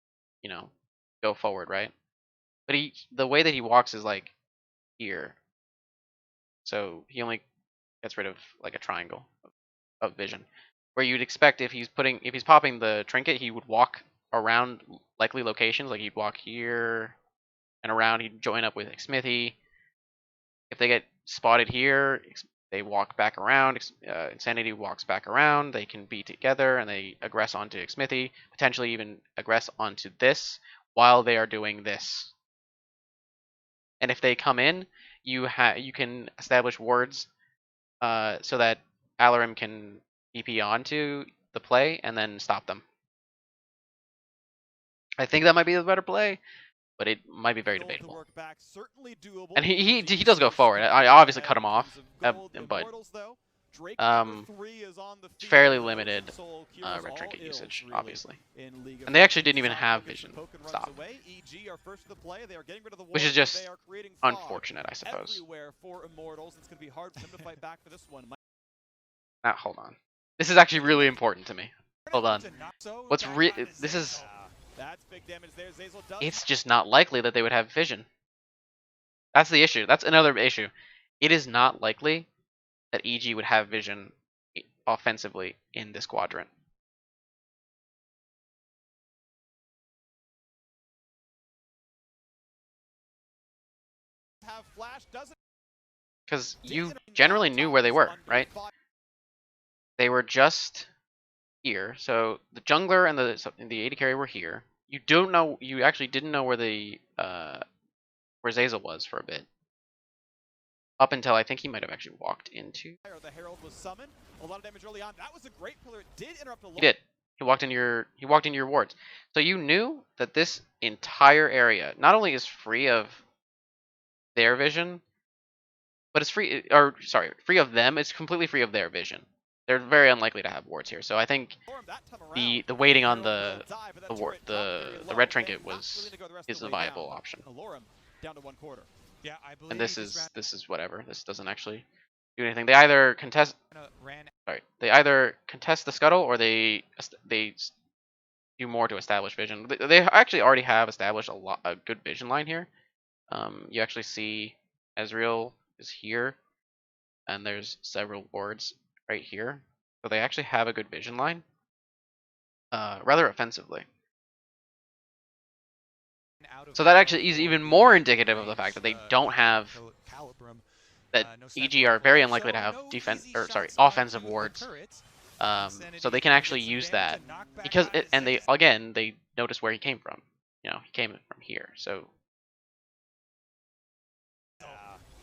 know, go forward, right? But the way that he walks is like here, so he only gets rid of like a triangle of vision. Where you'd expect if he's popping the trinket, he would walk around likely locations, like he'd walk here and around. He'd join up with like, Smithy. If they get spotted here, they walk back around. Insanity walks back around. They can be together and they aggress onto Smithy, potentially even aggress onto this while they are doing this. And if they come in, you can establish wards so that Alarim can TP onto the play and then stop them. I think that might be the better play, but it might be very debatable. And he does go forward. I obviously cut him off, but fairly limited red trinket usage, obviously. And they actually didn't even have vision stop, which is just unfortunate, I suppose. Now, hold on. This is actually really important to me. Hold on. This is... It's just not likely that they would have vision. That's the issue. That's another issue. It is not likely that EG would have vision offensively in this quadrant. Because you generally knew where they were, right? They were just here. So the jungler and the AD carry were here. You don't know. You actually didn't know where where Zazel was for a bit. Up until I think he might have actually walked into. The Herald was summoned. A lot of damage early on. That was a great pillar. It did interrupt a lot. He did. He walked into your wards. So you knew that this entire area not only is free of their vision, but it's free free of them. It's completely free of their vision. They're very unlikely to have wards here. So I think the waiting on the red trinket is a viable option. Down to 1/4. Yeah, I believe. And this is whatever. This doesn't actually do anything. They either contest the scuttle or they do more to establish vision. They actually already have established a good vision line here. You actually see Ezreal is here, and there's several wards right here. So they actually have a good vision line, rather offensively. So that actually is even more indicative of the fact that they don't have that EG are very unlikely to have offensive wards. So they can actually use that because they notice where he came from. You know, he came from here. So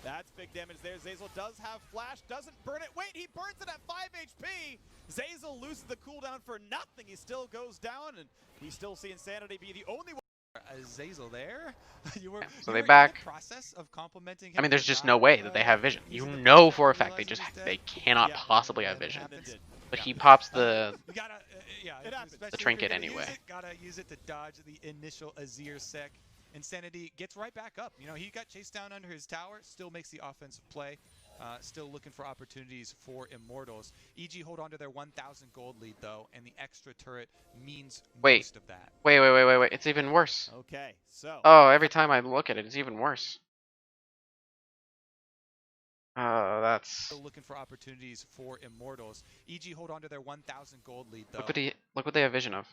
that's big damage there. Zazel does have flash, doesn't burn it. Wait, he burns it at 5 HP. Zazel loses the cooldown for nothing. He still goes down, and we still see Insanity be the only one. Zazel there. So they back. Process of complimenting him. I mean, there's just no way that they have vision. You know for a fact they cannot possibly have vision. But he pops the trinket anyway. Gotta use it to dodge the initial Azir sec. Insanity gets right back up. You know, he got chased down under his tower, still makes the offensive play. Still looking for opportunities for Immortals. EG hold on to their 1,000 gold lead, though, and the extra turret means most of that. Wait. It's even worse. Okay, so... Oh, every time I look at it, it's even worse. That's Still looking for opportunities for Immortals. EG hold on to their 1,000 gold lead though. look what they have vision of.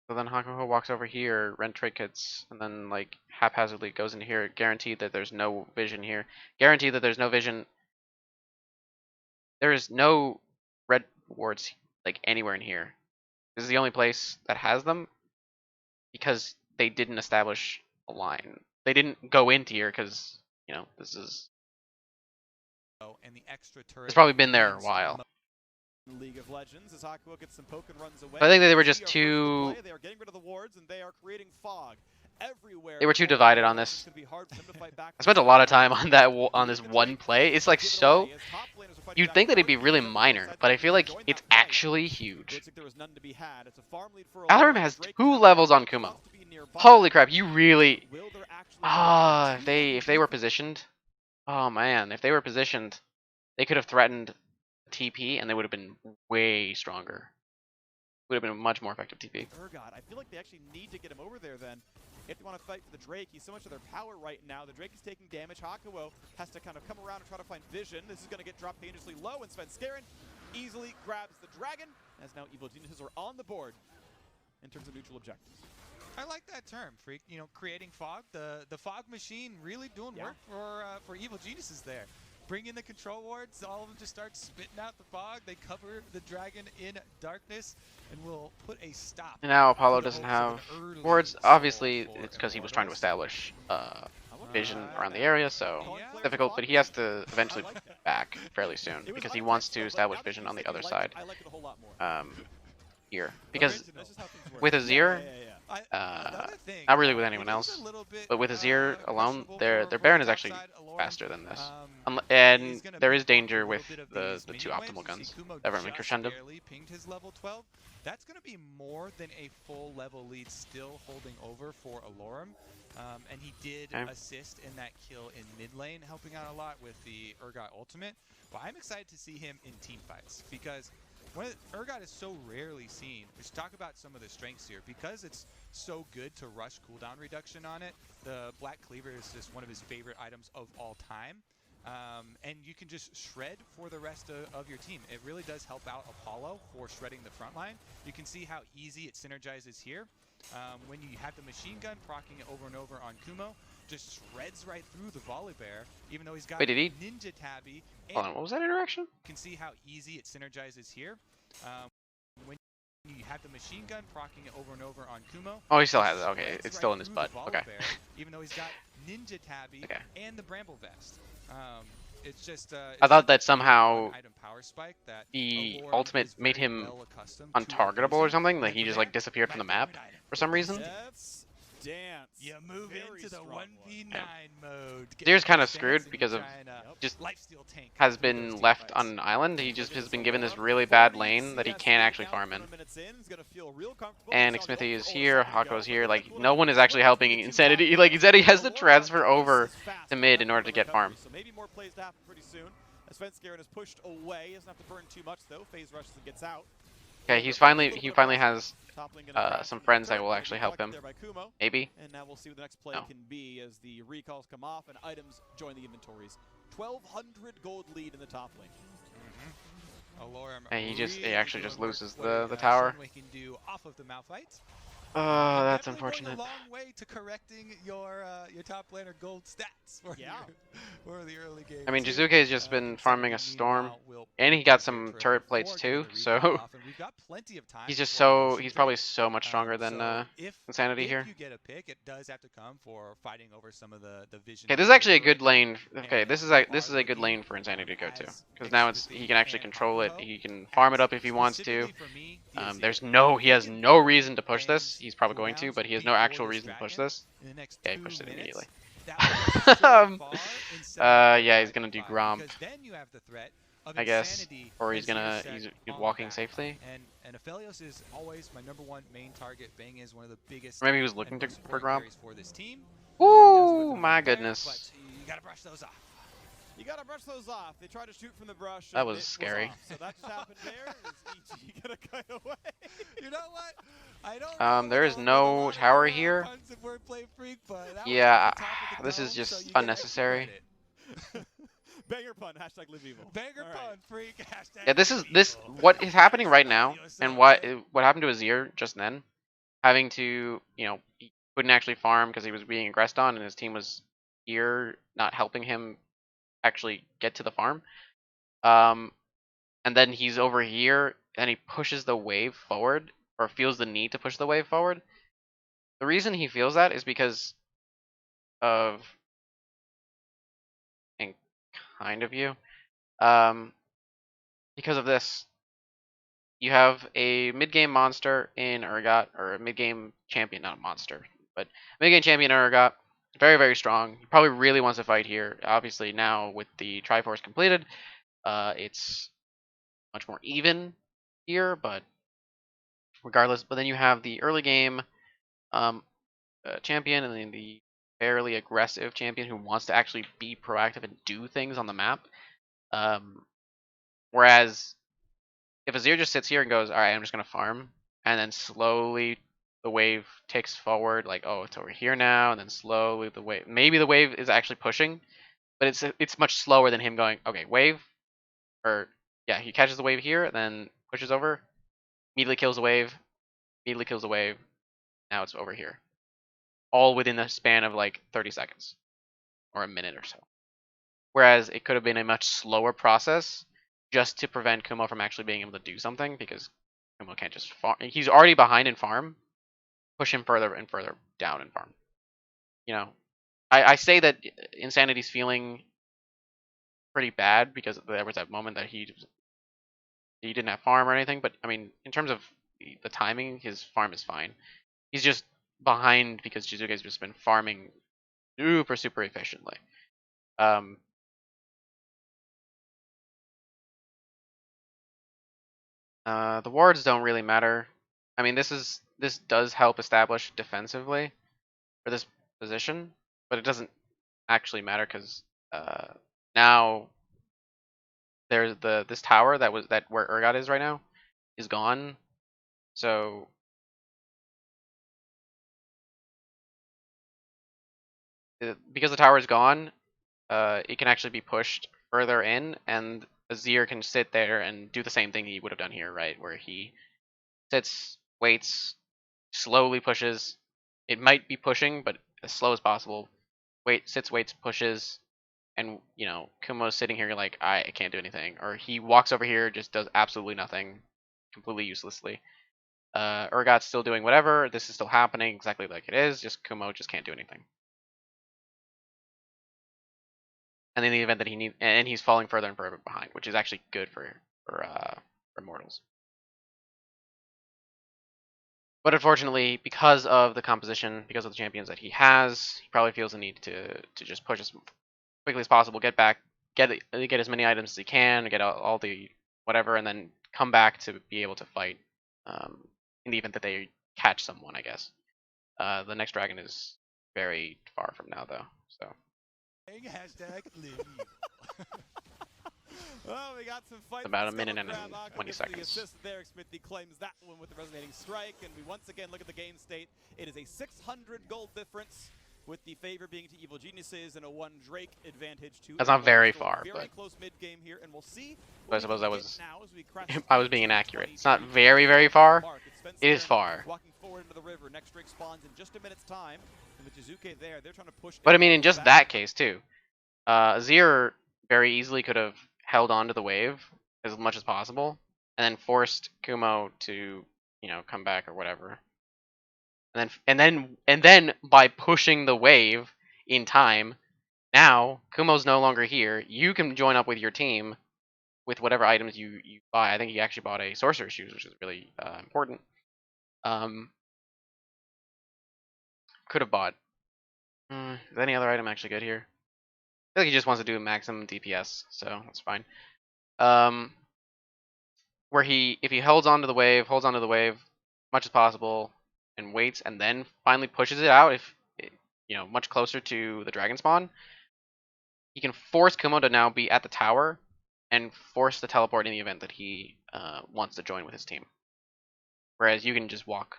So then Hakuho walks over here, rent trinkets, and then like haphazardly goes into here, guaranteed that there's no vision here. Guaranteed that there's no vision. There is no red wards like anywhere in here. This is the only place that has them because they didn't establish a line. They didn't go into here because, you know, this is And the extra turret it's probably been there a means while. League of Legends as Hakuo gets some poke and runs away. But I think that they were EG just are first to too play. They are getting rid of the wards and they are creating fog everywhere. they were too for divided on Immortals. this. It's gonna be hard for them to fight back I spent a from lot of here. time on that on this Leave the one Drake, play. It's like give it so away as top laners are fighting you'd back think that and it'd be forth. really Even on the minor, side, but I they feel like join it's that fight. actually huge. Looks like there was none to be had. It's a farm lead for Alarum Alarm. has Drake 2 coming levels out, on Kumo. tough to be nearby. Holy crap, you really Will there actually be a if they were positioned, oh man, if they were positioned, they could have threatened TP and they would have been way stronger. Would have been a much more effective TP. Urgot, I feel like they actually need to get him over there then. If they want to fight for the Drake, he's so much of their power right now. The Drake is taking damage. Hakuo has to kind of come around and try to find vision. This is going to get dropped dangerously low, and Svenskeren easily grabs the dragon, as now Evil Geniuses are on the board in terms of neutral objectives. I like that term, Freak. You know, creating fog. The fog machine really doing work for Evil Geniuses there. Bring in the control wards, all of them just start spitting out the fog. They cover the dragon in darkness, and will put a stop. And now Apollo to the doesn't hopes of have an early wards. soul Obviously, for it's because he was trying to Immortals. establish vision around the area, so Yeah. it's difficult. But he has to eventually back fairly soon because he wants to establish vision on the other side. I like it a whole lot more. Here, because That's just how things work. with Azir, Another thing, not really with anyone it is else, a little bit, but with Azir alone, questionable their for Baron the is top actually side. Alarm, faster than this. he's And gonna there be is danger off a with little bit of the these 2 minion optimal waves. You guns see Kumo that run in just crescendo. barely pinged his level 12. That's going to be more than a full level lead still holding over for Alorum. And he did assist in that kill in mid lane, helping out a lot with the Urgot ultimate. But I'm excited to see him in team fights because Urgot is so rarely seen. We should talk about some of the strengths here. Because it's so good to rush cooldown reduction on it, the Black Cleaver is just one of his favorite items of all time. And you can just shred for the rest of your team. It really does help out Apollo for shredding the front line. You can see how easy it synergizes here. When you have the machine gun proccing it over and over on Kumo, just shreds right through the Volibear, even though he's got Wait, did he? Ninja Tabby. Hold on, what was that interaction? You can see how easy it synergizes here. When you have the machine gun proccing it over and over on Kumo. Oh, he still has it. Okay, shreds it's still right in his through butt. the Okay. Volibear, even though he's got Ninja Tabby Okay. and the Bramble Vest. It's just I thought that it's somehow one item power spike that the Alorum ultimate is made very him well accustomed to untargetable or using. something. Like And he from just there, like disappeared from the map favorite item. for some reason. Let's dance. You move Very into the strong one. 1v9 mode. Azir's kind of Dancing screwed because and of trying to just lifesteal tank has through those been team left fights. on an island. He just Look at has this been given this Alarm. really bad 40 lane that he CS can't right actually now, farm in. 21 minutes in, he's gonna feel real comfortable. And He's on Xmithy gold is for here, only seconds to Hako's go. here. Look Like at no one is Alarm. actually helping Look at the two Insanity. top Like laners. Insanity has to Alarm transfer twice over as fast to for mid that in order to recovery, get farm. So maybe more plays to happen pretty soon. Svenskeren is pushed away. Doesn't have to burn too much though. Phase rushes and gets out. Okay, he finally has some friends that will actually help him. Maybe. And now we'll see what the next play No. can be as the recalls come off and items join the inventories. 1,200 gold lead in the top lane. Alorum And he really actually just doing work loses what the tower. Shenwei can do off of the Malphite. Oh, that's Definitely unfortunate. going a long way to correcting your top laner gold stats for, Yeah. for the early game. I mean, too. Jizuke has just been farming a storm, and he got some turret plates too. So we've got plenty of time he's just before he's Ocean probably Drake. so much stronger than So if Insanity if here. you get a pick, it does have to come for fighting over some of the vision. Okay, this is and actually a good right lane. now. Okay, And this is you a are good lane looking for Insanity to go to, as because now Xmithy he can actually and control it. Hakuho He can farm it up if he wants to. specifically for me, the Azir. He has He can no burn reason to push this. lanes, He's probably going to, cooldowns but he has no before actual this reason to push dragon this. in the next Yeah, he 2 pushed it minutes. immediately. That would go Um, so far instead of yeah, he's gonna do 5, Gromp, because then you have the threat of I guess, Insanity or he's as your gonna set he's on walking back. safely. And Aphelios is always my #1 main target. Bang is one of the biggest. Or maybe he was and looking most for important Gromp. carries for this team. Does Ooh, whip him my right there, goodness. but you gotta brush those off. You gotta brush those off. They tried to shoot from the brush, That and was it scary. was off. So that just happened there. Is EG gonna cut away? You know what? I don't know There is with a no lot tower of here. puns of Wordplay Freak, but that was off Yeah, the top of the this is dome, so just you get extra unnecessary. credit. Banger pun. Hashtag live evil. Banger All pun, right. Freak. Hashtag Yeah, this live is this evil. what is happening right Smile now, to and yourself, man. what happened to Azir just then, having to he couldn't actually farm because he was being aggressed on, and his team was here not helping him actually get to the farm. And then he's over here and he pushes the wave forward, or feels the need to push the wave forward. The reason he feels that is because of, and kind of you, um, because of this. You have a mid-game monster in Urgot, or a mid-game champion, not a monster, but mid-game champion in Urgot. Very, very strong. He probably really wants to fight here. Obviously, now with the Triforce completed, it's much more even here, but regardless. But then you have the early game um, champion, and then the fairly aggressive champion who wants to actually be proactive and do things on the map. Um, Whereas if Azir just sits here and goes, all right, I'm just gonna farm, and then slowly the wave ticks forward, like, oh, it's over here now, and then slowly the wave, maybe the wave is actually pushing, but it's much slower than him going, okay, wave, or yeah, he catches the wave here, and then pushes over, immediately kills the wave, immediately kills the wave. Now it's over here, all within the span of like 30 seconds or a minute or so. Whereas it could have been a much slower process just to prevent Kumo from actually being able to do something, because Kumo can't just farm. He's already behind in farm. Push him further and further down in farm. You know, I say that Insanity's feeling pretty bad because there was that moment that he didn't have farm or anything. But I mean, in terms of the timing, his farm is fine. He's just behind because Jizuke's just been farming super efficiently. Um, the wards don't really matter. I mean, this does help establish defensively for this position, but it doesn't actually matter because now there's this tower that where Urgot is right now is gone. So because the tower is gone, it can actually be pushed further in, and Azir can sit there and do the same thing he would have done here, right? Where he sits, waits, slowly pushes. It might be pushing, but as slow as possible. Sits, waits, pushes, and Kumo's sitting here like I can't do anything, or he walks over here, just does absolutely nothing, completely uselessly. Urgot's still doing whatever. This is still happening exactly like it is. Just Kumo just can't do anything. And in the event that he needs, and he's falling further and further behind, which is actually good for Immortals. But unfortunately, because of the composition, because of the champions that he has, he probably feels the need to just push as quickly as possible, get back, get as many items as he can, get all the whatever, and then come back to be able to fight in the event that they catch someone, I guess. The next dragon is very far from now, though. So Hashtag live evil. Well, we got some fights. about a minute and 20 seconds. The assist there. Smithy claims that one with the resonating strike, and we once again look at the game state. It is a 600 gold difference, with the favor being to Evil Geniuses and a 1 Drake advantage to. That's not very far, very but close mid game here, and we'll see. But I suppose that was now I was being inaccurate. It's not very far. It is far. Walking forward into the river. Next Drake spawns in just a minute's time, and with Jizuke there, they're trying to push. But I mean, in just that case too, Azir very easily could have held on to the wave as much as possible, and then forced Kumo to come back or whatever. And then by pushing the wave in time, now Kumo's no longer here. You can join up with your team with whatever items you buy. I think he actually bought a sorcerer's shoes, which is really important. Could have bought. Is any other item actually good here? I feel like he just wants to do maximum DPS, so that's fine. Where if he holds onto the wave, much as possible, and waits, and then finally pushes it out, if much closer to the dragon spawn, he can force Kumo to now be at the tower and force the teleport in the event that he wants to join with his team. Whereas you can just walk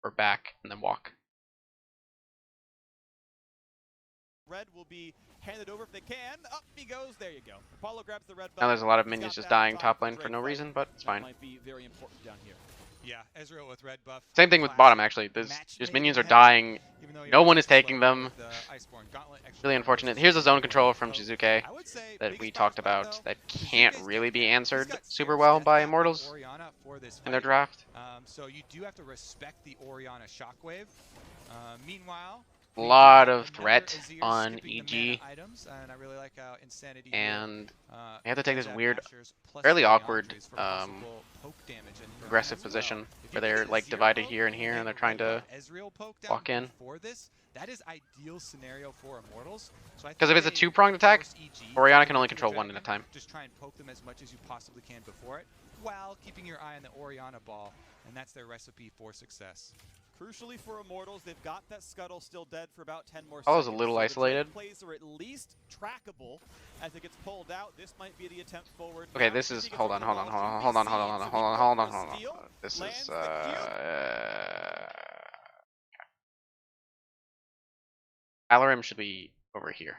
or back and then walk. Red will be handed over if they can. Up he goes. There you go. Apollo grabs the red Now buff. there's a lot of He's minions got just that in dying time top for lane for Drake no fight. reason, but it's That fine. might be very important down here. Yeah, Ezreal with red buff. Same thing with Classic bottom actually. There's just matchmaking minions are heavy, dying. even though he No always one has is to slow taking down them. with the Iceborne Gauntlet, extra Really damage unfortunate. versus Here's a zone everyone control with from poke. Shizuke I would say that biggest we bright talked spot, about though, that Shizuke's can't dead really be now. He's answered got super scare well stats by back on Immortals Orianna for this in their fight. draft. So you do have to respect the Orianna shockwave. Meanwhile, A we do lot have of another threat Azir on skipping the mana EG, items, and I really like how Insanity and here, they have to take does this have weird, Asher's plus fairly the awkward, Leandres for possible poke damage and aggressive as position well. If where you can they're get like Azir divided poke here and here, and they're trying red to buff Ezreal poke down walk in. before this, that is ideal scenario for Immortals. So Because if it's a two-pronged attack, Orianna can only control one at a time. Just try and poke them as much as you possibly can before it, while keeping your eye on the Orianna ball, and that's their recipe for success. Crucially for Immortals, they've got that Scuttle still dead for about 10 more Apollo's seconds. a little so isolated. The plays are at least trackable as it gets pulled out. This might be the attempt forward. Okay, Now, this is Smithie gets hold over on, the hold on, wall, hold on, shouldn't hold on, be hold on, seen, hold on, so we hold on, go hold for on, a hold on. steal, This lands is the cube. Alarim should be over here.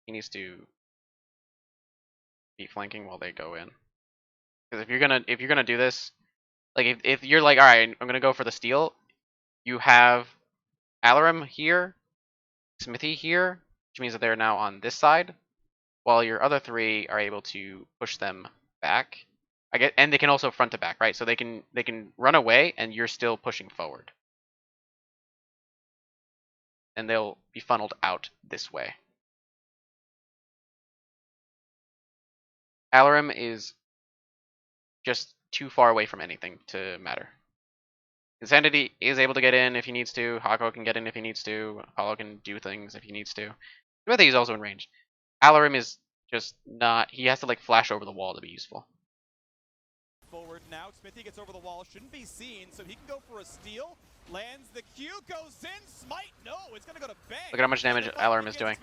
He needs to be flanking while they go in. Because if you're gonna do this, like if you're like, all right, I'm gonna go for the steal, you have Alarim here, Smithy here, which means that they're now on this side, while your other three are able to push them back. And they can also front to back, right? So they can run away, and you're still pushing forward, and they'll be funneled out this way. Alarim is just too far away from anything to matter. Insanity is able to get in if he needs to. Hako can get in if he needs to. Apollo can do things if he needs to. Timothy is also in range. Alarim is just not. He has to like flash over the wall to be useful. Forward now, Smithy gets over the wall, shouldn't be seen, so he can go for a steal. Lands the Q, goes in, smite, no, it's gonna go to bang. Look at how much damage Alarim is doing.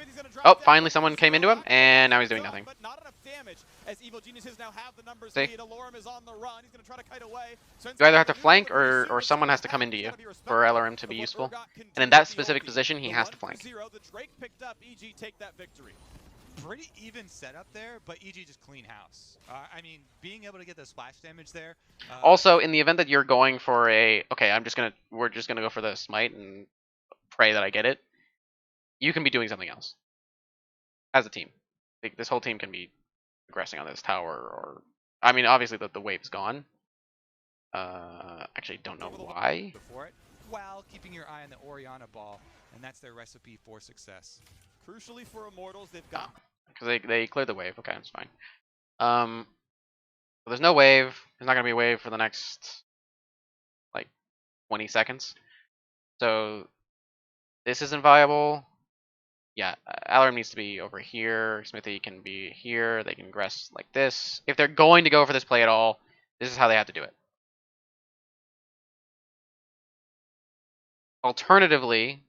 Oh, finally someone came into him, and now he's doing nothing. But not enough damage, as Evil Geniuses now have the numbers See? lead. Alarim is on the run, he's gonna try to kite away. You either have to flank or someone has to come into you for Alarim to be useful. And in that specific position, he has to flank. The Drake picked up, EG take that victory. Pretty even setup there, but EG just clean house. I mean, being able to get the splash damage there. Also, in the event that you're going for a, okay, we're just gonna go for the smite and pray that I get it. You can be doing something else as a team. Like, this whole team can be aggressing on this tower, or I mean, obviously the wave is gone. Actually, don't know why. Before it, while keeping your eye on the Orianna ball, and that's their recipe for success. Crucially for Immortals, they've got Because they cleared the wave. Okay, that's fine. So there's no wave. There's not gonna be a wave for the next like 20 seconds. So this isn't viable. Yeah, Alarim needs to be over here. Smithy can be here. They can aggress like this. If they're going to go for this play at all, this is how they have to do it. Alternatively,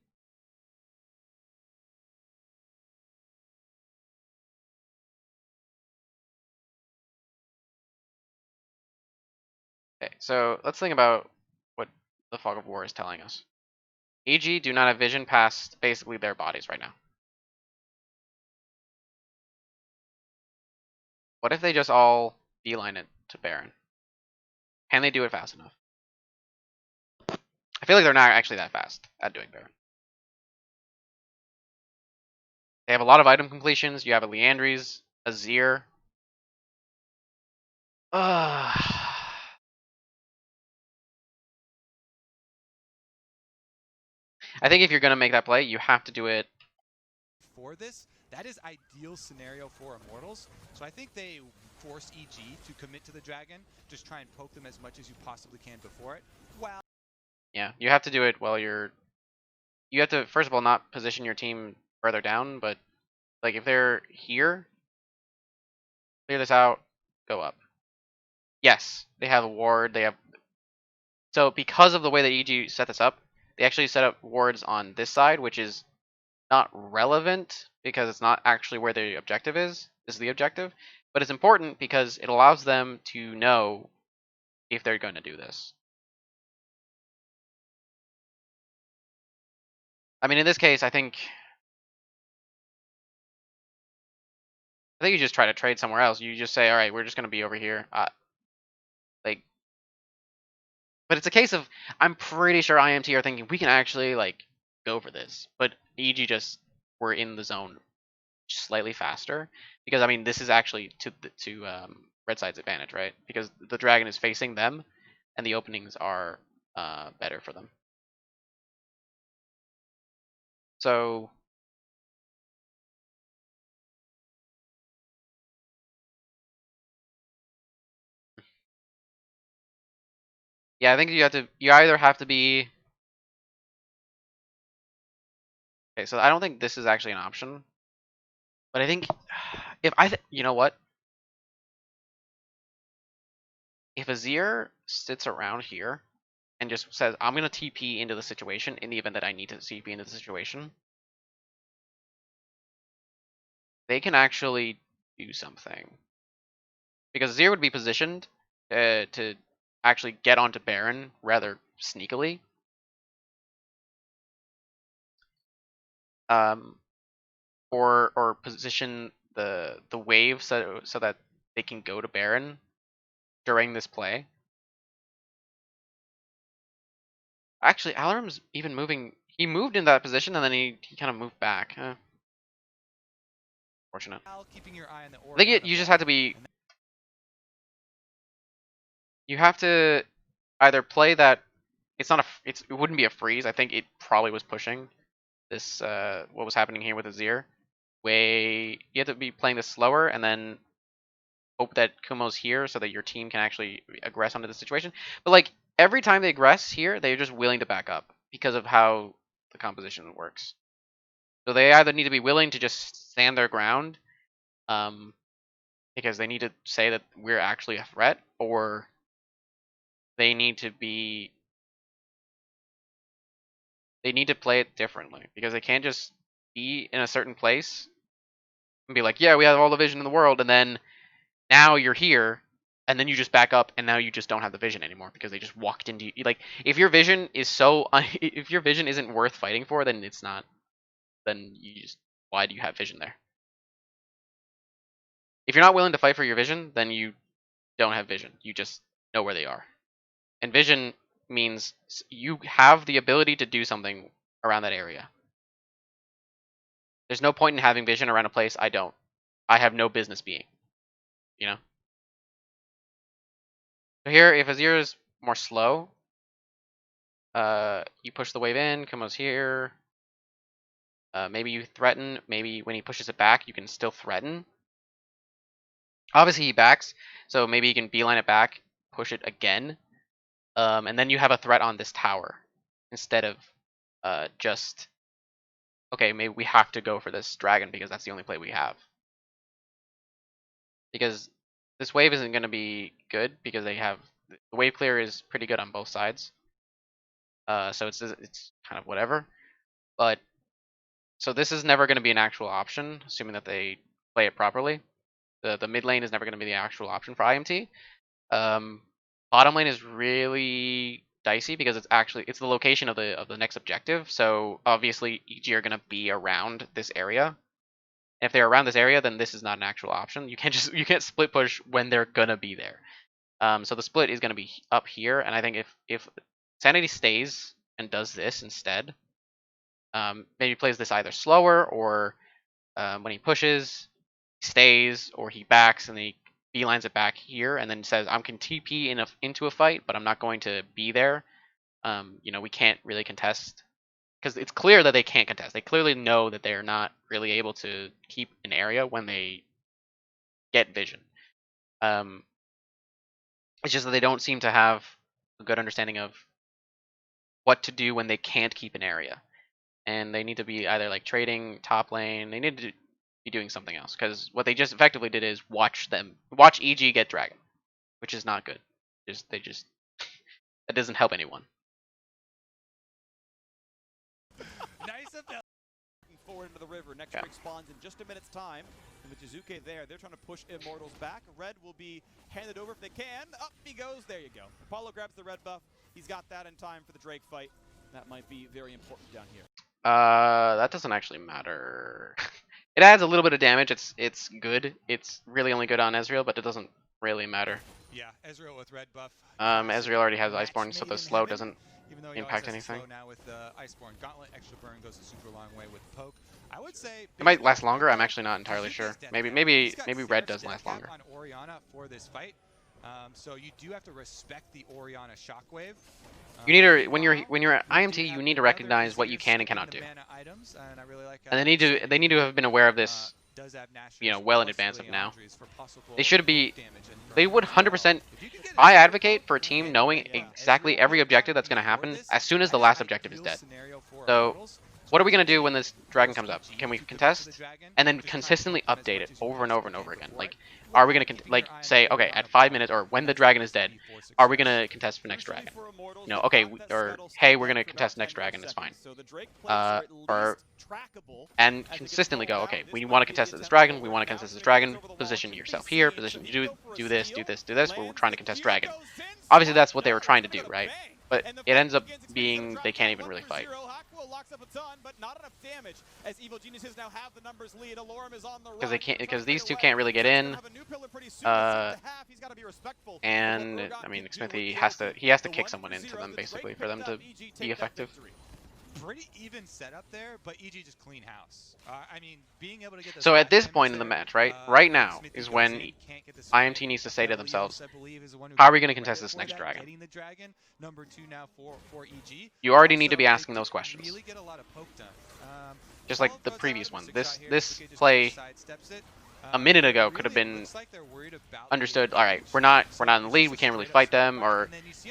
okay, so let's think about what the Fog of War is telling us. EG do not have vision past basically their bodies right now. What if they just all beeline it to Baron? Can they do it fast enough? I feel like they're not actually that fast at doing Baron. They have a lot of item completions. You have a Leandres, a Azir. I think if you're gonna make that play, you have to do it. For this, that is ideal scenario for Immortals. So I think they force EG to commit to the dragon. Just try and poke them as much as you possibly can before it. Well, Yeah, you have to do it while you're. You have to first of all not position your team further down, but like if they're here, clear this out, go up. Yes, they have a ward. They have. So because of the way that EG set this up, they actually set up wards on this side, which is not relevant because it's not actually where the objective is the objective, but it's important because it allows them to know if they're going to do this. I mean, in this case, I think you just try to trade somewhere else. You just say, all right, we're just going to be over here. Like, but it's a case of I'm pretty sure IMT are thinking we can actually like go for this, but EG just were in the zone slightly faster because I mean this is actually to red side's advantage, right? Because the dragon is facing them, and the openings are better for them. So yeah, I think you either have to be okay. So I don't think this is actually an option, but I think if you know what, if Azir sits around here and just says I'm gonna TP into the situation in the event that I need to TP into the situation, they can actually do something because Azir would be positioned to actually get onto Baron rather sneakily. Um, or position the wave so that they can go to Baron during this play. Actually, Alarm's even moving. He moved in that position and then he kind of moved back. Fortunate. Keeping your eye on the I think you just have to be. You have to either play that. It's not a. It wouldn't be a freeze. I think it probably was pushing this. What was happening here with Azir. Way you have to be playing this slower and then hope that Kumo's here so that your team can actually aggress onto the situation. But like every time they aggress here, they're just willing to back up because of how the composition works. So they either need to be willing to just stand their ground, because they need to say that we're actually a threat, or they need to be they need to play it differently because they can't just be in a certain place and be like, yeah, we have all the vision in the world, and then now you're here, and then you just back up, and now you just don't have the vision anymore because they just walked into you. Like, if your vision is so, if your vision isn't worth fighting for, then it's not. Then you just, why do you have vision there? If you're not willing to fight for your vision, then you don't have vision. You just know where they are. And vision means you have the ability to do something around that area. There's no point in having vision around a place I don't. I have no business being. You know? So here, if Azir is more slow, you push the wave in, Kumo's here. Maybe you threaten. Maybe when he pushes it back, you can still threaten. Obviously, he backs, so maybe you can beeline it back, push it again, and then you have a threat on this tower instead of just okay. Maybe we have to go for this dragon because that's the only play we have. Because this wave isn't going to be good because they have the wave clear is pretty good on both sides. So it's kind of whatever. But so this is never going to be an actual option, assuming that they play it properly. The mid lane is never going to be the actual option for IMT. Bottom lane is really dicey because it's the location of the next objective. So obviously EG are going to be around this area. And if they're around this area, then this is not an actual option. You can't split push when they're gonna be there. So the split is gonna be up here, and I think if Sanity stays and does this instead, maybe plays this either slower or when he pushes, he stays, or he backs and he beelines it back here and then says, I'm can TP into a fight, but I'm not going to be there. We can't really contest because it's clear that they can't contest. They clearly know that they're not really able to keep an area when they get vision. It's just that they don't seem to have a good understanding of what to do when they can't keep an area, and they need to be either like trading top lane. They need to be doing something else because what they just effectively did is watch EG get dragon, which is not good. They just that doesn't help anyone. Nice of them. forward into the river. Next Yeah. break spawns in just a minute's time. And with Jizuke there, they're trying to push Immortals back. Red will be handed over if they can. Up he goes. There you go. Apollo grabs the red buff. He's got that in time for the Drake fight. That might be very important down here. That doesn't actually matter. It adds a little bit of damage. It's good. It's really only good on Ezreal, but it doesn't really matter. Yeah, Ezreal with red buff. Ezreal already has Match Iceborne, so made the in slow heaven, doesn't even though he impact always has the anything. slow now with Iceborne Gauntlet, extra burn goes a super long way with the poke. I would say It might last longer. I'm actually not entirely sure. Maybe red does last longer. On Orianna for this fight, so you do have to respect the Orianna shockwave. You need to when you're at IMT, you need to recognize what you can and cannot do. And they need to have been aware of this, well in advance of now. They should be. They would 100%. I advocate for a team knowing exactly every objective that's going to happen as soon as the last objective is dead. So, what are we going to do when this dragon comes up? Can we contest? And then consistently update it over and over and over again. Like, are we going to say, okay, at 5 minutes or when the dragon is dead, are we going to contest for next dragon? Okay, or hey, we're going to contest next dragon, it's fine. And consistently go, okay, we want to contest this dragon, position yourself here, do this, we're trying to contest dragon. Obviously that's what they were trying to do, right? But it ends up being they can't even really fight. Because these two can't really get in. And I mean, Smithy has to kick someone into them basically for them to be effective. Pretty even setup there, but EG just clean house. I mean, being able to get so at this point in the match, right now is when IMT needs to say to themselves, how are we going to contest this next dragon? You already need to be asking those questions. Just like the previous one. This play a minute ago could have been understood. All right, we're not in the lead. We can't really fight them. Or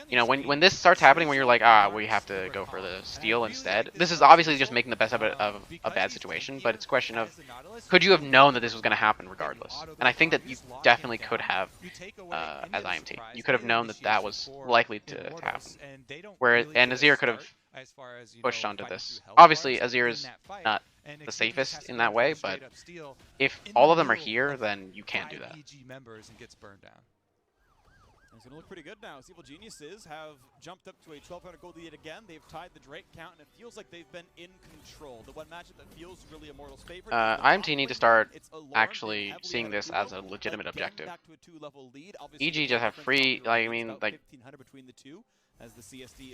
when this starts happening, when you're like, we have to go for the steal instead. This is obviously just making the best of a bad situation. But it's a question of, could you have known that this was going to happen regardless? And I think that you definitely could have as IMT. You could have known that that was likely to happen. And Azir could have pushed onto this. Obviously, Azir is not the safest in that way, but if all of them are here, then you can't do that. It's going to look pretty good now. Evil Geniuses have jumped up to a 1,200 gold lead again. They've tied the Drake count, and it feels like they've been in control. The one matchup that feels really Immortals' favorite. IMT need to start actually seeing this as a legitimate objective. EG just have free,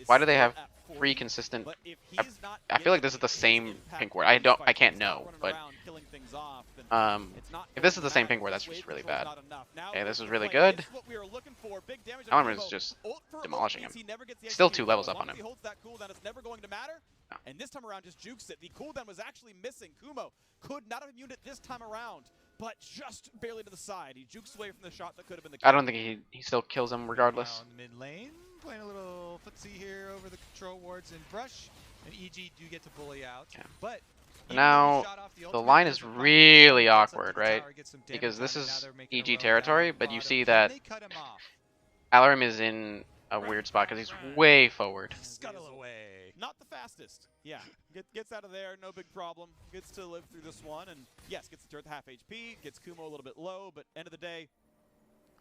why do they have free consistent? I feel like this is the same pink ward. I can't know, but if this is the same pink ward, that's just really bad. Okay, this is really good. Element is just demolishing him. Still 2 levels up on him. No. And this time around just jukes it. The cooldown was actually missing. Kumo could not have immune it this time around, but just barely to the side. He jukes away from the shot that could have been the kill. I don't think he still kills him regardless. Mid lane, playing a little footsie here over the control wards and brush, and EG do get to bully out. Yeah. But now the line is really awkward, right? Because this is EG territory, but you see that Alarim is in a weird spot because he's way forward. Scuttle away. Not the fastest. Yeah, gets out of there, no big problem. Gets to live through this one, and yes, gets the turret half HP, gets Kumo a little bit low, but end of the day,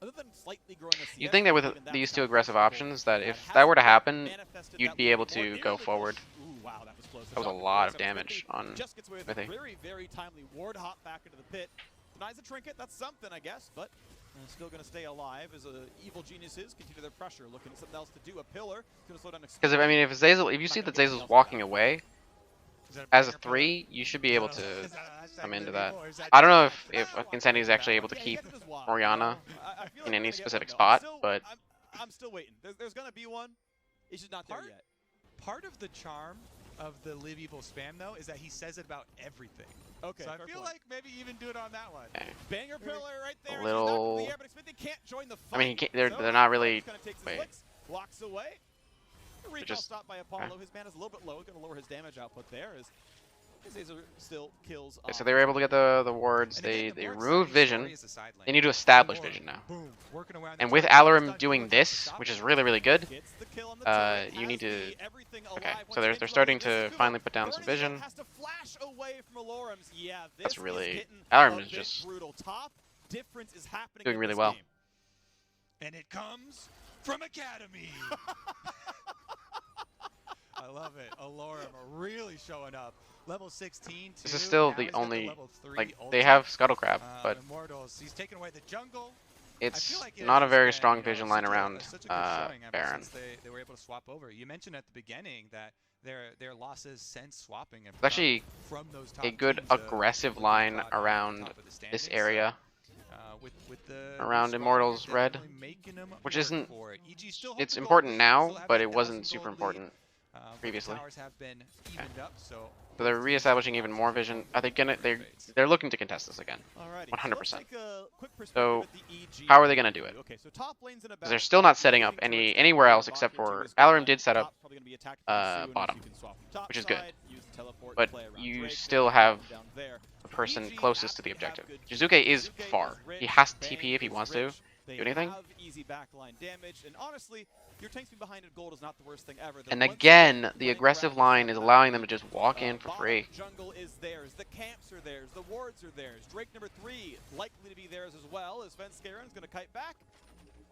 other than slightly growing the You'd think that with these two aggressive options, that if that were to happen, you'd be able to go forward. Ooh, wow, that was close. That was a lot of damage on Smithy. Very, very timely ward hop back into the pit. Denies a trinket, that's something, I guess, but still going to stay alive as Evil Geniuses continue their pressure, looking at something else to do. A pillar going to slow down. Because if you see that Zazel's walking away as a 3, you should be able to come into that. I don't know if Insanity is actually able to keep Orianna in any specific spot, but I'm still waiting. There's going to be one. It's just not there yet. Part of the charm of the Live Evil spam, though, is that he says it about everything. Okay, so I feel like maybe even do it on that one. Okay. Banger pillar right there. A little. The air, but Smithy can't join the fight. I mean, they're not really. Wait. Walks away. Recall just stopped by Apollo. His man is a little bit low. Going to lower his damage output there. As Zazer still kills Okay, so off they were able to get the wards. And again, They the more removed exciting vision. story is the side lane. They need to establish Laura, vision now. boom, working around the And with jungle. He's Alarim done doing numerous times to this, stop which it. is really, really good, Gets the kill on the turret, you need has to... the everything Okay, alive so once they're again. starting This is to Kumo finally put down some burning his own, vision. has to flash away from Alorum's. Yeah, this That's is really... hitting Alarim a is bit just brutal. Top difference is happening doing in really this well. game. And it comes from Academy. I love it. Alorum really showing up. Level 16 too. This is still Now the he's got the only... level 3 Like, ulti. they have Scuttle Crab, but Immortals. He's taken away the jungle. I it's feel like it not a has very been, strong you know, vision line such around such a good showing ever Baron. since they were able to swap over. You mentioned at the beginning that their losses since swapping have It's actually from those top a good teams to aggressive looking line top on the around top of the this standings. area. With the Around squad Immortals here, red, definitely making them which work isn't... for it. EG still It's holding important gold, now, still have but that it wasn't 1,000 super gold lead, important but previously. the towers have been evened up, so So they're reestablishing even more vision. Are they gonna... They're looking to contest this again. Alrighty, 100%. let's take a quick perspective So, at the EG how are they gonna do it? Okay, so top lane's in a They're bad still spot. not setting up Leading turrets anywhere down, else bot except tier two for... is gone. Alarim did set up Top's probably gonna be attacked pretty soon, bottom, you can swap top which is good. side, use the teleport, But play around you Drake, still then have down there. the person EG closest to the absolutely have objective. good Jizuke is Jizuke far. rich, He has Bang TP if he is wants to rich. They do anything. have easy backline damage, and honestly, your tanks being behind in gold is not the worst thing ever. They're And once again, the playing aggressive around line the is map. allowing them to just walk in for Bottom free. jungle is theirs. The camps are theirs. The wards are theirs. Drake number 3 likely to be theirs as well, as Svenskeren is going to kite back.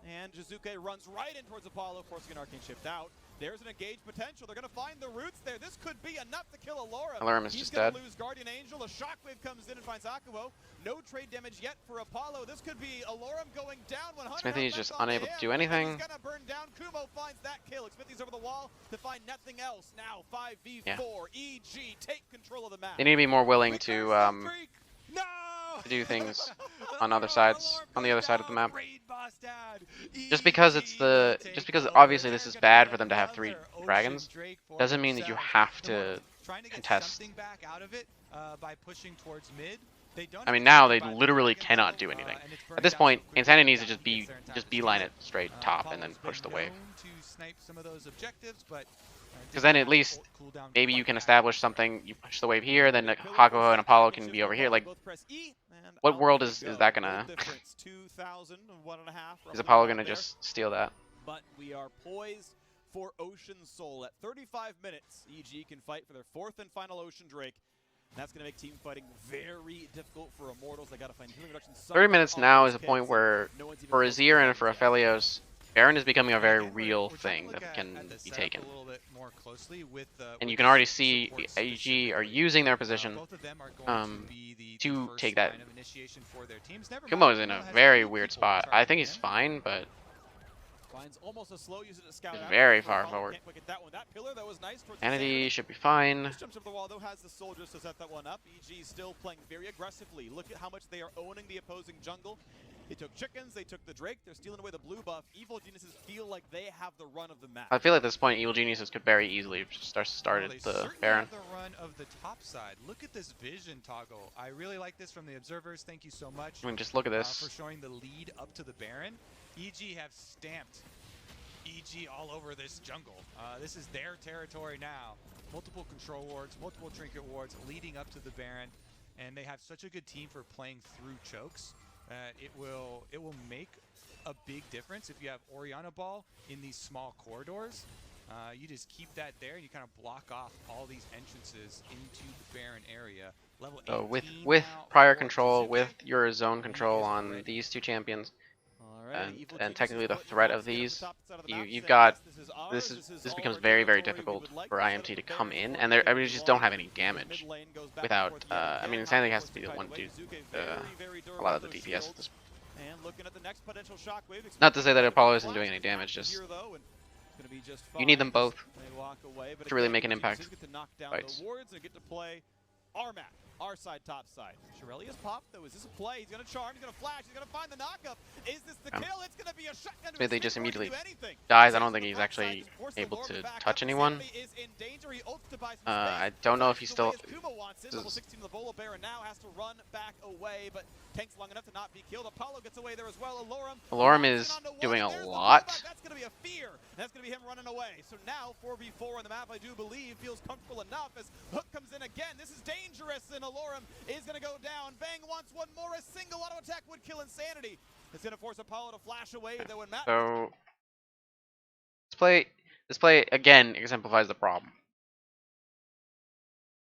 And Jizuke runs right in towards Apollo, forcing an arcane shift out. There's an engaged potential. They're going to find the roots there. This could be enough to kill Alorum. Alarum is He's just gonna dead. lose Guardian Angel. A shockwave comes in and finds Akuo. No trade damage yet for Apollo. This could be Alorum going down. 100 Smithy is health just left on unable to him, do and anything. He's gonna burn down. Kumo finds that kill. Smithy's over the wall to find nothing else. Now 5v4. Yeah. EG take control of the map. They need to be more willing With to their streak. No! do things on other sides, on the other side of the map. Raid boss dad. Just because it's the, just because obviously this is bad for them to have 3 dragons, doesn't mean that you have to contest. Something back out of it by pushing towards mid. I mean, now they literally cannot do anything. At this point, Insanity needs to just beeline it straight top and then push the wave. Because then at least maybe you can establish something. You push the wave here, then Hakuho and Apollo can be over here. Like, what world is that gonna? Is Apollo gonna just steal that? But we are poised for Ocean Soul. At 35 minutes, EG can fight for their 4th and final Ocean Drake. That's going to make team fighting very difficult for Immortals. They got to find healing reduction. 30 minutes now is a point where, for Azir and for Aphelios, Baron is becoming a very real thing that can be taken. And you can already see the AG are using their position to take that. Kumo is in a very weird spot. I think he's fine, but finds almost a slow user to scout he's out. very far forward. Can't quite get that one. That pillar that was nice towards Sanity should be fine. This jumps over the wall though, has the soldiers to set that one up. EG still playing very aggressively. Look at how much they are owning the opposing jungle. They took chickens, they took the Drake, they're stealing away the blue buff. Evil Geniuses feel like they have the run of the map. I feel at this point Evil Geniuses could very easily start at the Baron. Have the run of the top side. Look at this vision toggle. I really like this from the observers. Thank you so much. I mean, just look at For this. showing the lead up to the Baron. EG have stamped EG all over this jungle. This is their territory now. Multiple control wards, multiple trinket wards leading up to the Baron, and they have such a good team for playing through chokes. It will make a big difference if you have Orianna Ball in these small corridors. You just keep that there, and you kind of block off all these entrances into the Baron area. Level So 18 with now prior for control, Jizuke. with your zone control is on ready. these 2 champions, Alright, and technically the threat of these, you've got this becomes very, very difficult for IMT to come in, and I mean, you just don't have any damage without. I mean, Insanity has to be the one to do a lot of the DPS at this point. And looking at the next potential shockwave. Not to say that Apollo isn't doing any damage, just you need them both to really make an impact. Get to knock down Fights. the wards and get to play our map, our side, top side. Shirelia's popped though. Is this a play? He's gonna charm. He's gonna flash. He's gonna find the knockup. Is this the kill? It's gonna be a shotgun. Smithy just immediately dies. I don't think he's actually able to touch anyone. I don't know if he's still. Level 16 the Volo Baron now has to run back away, but tanks long enough to not be killed. Apollo gets away there as well. Alorum is doing a lot. going to be a fear. That's going to be him running away. So now 4v4 on the map, I do believe, feels comfortable enough as Hook comes in again. This is dangerous, and Alorum is going to go down. Bang wants one more. A single auto attack would kill Insanity. It's going to force Apollo to flash away, though, when Matt... So this play again exemplifies the problem.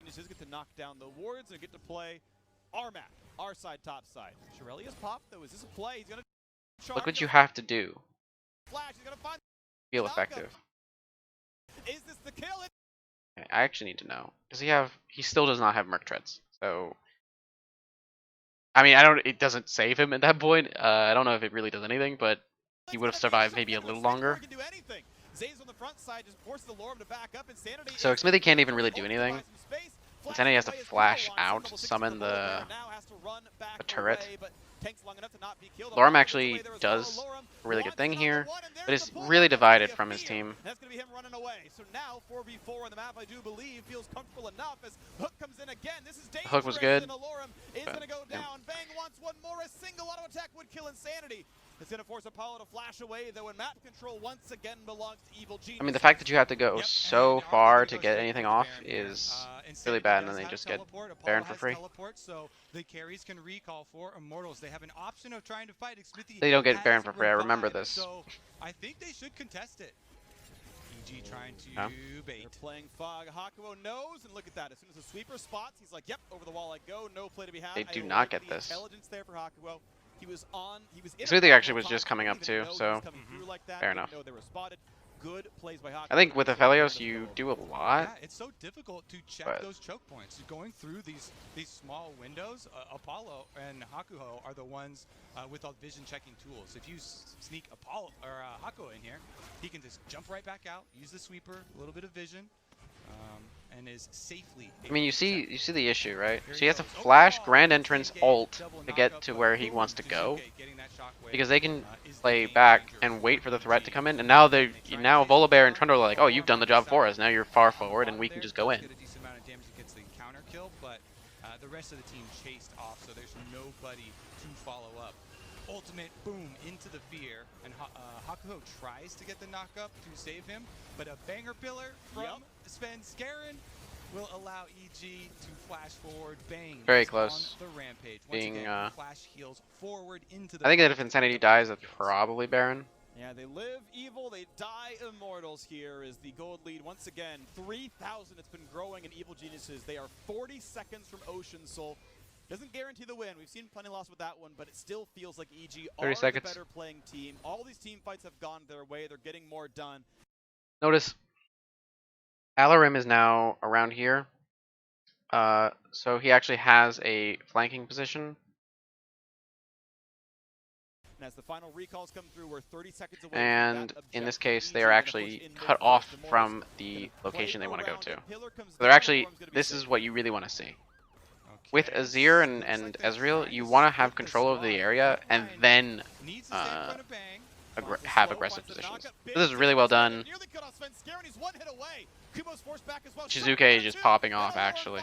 Just get to knock down the wards and get to play our map, our side, top side. Shirelia's pop, though. Is this a play? He's going to charge. Look what you have to do. Flash. He's going to find Feel effective. Is this the kill? Okay, I actually need to know. Does he still does not have Merc Treads. So I mean, it doesn't save him at that point. I don't know if it really does anything, but he would have survived maybe a little longer. So Smithy can't even really do anything. Insanity has to flash out, summon the turret. Lorem actually does a really good thing here, but is really divided from his team. That's going to be him running away. So now 4v4 on the map, I do believe, feels comfortable enough as Hook comes in again. This is dangerous. Hook was good. And Alorum is going to go down. Bang wants one more. A single auto attack would kill Insanity. It's going to force Apollo to flash away, though, when map control once again belongs to Evil Genius. I mean, the fact that you have to go so far to get anything off is really bad, and then they just get Baron for free. So the carries can recall for Immortals. They have an option of trying to fight. They don't get Baron for free, I remember this. So I think they should contest it. EG trying to bait. They're playing Fog. Hakuo knows, and look at that. As soon as the sweeper spots, he's like, yep, over the wall I go. No play to be had. They do not get this. Intelligence there for Hakuo. He was on. He was in. Smithy actually was just coming up too, so fair enough. They were spotted. Good plays by Hakuo. I think with Aphelios you do a lot. Yeah, it's so difficult to check those choke points. Going through these small windows, Apollo and Hakuho are the ones with all vision checking tools. If you sneak Apollo or Hakuho in here, he can just jump right back out, use the sweeper, a little bit of vision, and is safely. I mean, you see the issue, right? So he has to flash Grand Entrance ult to get to where he wants to go, because they can play back and wait for the threat to come in. And now Volibear and Trundle are like, oh, you've done the job for us. Now you're far forward, and we can just go in. But the rest of the team chased off, so there's nobody to follow up. Ultimate boom into the fear, and Hakuho tries to get the knock up to save him, but a banger pillar from Sven Skaren will allow EG to flash forward. Bang. Very close. On the rampage. Once Being again, flash heals forward into the I think that if Insanity dies, that's probably Baron. Yeah, they live evil, they die Immortals here is the gold lead. Once again, 3,000. It's been growing in Evil Geniuses. They are 40 seconds from Ocean Soul. Doesn't guarantee the win. We've seen plenty loss with that one, but it still feels like EG are the better playing team. All these team fights have gone their way. They're getting more done. Notice Alarim is now around here. So he actually has a flanking position. And as the final recalls come through, we're 30 seconds away. And in this case, they are actually cut off from the location they want to go to. So they're actually, this is what you really want to see. With Azir and Ezreal, you want to have control of the area and then have aggressive positions. This is really well done. Shizuke just popping off, actually.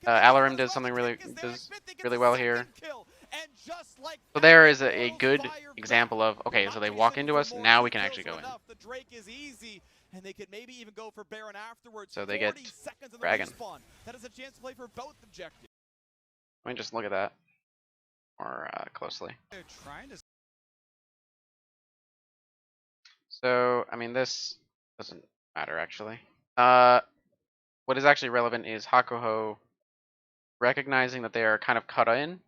Alarim does something really well here. So there is a good example of, okay, so they walk into us, now we can actually go in. And they could maybe even go for Baron afterwards. So they get Dragon. That is a chance to play for both objectives. Let me just look at that more closely. They're trying to. So, I mean, this doesn't matter, actually. What is actually relevant is Hakuho recognizing that they are kind of cut in.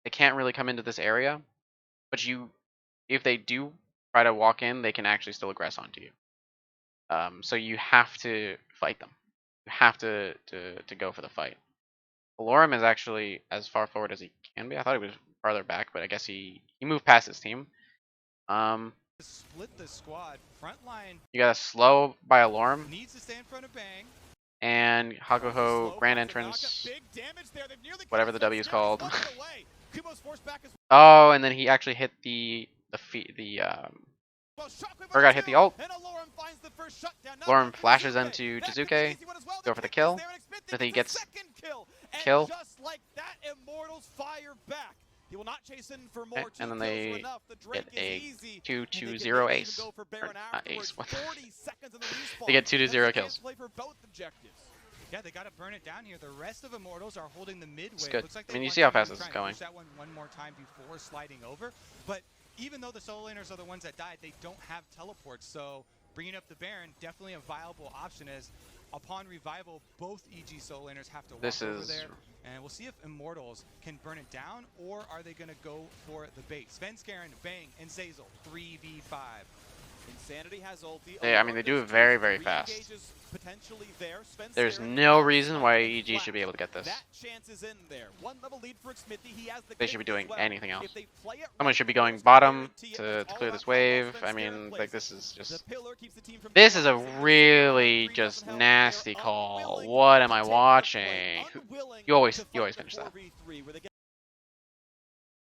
They can't really come into this area, but if they do try to walk in, they can actually still aggress onto you. So you have to fight them. You have to go for the fight. Alorum is actually as far forward as he can be. I thought he was farther back, but I guess he moved past his team. Split the squad. Front line. You got a slow by Alorum. Needs to stay in front of Bang. And Hakuho Grand Entrance, whatever the W is called. Oh, and then he actually hit forgot hit the ult. Alorum flashes into Jizuke, go for the kill. I think he gets kill. He will not chase in for Okay, more. and then Two kills they are enough. The Drake get a is easy. 2-2-0 Maybe ace. even go for Or Baron not afterwards. ace. What the 40 seconds in the respawn. They get 2-0 That is a chance kills. to play for both objectives. Yeah, they got to burn it down here. The rest of Immortals are holding the mid It's wave. good. Looks like I they mean, you want see how to fast maybe this is try and going. push that one more time before sliding over. But even though the solo laners are the ones that died, they don't have teleports. So bringing up the Baron, definitely a viable option as upon revival, both EG solo laners have to walk over there. And we'll see if Immortals can burn it down, or are they going to go for the bait. Svenskeren, Bang, and Zazel, 3v5. Insanity has ulti. I mean, they do it very, very fast. Potentially there. There's no reason why EG should be able to get this. That chance is in there. One level lead for Xmithie. He has the They should be doing well. anything else. If they play it Someone right, should be going Immortals can bottom guarantee it, but to it's all clear about this how well wave. I Svenskeren mean, plays like, this it. is The just... pillar keeps the team from This is a collapsing. They're really 3,000 just health, and nasty they are call. unwilling What am to I take the play, watching? unwilling You always to fight the finish that. 4v3 where they get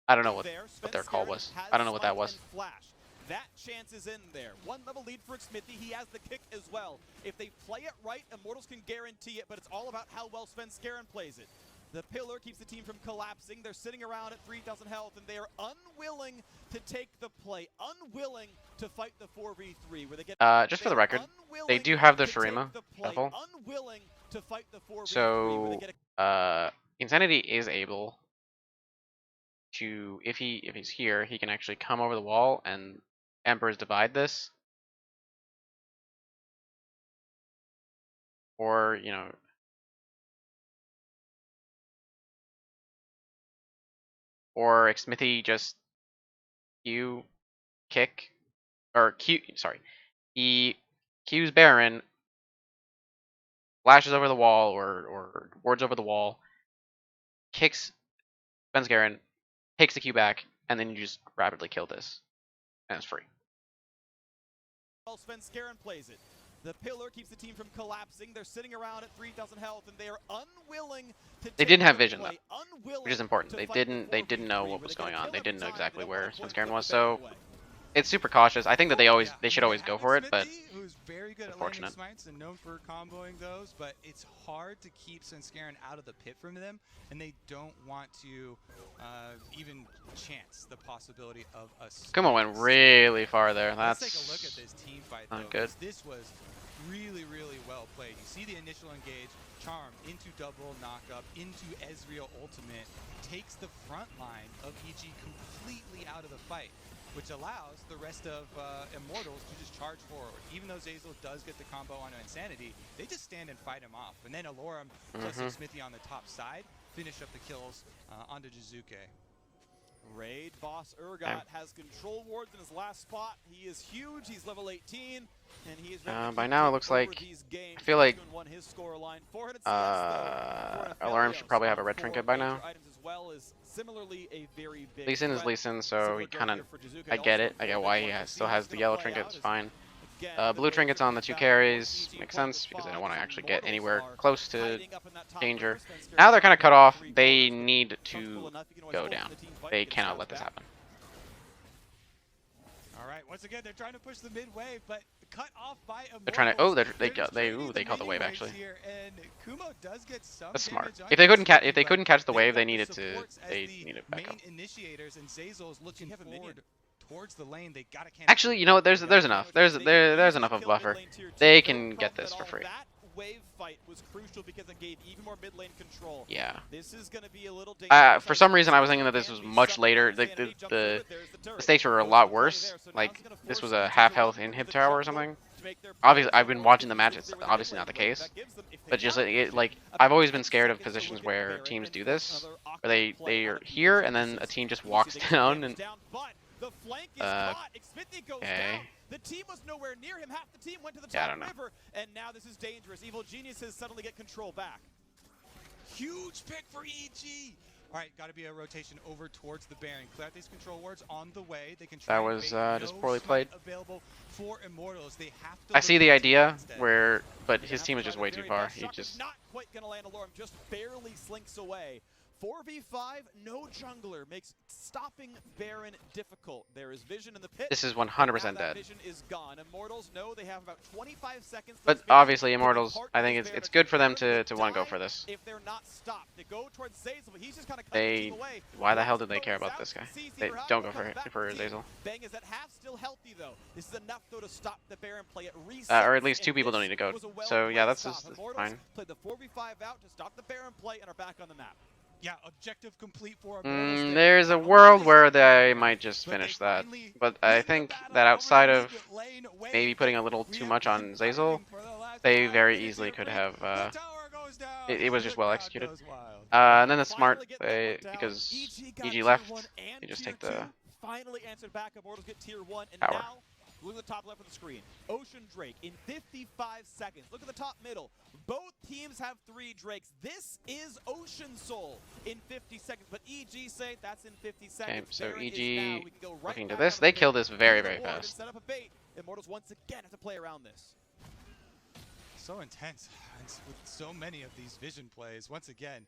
I don't know what there. their call Svenskeren was. has I don't know what that smite was. and flash. That chance is in there. One level lead for Xmithie. He has the kick as well. If they play it right, Immortals can guarantee it, but it's all about how well Svenskeren plays it. The pillar keeps the team from collapsing. They're sitting around at 3,000 health, and they are unwilling to take the play, unwilling to fight the 4v3 where they get. Just for the record, they do have the Shurima shuffle. Unwilling to fight the 4v3 where they So, get Insanity is able to, if he's here, he can actually come over the wall and Emperors divide this. Or, you know, or Xmithie just Q kick, or Q, sorry, he Q's Baron, flashes over the wall or wards over the wall, kicks Svenskeren, takes the Q back, and then you just rapidly kill this, and it's free. Svenskeren plays it. The pillar keeps the team from collapsing. They're sitting around at 3,000 health, and they are unwilling to. They take didn't have the vision play, though, which is important. They didn't know what was going on. They didn't know exactly where Svenskeren was, so it's super cautious. I think that they should always go for it, but who's very good at landing smites and known for comboing those, but it's hard to keep Svenskeren out of the pit from them, and they don't want to even chance the possibility of a. Kuma went really far there. Let's That's take a look at this team fight though. not good. This was really, really well played. You see the initial engage, Charm into double knockup, into Ezreal ultimate, takes the front line of EG completely out of the fight, which allows the rest of Immortals to just charge forward. Even though Zazel does get the combo onto Insanity, they just stand and fight him off. And then Alorum plus Xmithie on the top side finish up the kills onto Jizuke. Raid boss Urgot has control wards in his last spot. He is huge. He's level 18, and he is by now it looks like I feel like Alarm should probably have a red trinket by now. Lee Sin is Lee Sin, so he kind of, I get it. I get why he still has the yellow trinket. It's fine. Blue trinkets on the two carries makes sense because they don't want to actually get anywhere close to danger. Now they're kind of cut off. They need to go down. They cannot let this happen. All right, once again they're trying to push the mid wave, but cut off by Immortals. They're trying to. Oh, they caught the wave actually. Here, and Kumo does get some That's smart. damage on If they couldn't catch the wave, they needed to back up. Main initiators, and Zazel's looking forward towards the lane. They gotta cancel. Actually, you know what? There's enough. There's enough of buffer. They can get this for free. That wave fight was crucial because it gave even more mid lane control. Yeah. This is going to be a little dangerous. For some reason, I was thinking that this was much later. The stakes were a lot worse. Like this was a half health inhib tower or something. Obviously, I've been watching the match. It's obviously not the case. But just like I've always been scared of positions where teams do this, where they are here and then a team just walks down and. The flank is caught. Xmithie goes down. The team was nowhere near him. Half the team went to the top river, and now this is dangerous. Evil Geniuses suddenly get control back. Huge pick for EG. All right, got to be a rotation over towards the Baron. Clear out these control wards on the way. They can try that was just poorly played. Available for Immortals. They have to I see the idea but his team is just way too far. He just not quite gonna land Alarm, just barely slinks away. 4v5, no jungler makes stopping Baron difficult. There is vision in the pit. This is and 100% now that dead. vision is gone. Immortals know they have about 25 seconds. But obviously, Immortals, I think it's good for them to want to go for this. If they're not stopped, they go towards Zazel, but he's just kind of They, away. why the hell did they care about this guy? They don't go for Zazel. Bang is at half still healthy though. This is enough though to stop the Baron play. It resets. Or at least 2 people don't need to go. So yeah, that's just fine. Played the 4v5 out to stop the Baron play and are back on the map. Yeah, objective complete for There's a world where they might just finish that, but I think that outside of maybe putting a little too much on Zazel, they very easily could have. It was just well executed. And then the smart because EG left, you just take the finally answered back. Immortals get tier 1, and power. now look at the top left of the screen. Ocean Drake in 55 seconds. Look at the top middle. Both teams have 3 Drakes. This is Ocean Soul in 50 seconds, but EG say that's in 50 seconds. Okay, so Baron EG right looking to this. They kill this very, very fast. Set up a bait. Immortals once again have to play around this. So intense, and with so many of these vision plays. Once again,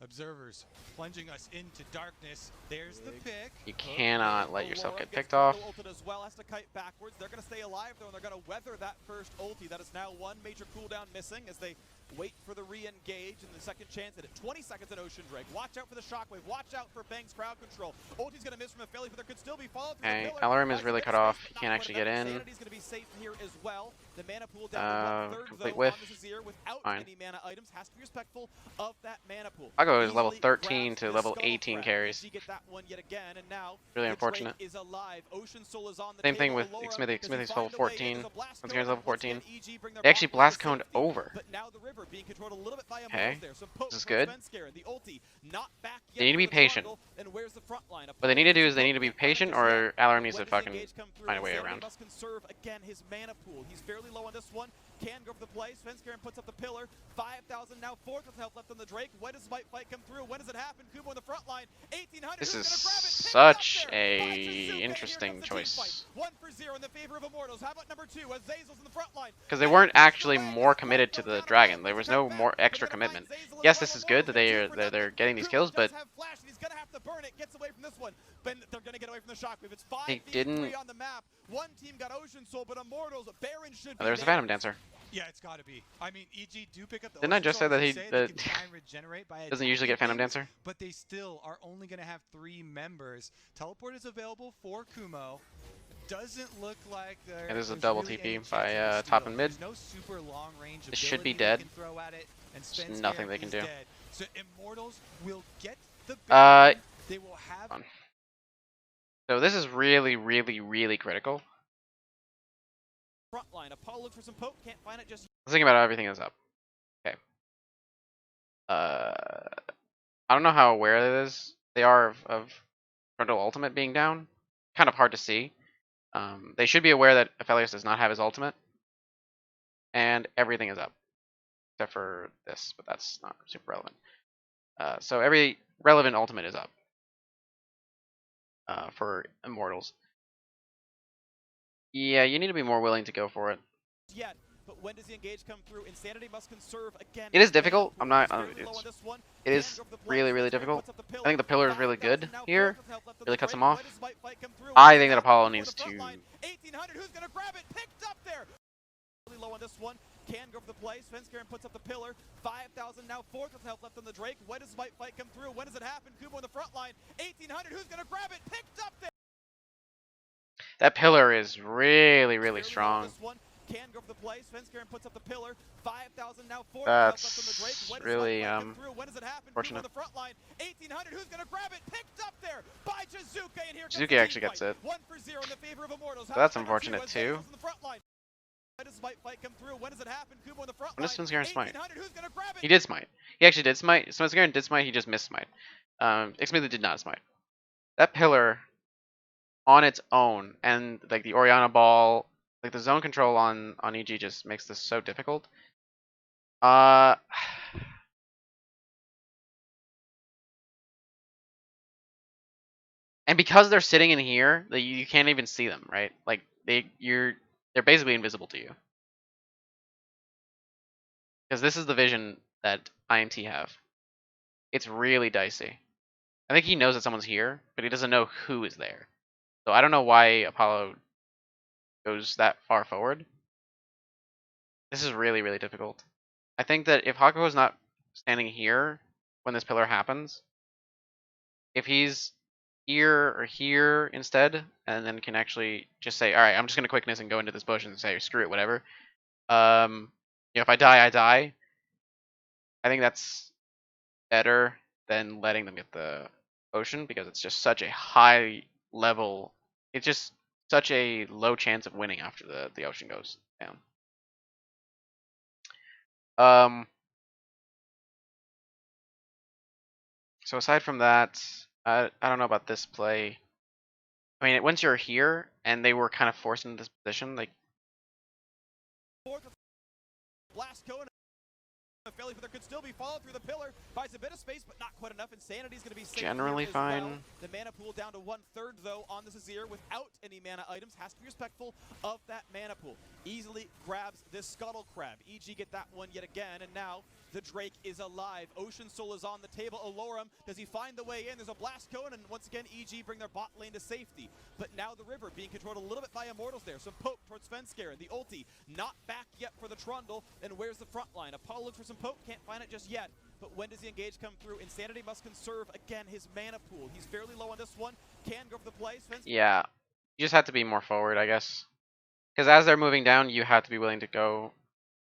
observers plunging us into darkness. There's the pick. You cannot let yourself get picked off. As well, has to kite backwards. They're going to stay alive though, and they're going to weather that first ulti. That is now 1 major cooldown missing as they wait for the re-engage and the second chance at it. 20 seconds in Ocean Drake. Watch out for the shockwave. Watch out for Bang's crowd control. Ulti's going to miss from a failure, but there could still be follow-up. Okay, Alarum is really cut off. He can't actually get in. Sanity's going to be safe here as well. The mana pool down to 1/3 complete though, whiff. on this Azir without Fine. any mana items. Has to be respectful of that mana pool. I'll go as level Easily 13 grabs to the level skull 18 crab. carries. She get that one yet again, and now Really the unfortunate. Drake is alive. Ocean Soul is on the Same thing table. with Laura, Smithy. does he Smithy's find level a way? 14. There's a blast Once cone, again, level once again, 14. EG bring their They actually bottom blast to coned safety, over. But now the river being controlled a little bit by Okay. Immortals there. Some poke This is from good. Svenskeren. The ulti not back yet They need to for be the patient. jungle, and where's the front line? What they need to do is they need to be Poke can't patient, find it or yet. Alarum needs to When does the fucking engage come through? find a way Insanity around. must conserve again his mana pool. He's fairly low on this one. Can go for the play. Svenskeren puts up the pillar. 5,000 now. 4th with health left on the Drake. When does Smite Fight come through? When does it happen? Kumo in the front line. 1800. This Who's is gonna grab it? Picked up such there by a Shizuke. interesting Here comes the team choice. fight. 1-0 in the favor of Immortals. How about number 2? As Zazel's in the front line. Because they weren't actually more committed to the dragon. There was no more extra commitment. Yes, this is good that they're getting these kills, but He's gonna have to burn it. Gets away from this one. But they're gonna get away from the shockwave. It's 5 they didn't. on the map. One team got Ocean Soul, but Immortals, Baron should be There's a there. Phantom Dancer. Yeah, it's got to be. I mean, EG do pick up the. Didn't I Ocean just say Soul, that as he you say, they can try and regenerate by doesn't usually get Phantom attacking Dancer? But they still are only going to have 3 members. Teleport is available for Kumo. Doesn't look like there. And this is a there's double really TP any by, chance of top steal. and mid. There's no super long range This should be ability dead. they can throw at it, and There's nothing Svenskeren they can is do. dead. So Immortals will get the. Uh, Baron. They will have. on. So this is really, really, really critical. Front line. Apollo looks for some poke. Can't find it just Let's think about how everything is up. Okay. I don't know how aware they are of Frontal Ultimate being down. Kind of hard to see. They should be aware that Aphelios does not have his ultimate. And everything is up. Except for this, but that's not super relevant. So every relevant ultimate is up. For Immortals. Yeah, you need to be more willing to go for it. yet. But when does the engage come through? Insanity must conserve again. It is difficult. I'm not. It It's is really, really difficult. I think the pillar is really good here. Really cuts him off. I think that Apollo needs to. 1800. Who's gonna grab it? Picked up there. Really low on this one. Can go for the play. Svenskeren puts up the pillar. 5,000 now. 4th with health left on the Drake. When does Smite Fight come through? When does it happen? Kubo in the front line. 1800. Who's gonna grab it? Picked up there. That pillar is really, really strong. Can go for the play. Svenskeren puts up the pillar. 5,000 now. 4 That's really when does it happen? fortunate. On the front line. 1800. Who's gonna grab it? Picked up there by Shizuke, and here Shizuke actually gets it. 1-0 in the favor of Immortals. So that's unfortunate too. When does Smite Fight come through? When does it happen? Kubo in the front When does line. Svenskeren smite? 1800. Who's gonna grab it? He did smite. He actually did smite. Svenskeren did smite. He just missed smite. Xmithly did not smite. That pillar on its own, and like the Oriana ball, like the zone control on EG just makes this so difficult. And because they're sitting in here, you can't even see them, right? Like they're basically invisible to you. Because this is the vision that INT have. it's really dicey. I think he knows that someone's here, but he doesn't know who is there. So I don't know why Apollo goes that far forward. This is really, really difficult. I think that if Hakuho's not standing here when this pillar happens, if he's here or here instead, and then can actually just say, all right, I'm just gonna quickness and go into this bush and say, screw it, whatever. If I die, I die. I think that's better than letting them get the ocean because it's just such a high level. It's just such a low chance of winning after the ocean goes down. So aside from that, I don't know about this play. I mean, once you're here and they were kind of forced into this position, like Blast going. Fairly, but there could still be follow through the pillar. Buys a bit of space, but not quite enough. Insanity's going to be safe generally here as fine. well. The mana pool down to 1/3 though on this Azir without any mana items. Has to be respectful of that mana pool. Easily grabs this Scuttle Crab. EG get that one yet again, and now the Drake is alive. Ocean Soul is on the table. Alorum, does he find the way in? There's a blast cone, and once again, EG bring their bot lane to safety. But now the river being controlled a little bit by Immortals there. Some poke towards Fenskare, and the ulti not back yet for the Trundle. And where's the front line? Apollo looks for some poke, can't find it just yet. But when does the engage come through? Insanity must conserve, again, his mana pool. He's fairly low on this one. Can go for the play. Yeah, you just have to be more forward, I guess. Because as they're moving down, you have to be willing to go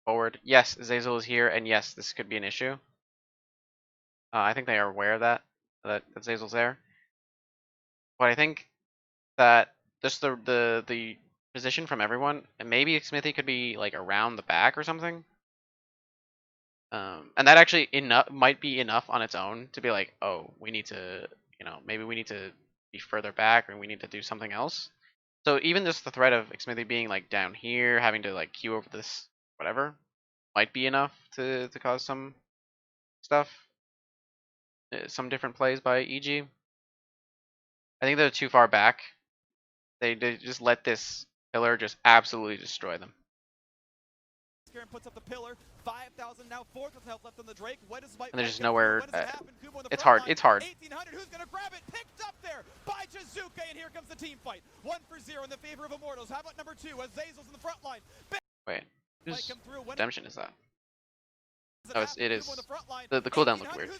forward. Yes, Zazel is here, and yes, this could be an issue. I think they are aware of that Zazel's there. But I think that just the position from everyone, and maybe Smithy could be like around the back or something. And that actually might be enough on its own to be like, oh, we need to, maybe we need to be further back, or we need to do something else. So even just the threat of Smithy being like down here, having to like queue over this whatever, might be enough to cause some stuff, some different plays by EG. I think they're too far back. They just let this pillar just absolutely destroy them. And puts up the pillar. 5,000 now, fourth with health left on the Drake. When does And there's just nowhere. It's hard. It's hard. 1,800. Who's gonna grab it? Picked up there by Jizuke, and here comes the team fight. 1-0 in the favor of Immortals. How about number 2? Azazel's in the front line. Wait, whose Come through. redemption is that? Oh, it is. The cooldown looked weird.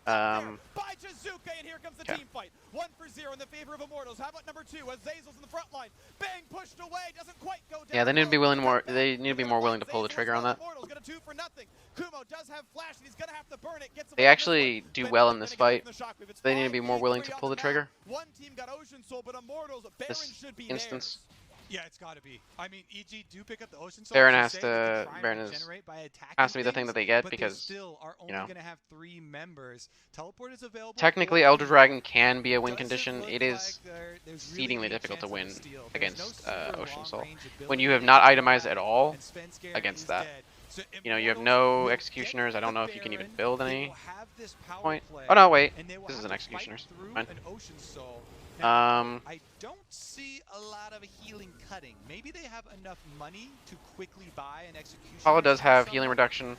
By Jizuke, and here comes the Okay. team fight. 1-0 in the favor of Immortals. How about number 2? Azazel's in the front line. Bang, pushed away, doesn't quite go down. Yeah, they need to be willing more. They need to be more willing to pull the trigger on that. Immortals got a 2 for nothing. Kumo does have flash, and he's gonna have to burn it. Gets They actually do well in this fight. They need to be more willing to pull the trigger. One team got Ocean Soul, but Immortals, Baron This should be instance. theirs. Yeah, it's got to be. I mean, EG do pick up the Ocean Soul. Baron as has you say, they to. can try Baron and is regenerate by attacking has to be the thing things, that they get but because they still are only going to have 3 members. Teleport is available. technically for Elder you. Dragon can be a win Doesn't condition. look It is like there's exceedingly really any difficult to chance of win a steal. There's against no super Ocean Soul. long-range When ability you have to not grab, itemized at all and Svenskare against is that. dead. So You have Immortals no will executioners. get I don't know if the you can even Baron. build They any will have this power point. play, Oh no, wait. and they will This is have an to fight executioner's. through Fine. an Ocean Soul. Now, I don't see a lot of healing cutting. Maybe they have enough money to quickly buy an execution. Apollo does have healing reduction,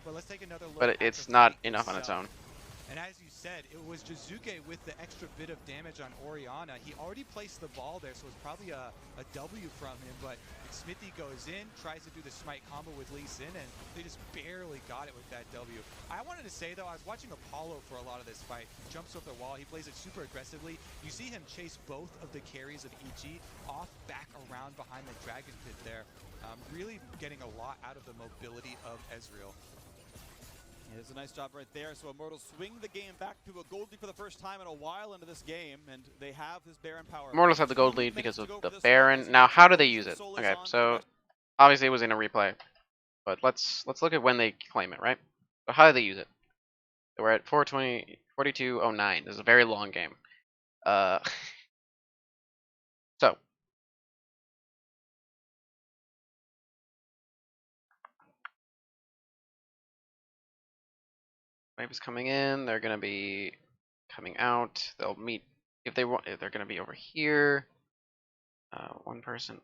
But let's take another look. but at it's the not fight enough on its itself. own. And as you said, it was Jizuke with the extra bit of damage on Orianna. He already placed the ball there, so it's probably a W from him. But Smithy goes in, tries to do the smite combo with Lee Sin, and they just barely got it with that W. I wanted to say, though, I was watching Apollo for a lot of this fight. He jumps off the wall. He plays it super aggressively. You see him chase both of the carries of EG off, back around behind the Dragon Pit there. Really getting a lot out of the mobility of Ezreal. Yeah, it's a nice job right there. So Immortals swing the game back to a gold lead for the first time in a while into this game, and they have this Baron power. Immortals have the gold lead because of the Baron. Now, how do they use it? Okay, so obviously it was in a replay, but let's look at when they claim it, right? So how do they use it? So we're at 420, 42:09. This is a very long game. So wave is coming in. They're gonna be coming out. They'll meet if they want. If they're gonna be over here. One person.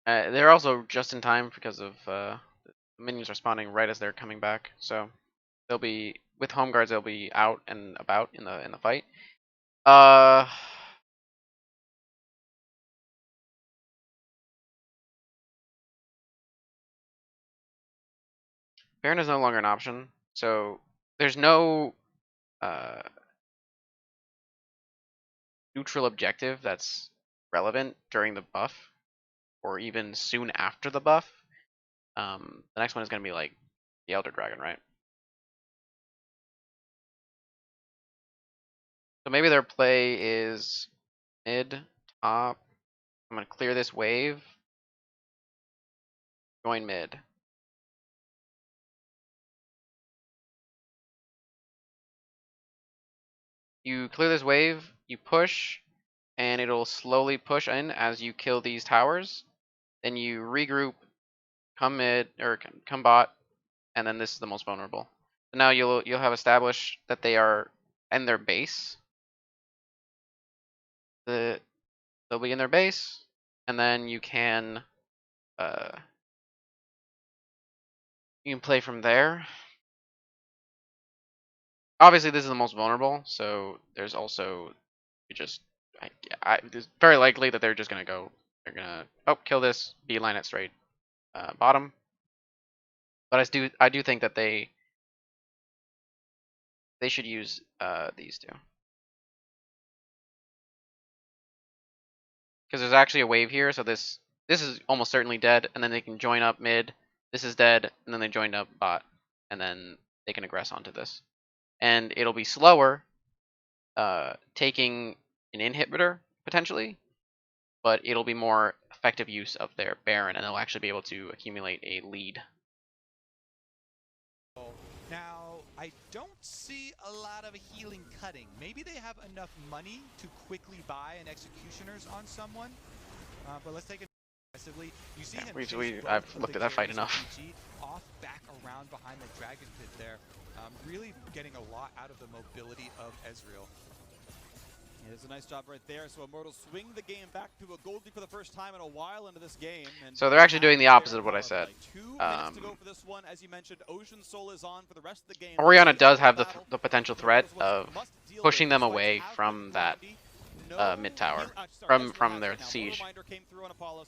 They're also just in time because of the minions are spawning right as they're coming back, so they'll be with home guards. They'll be out and about in the fight. Baron is no longer an option, so there's no neutral objective that's relevant during the buff or even soon after the buff. The next one is going to be like the Elder Dragon, right? So maybe their play is mid, top. I'm going to clear this wave, join mid. You clear this wave, you push, and it'll slowly push in as you kill these towers. Then you regroup, come mid or come bot, and then this is the most vulnerable. So now you'll have established that they are in their base. They'll be in their base, and then you can play from there. Obviously, this is the most vulnerable, so there's also it's very likely that they're just gonna go. They're gonna kill this, beeline it straight bottom. But I do think that they should use these two because there's actually a wave here. So this is almost certainly dead, and then they can join up mid. This is dead, and then they join up bot, and then they can aggress onto this, and it'll be slower, taking an inhibitor potentially, but it'll be more effective use of their Baron, and they'll actually be able to accumulate a lead. Now, I don't see a lot of healing cutting. Maybe they have enough money to quickly buy an Executioners on someone, but let's take it aggressively. You see him I've looked at that fight enough. Off, back, around behind the Dragon Pit there. Really getting a lot out of the mobility of Ezreal. It is a nice job right there. So Immortals swing the game back to a gold lead for the first time in a while into this game. And so they're actually doing the opposite of what I said. 2 minutes to go for this one. As you mentioned, Ocean Soul is on for the rest of the game. Orianna does have the potential threat of pushing them away from that mid tower, from their siege.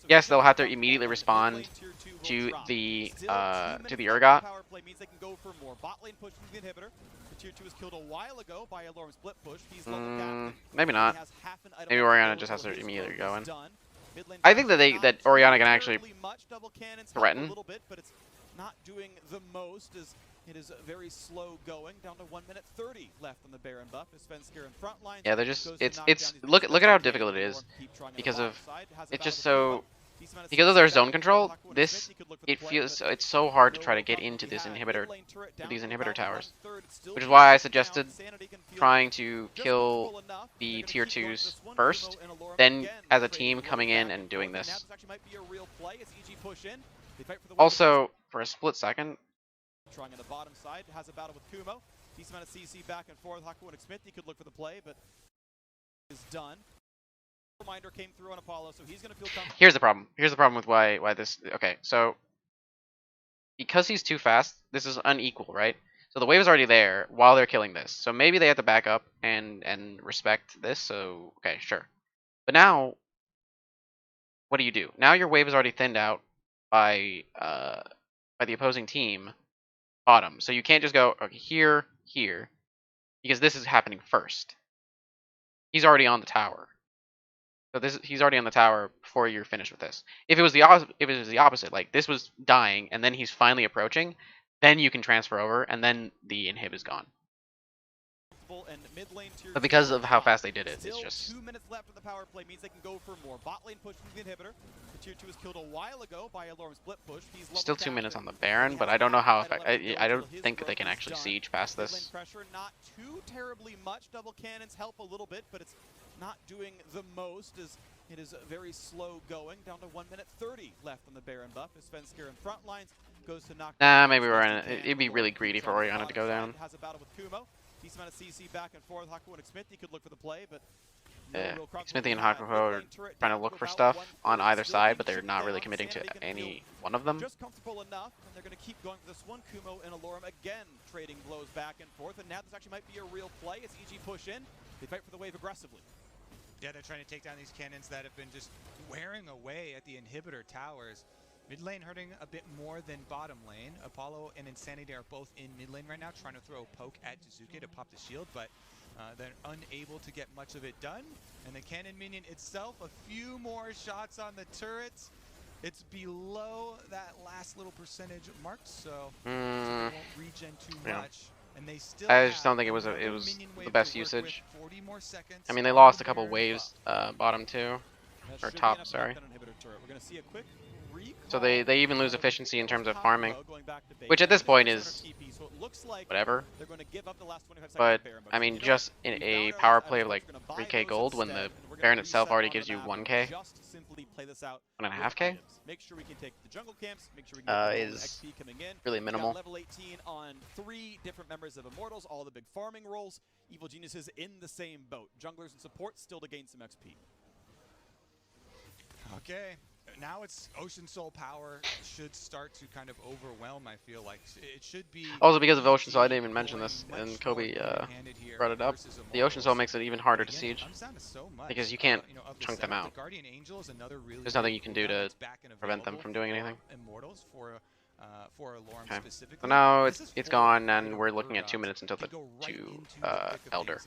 Yes, they'll have to immediately respond to the Urgot. Maybe not. Maybe Orianna just has to immediately go in. I think that Orianna can actually threaten. Not doing the most as it is very slow going. Down to 1 minute 30 left on the Baron buff. Svenskar in front line. Yeah, they're just it's look at how difficult it is because of it's just so because of their zone control. It's so hard to try to get into these inhibitor towers, which is why I suggested trying to kill the tier 2s first, then as a team coming in and doing this. Also, for a split second, trying on the bottom side, has a battle with Kumo. Decent amount of CC back and forth. Haku and Smith, he could look for the play, but is done. Reminder came through on Apollo, so he's going to feel comfortable. Here's the problem. Here's the problem with why this. Okay, so because he's too fast, this is unequal, right? So the wave is already there while they're killing this. So maybe they have to back up and respect this. So okay, sure. But now, what do? Now your wave is already thinned out by the opposing team bottom. So you can't just go okay, here, because this is happening first. He's already on the tower. So he's already on the tower before you're finished with this. If it was the opposite, like this was dying and then he's finally approaching, then you can transfer over and then the inhib is gone. But because of how fast they did it, it's just 2 minutes left of the power play means they can go for more. Bot lane pushing the inhibitor. The tier 2 was killed a while ago by a Lorem split push. He's still 2 minutes on the Baron, but I don't know how effective. I don't think that they can actually siege past this. Pressure not too terribly much. Double cannons help a little bit, but it's not doing the most as it is very slow going. Down to 1 minute 30 left on the Baron buff. Svenskar in front lines goes to knock. Nah, maybe we're in. It'd be really greedy for Orianna to go down. Has a battle with Kumo. Decent amount of CC back and forth. Haku and Smith, he could look for the play, but Smithy and Hawk are trying to look for stuff on either side, but they're not really committing to any one of them. Just comfortable enough, and they're going to keep going for this one. Kumo and Alorum again trading blows back and forth, and now this actually might be a real play as EG push in. They fight for the wave aggressively. Yeah, they're trying to take down these cannons that have been just wearing away at the inhibitor towers. Mid lane hurting a bit more than bottom lane. Apollo and Insanity are both in mid lane right now, trying to throw a poke at Jizuke to pop the shield, but they're unable to get much of it done. And the cannon minion itself, a few more shots on the turrets. It's below that last little percentage mark, so it won't regen too much. And they still I just don't think it was the best usage. I mean, they lost a couple waves, bottom two, or top, sorry. We're going to see a quick so they even lose efficiency in terms of farming, which at this point is whatever. But I mean, just in a power play of like 3k gold, when the Baron itself already gives you 1k, 1.5k, is really minimal. Level 18 on 3 different members of Immortals, all the big farming roles. Evil Geniuses in the same boat. Junglers and support still to gain some XP. Okay. Now it's Ocean Soul power should start to kind of overwhelm, I feel like. It should be... Also because of Ocean Soul, I didn't even mention this, and Kobe brought it up. The Ocean Soul makes it even harder to siege, because you can't chunk them out. There's nothing you can do to prevent them from doing anything. Okay, so now it's gone, and we're looking at 2 minutes until the 2 Elder.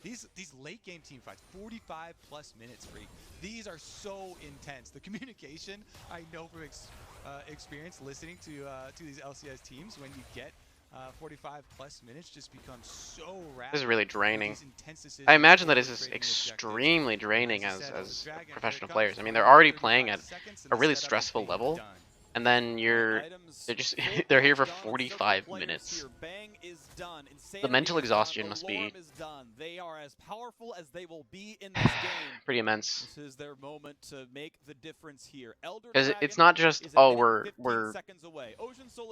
These late game team fights, 45 plus minutes, Freak. These are so intense. The communication, I know from experience listening to these LCS teams, when you get 45 plus minutes, just becomes so rapid. This is really draining. I imagine that this is extremely draining as professional players. I mean, they're already playing at a really stressful level. And then they're here for 45 minutes. The mental exhaustion must be they are as powerful as they will be in this game. Pretty immense. This is their moment to make the difference here. Because it's not just, oh, we're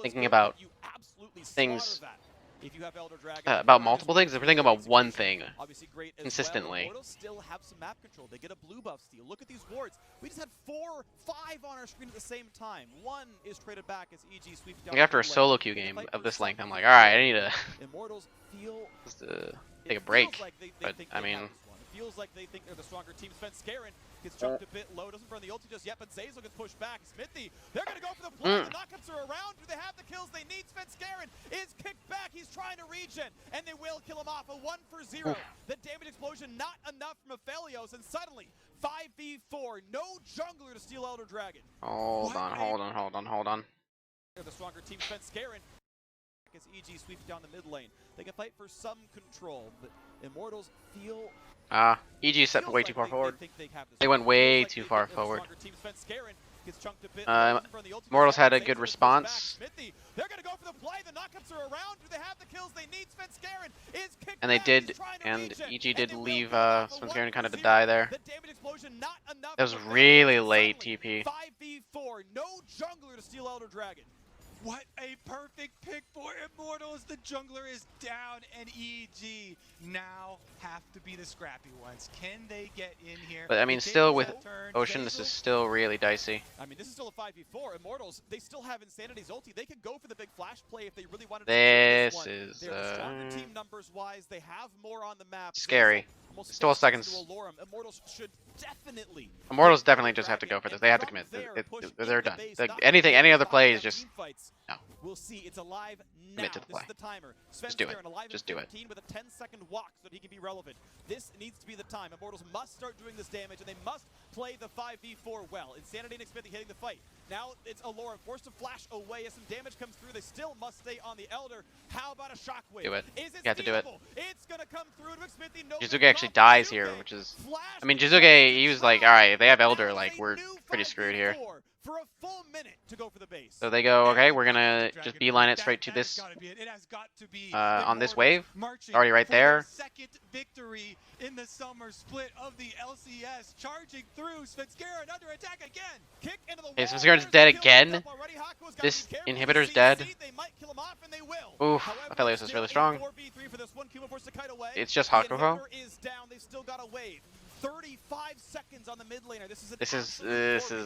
thinking about things, about multiple things. If we're thinking about one thing consistently. Still have some map control. They get a blue buff steal. Look at these wards. We just had 4, 5 on our screen at the same time. One is traded back as EG sweeps down. After a solo queue game of this length, I'm like, all right, I need to just take a break. But I mean, feels like they think they're the stronger team. Sven Skarin gets jumped a bit low, doesn't burn the ulti just yet, but Zazel gets pushed back. Smithy, they're going to go for the play. The knockups are around. Do they have the kills they need? Sven Skarin is kicked back. He's trying to regen, and they will kill him off. A 1 for 0. The damage explosion not enough from Aphelios, and suddenly 5v4. No jungler to steal Elder Dragon. Hold on. They're the stronger team. Sven Skarin as EG sweeps down the mid lane. They can fight for some control, but Immortals feel... EG set way too far forward. They went way too far forward. Immortals had a good response. And they did, and EG did leave Sven Skarin kind of to die there. That was really late TP. 5v4, no jungler to steal Elder Dragon. What a perfect pick for Immortals. The jungler is down, and EG now have to be the scrappy ones. Can they get in here? But I mean, still with Ocean, this is still really dicey. I mean, this is still a 5v4. Immortals, they still have Insanity's ulti. They could go for the big flash play if they really wanted to. This is They're the stronger team numbers wise. They have more on the map. Scary. Still seconds. Immortals should definitely. Immortals definitely just have to go for this. They have to commit. They're done. Any other play is just no. We'll see. It's alive now. Commit to the play. This is the timer. Just do it. Just do it. With a 10-second walk so that he can be relevant. This needs to be the time. Immortals must start doing this damage, and they must play the 5v4 well. Insanity and Xfinity hitting the fight. Now it's Alorum forced to flash away as some damage comes through. They still must stay on the Elder. How about a shockwave? Do it. Is it you have to do it. It's gonna come through to Xfinity. No, Jizuke actually dies here, which is... I mean, Jizuke, he was like, alright, if they have Elder, like, we're pretty screwed here. for a full minute to go for the base. So they go, And okay, they've we're got gonna Elder just Dragon beeline Freak. it straight to That has this got to be it. It has got to be on this Immortals wave. marching Already right for their there. second victory in the summer split of the LCS, charging through. Svenskeren under attack again. Kick into the Okay, wall. Svenskaren's There's dead the kill picked again. up already. Haku's gotta This be careful. inhibitor's He dead. CC'd. They might kill him off, and they will. Oof, However, Aphelios it's is still really a strong. 4v3 for this one. Kuma forced to kite away. It's just The Rojo. inhibitor is down. They've still got a wave. 35 seconds on the mid laner. This is an absolute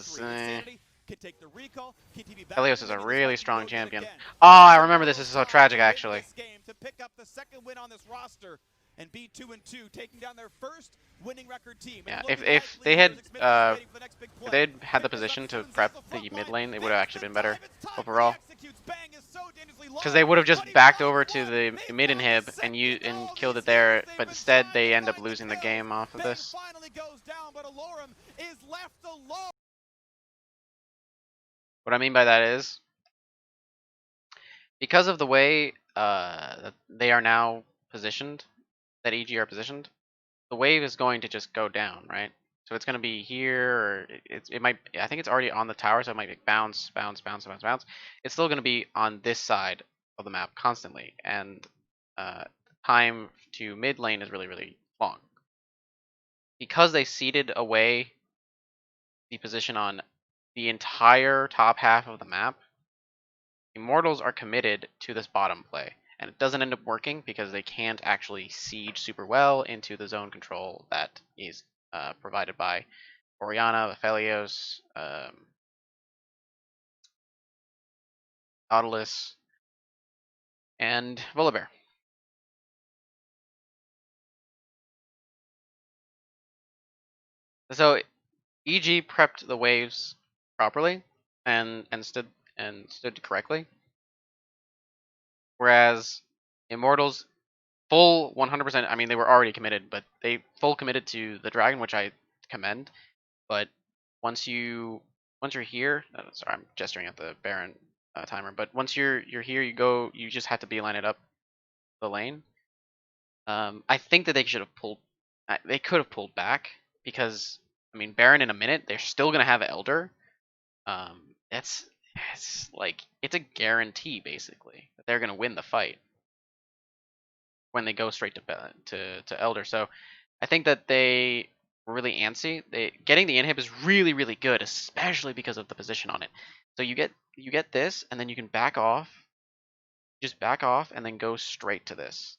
4v3. Insanity can take the recall. KTB back Helios to is the a beginning really of the strong fight, go get it champion. again. Oh, I This is remember this. This is so Immortals' tragic, time to win actually. this game to pick up the second win on this roster and be 2-2, taking down their first winning record team. Yeah, And if looking they likely had here as Xmith's waiting for the next big if play. they'd had the Pick this up position to soon, prep Zed the front mid line. lane, they would have There's actually the been better dive. It's time for the overall. executes. Bang is so dangerously low, Because they would have just but he backed finds over to one. the They've mid got the inhib second. and All killed these it there, years they've but been instead trying they to end up find the losing the kill. game off of Bang this. finally goes down, but Alorum is left alone. What I mean by that is, because of the way that they are now positioned, that EG are positioned, the wave is going to just go down, right? So it's going to be here, or it might. I think it's already on the tower, so it might be bounce, bounce, bounce, bounce, bounce. It's still going to be on this side of the map constantly, and time to mid lane is really, really long. Because they seeded away the position on the entire top half of the map, Immortals are committed to this bottom play, and it doesn't end up working because they can't actually siege super well into the zone control that is provided by Orianna, Aphelios, Nautilus, and Volibear. So EG prepped the waves properly and stood correctly, whereas Immortals full 100%. I mean, they were already committed, but they full committed to the dragon, which I commend. But once you're here, sorry, I'm gesturing at the Baron timer. But once you're here, you just have to beeline it up the lane. I think that they should have pulled. They could have pulled back because I mean, Baron in a minute, they're still gonna have Elder. Um, it's like it's a guarantee basically that they're gonna win the fight when they go straight to Elder. So I think that they were really antsy. Getting the inhib is really, really good, especially because of the position on it. So you get this, and then you can back off, just back off, and then go straight to this.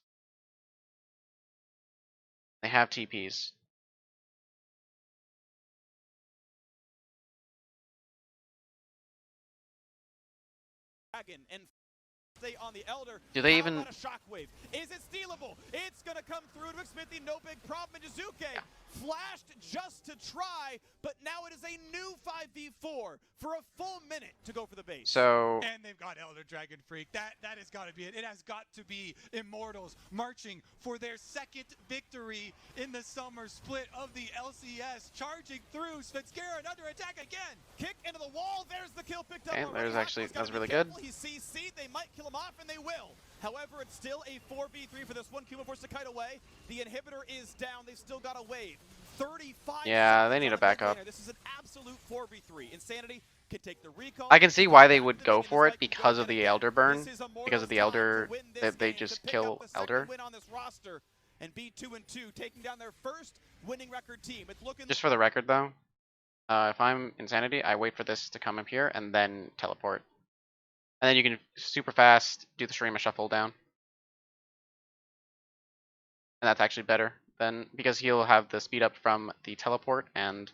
They have TPs. Dragon and stay on the Elder. Do they How even? about a shockwave? Is it stealable? It's gonna come through to Smithy, no big problem. And Jizuke flashed just to try, but now it is a new 5v4 for a full minute to go for the base. So And they've got Elder Dragon Freak. That has got to be it. It has got to be Immortals marching for their second victory in the summer split of the LCS, charging through. Svenskeren under attack again. Kick into the wall. There's the kill picked up. Okay, already. there's actually Haku's gotta that's be really careful. good. He CC'd. They might kill him off, and they will. However, it's still a 4v3 for this one. Kuma forced to kite away. The inhibitor is down. They've still got a wave. 35 Yeah, they seconds need on to the back mid up. laner. This is an absolute 4v3. Insanity can take the recall. I can see why they would go for it because of the Elder burn, because of the Elder that they just kill Elder. Win on this roster and be 2-2, taking down their first winning record team. It's looking Just for the record, though, if I'm Insanity, I wait for this to come up here and then teleport, and then you can super fast do the Shurima shuffle down, and that's actually better than because he'll have the speed up from the teleport, and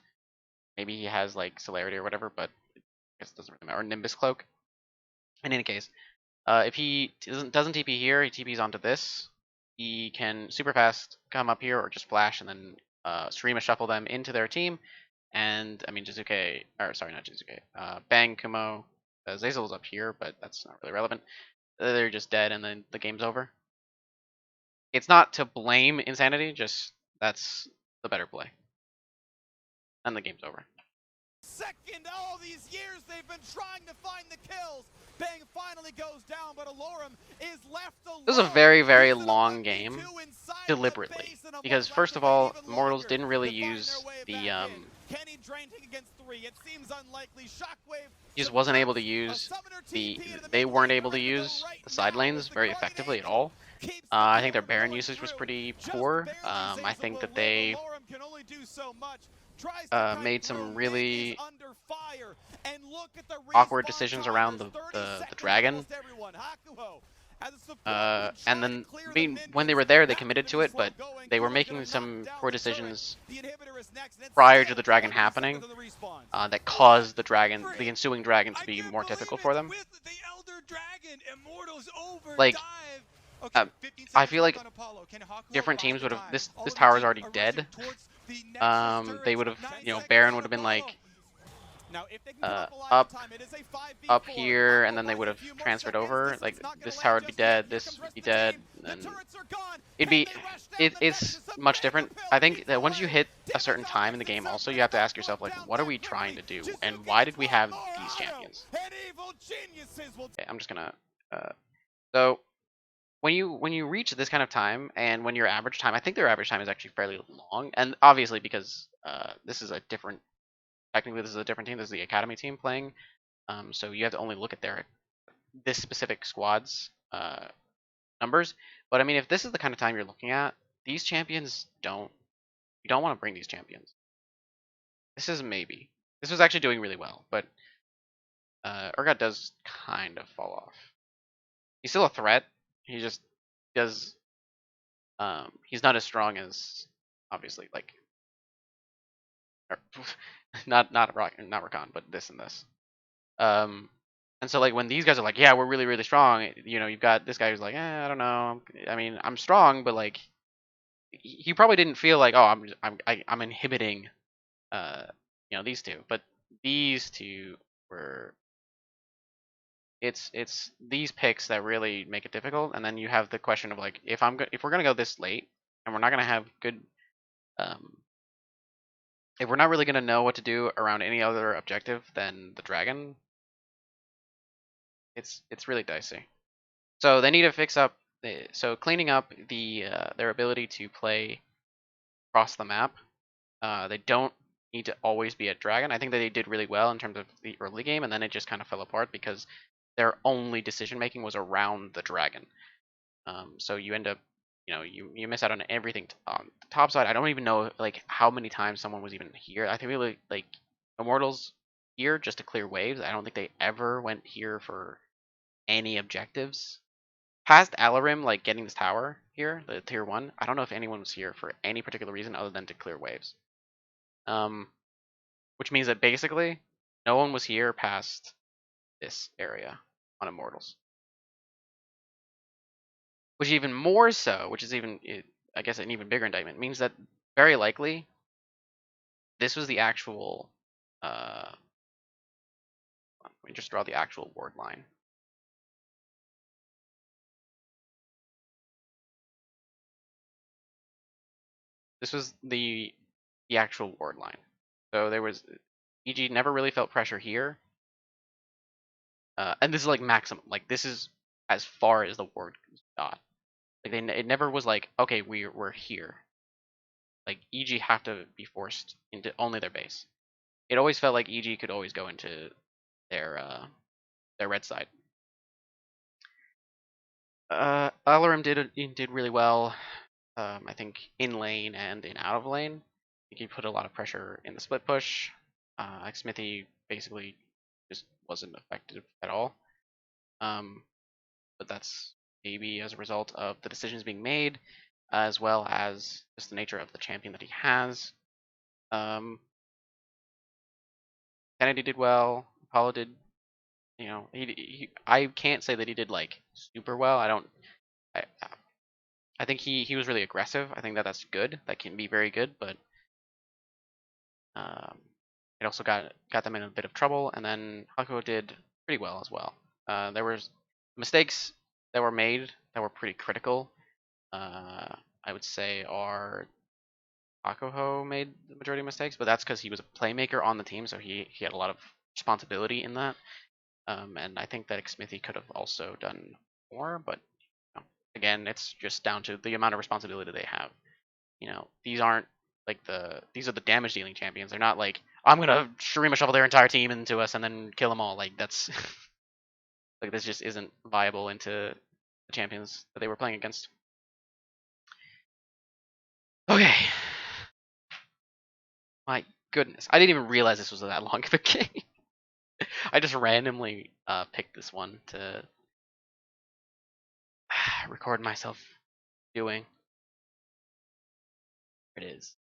maybe he has like celerity or whatever, but I guess it doesn't really matter. Or Nimbus cloak. In any case, if he doesn't TP here, he TPs onto this. He can super fast come up here or just flash and then Shurima shuffle them into their team. And I mean Jizuke, or sorry, not Jizuke. Bang, Kumo, Zazel's up here, but that's not really relevant. They're just dead, and then the game's over. It's not to blame Insanity, just that's the better play, and the game's over. second. All these years they've been trying to find the kills. Bang finally goes down, but Alorum is left alone. This was a very, very He's in a long 1v2 game inside the deliberately. base, and Because Immortals have first to of wait all, even Immortals longer didn't really to find use their way the back in. Kenny draining against 3. It seems unlikely. Shockwave he just wasn't able to use they weren't able to use the side lanes very effectively at all. I think their Baron usage was pretty poor. I think that they made some really awkward decisions around the dragon. And then, I mean, when they were there, they committed to it, but they were making some poor decisions prior to the dragon happening that caused the ensuing dragon, to be more difficult for them. Like, I feel like different teams would have this tower is already dead. They would have, Baron would have been like up here, and then they would have transferred over. Like this tower would be dead, this would be dead, and it's much different. I think that once you hit a certain time in the game, also you have to ask yourself, like, what are we trying to do, and why did we have these champions? Okay, I'm just gonna so when you reach this kind of time, and when your average time, I think their average time is actually fairly long, and obviously because this is a different technically this is a different team. This is the academy team playing, so you have to only look at this specific squad's numbers. But I mean, if this is the kind of time you're looking at, these champions you don't want to bring these champions. This is maybe. This was actually doing really well, but Urgot does kind of fall off. He's still a threat. He just does. He's not as strong as obviously like not Rakan, but this and this. And so like when these guys are like, yeah, we're really really strong, you've got this guy who's like, I don't know. I mean, I'm strong, but like he probably didn't feel like, oh, I'm inhibiting these two, but these two were. It's these picks that really make it difficult, and then you have the question of like, if we're gonna go this late, and we're not gonna have good if we're not really gonna know what to do around any other objective than the dragon, it's really dicey. So they need to fix up. So cleaning up their ability to play across the map. They don't need to always be at dragon. I think that they did really well in terms of the early game, and then it just kind of fell apart because their only decision making was around the dragon. So you end up, you miss out on everything on the top side. I don't even know like how many times someone was even here. I think really like Immortals here just to clear waves. I don't think they ever went here for any objectives. Past Alarim, like getting this tower here, the tier 1, I don't know if anyone was here for any particular reason other than to clear waves. Which means that basically no one was here past this area on Immortals. Which even more so, which is even, I guess, an even bigger indictment, means that very likely this was the actual. Let me just draw the actual ward line. This was the actual ward line. So there was EG never really felt pressure here, and this is like maximum. Like this is as far as the ward got. Like it never was like, okay, we're here. Like EG have to be forced into only their base. It always felt like EG could always go into their red side. Alarim did really well. I think in lane and in out of lane. I think he put a lot of pressure in the split push. Smithy basically just wasn't effective at all. But that's maybe as a result of the decisions being made, as well as just the nature of the champion that he has. Kennedy did well. Apollo did, I can't say that he did like super well. I think he was really aggressive. I think that that's good. That can be very good, but it also got them in a bit of trouble. And then Hakuho did pretty well as well. There was mistakes that were made that were pretty critical. I would say are Hakuho made the majority of mistakes, but that's because he was a playmaker on the team, so he had a lot of responsibility in that. And I think that Smithy could have also done more, but again, it's just down to the amount of responsibility they have. These aren't like these are the damage dealing champions. They're not like I'm gonna Shurima Shuffle their entire team into us and then kill them all. Like that's like this just isn't viable into the champions that they were playing against. Okay. My goodness, I didn't even realize this was that long of a game. I just randomly picked this one to record myself doing. Here it is.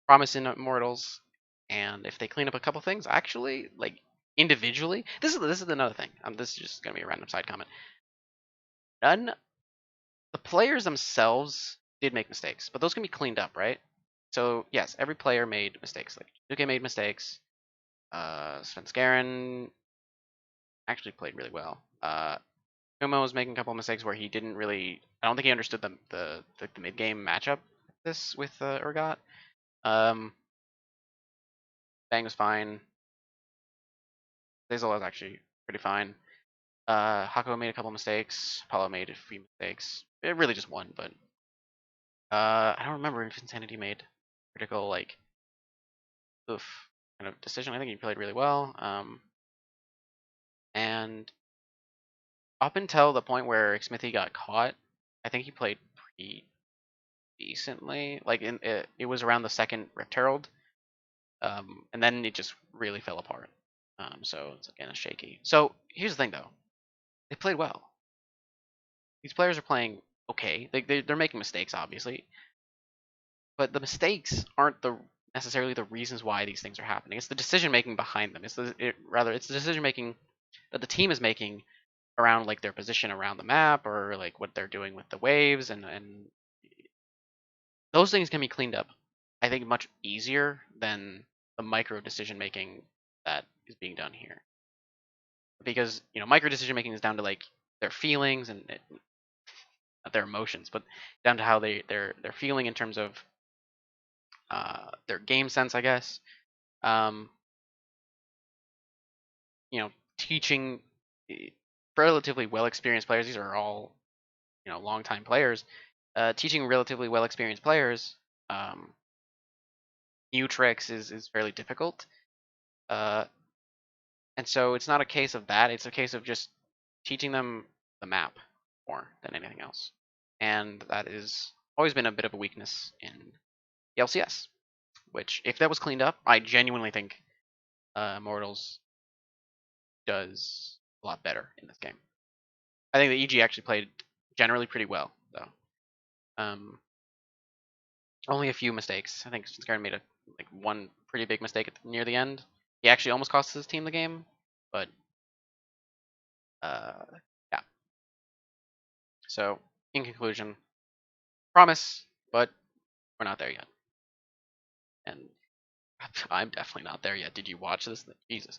Promise in Immortals, and if they clean up a couple things, actually, like individually, this is another thing. This is just gonna be a random side comment. The players themselves did make mistakes, but those can be cleaned up, right? So yes, every player made mistakes. Like Duke made mistakes. Svenskeren actually played really well. Kumo was making a couple of mistakes where he didn't really. I don't think he understood the mid game matchup with Urgot. Bang was fine. Basil was actually pretty fine. Hako made a couple mistakes. Apollo made a few mistakes. It really just one, but I don't remember if Insanity made critical like oof kind of decision. I think he played really well. And up until the point where Smithy got caught, I think he played pretty decently. Like it was around the second Rift Herald, and then it just really fell apart. So it's again a shaky. So here's the thing though, they played well. These players are playing okay. They're making mistakes obviously, but the mistakes aren't necessarily the reasons why these things are happening. It's the decision making behind them. It's the decision making that the team is making around like their position around the map or like what they're doing with the waves and those things can be cleaned up. I think much easier than the micro decision making that is being done here. Because micro decision making is down to like their feelings and not their emotions, but down to how they're feeling in terms of their game sense, I guess. Um, Teaching relatively well experienced players. These are all long time players. Teaching relatively well experienced players new tricks is fairly difficult. Uh, and so it's not a case of that. It's a case of just teaching them the map more than anything else. And that is always been a bit of a weakness in the LCS. Which, if that was cleaned up, I genuinely think Immortals does a lot better in this game. I think the EG actually played generally pretty well, though. Only a few mistakes. I think Scarn made one pretty big mistake near the end. He actually almost cost his team the game, but yeah. So in conclusion, promise, but we're not there yet, and I'm definitely not there yet. Did you watch this? Jesus.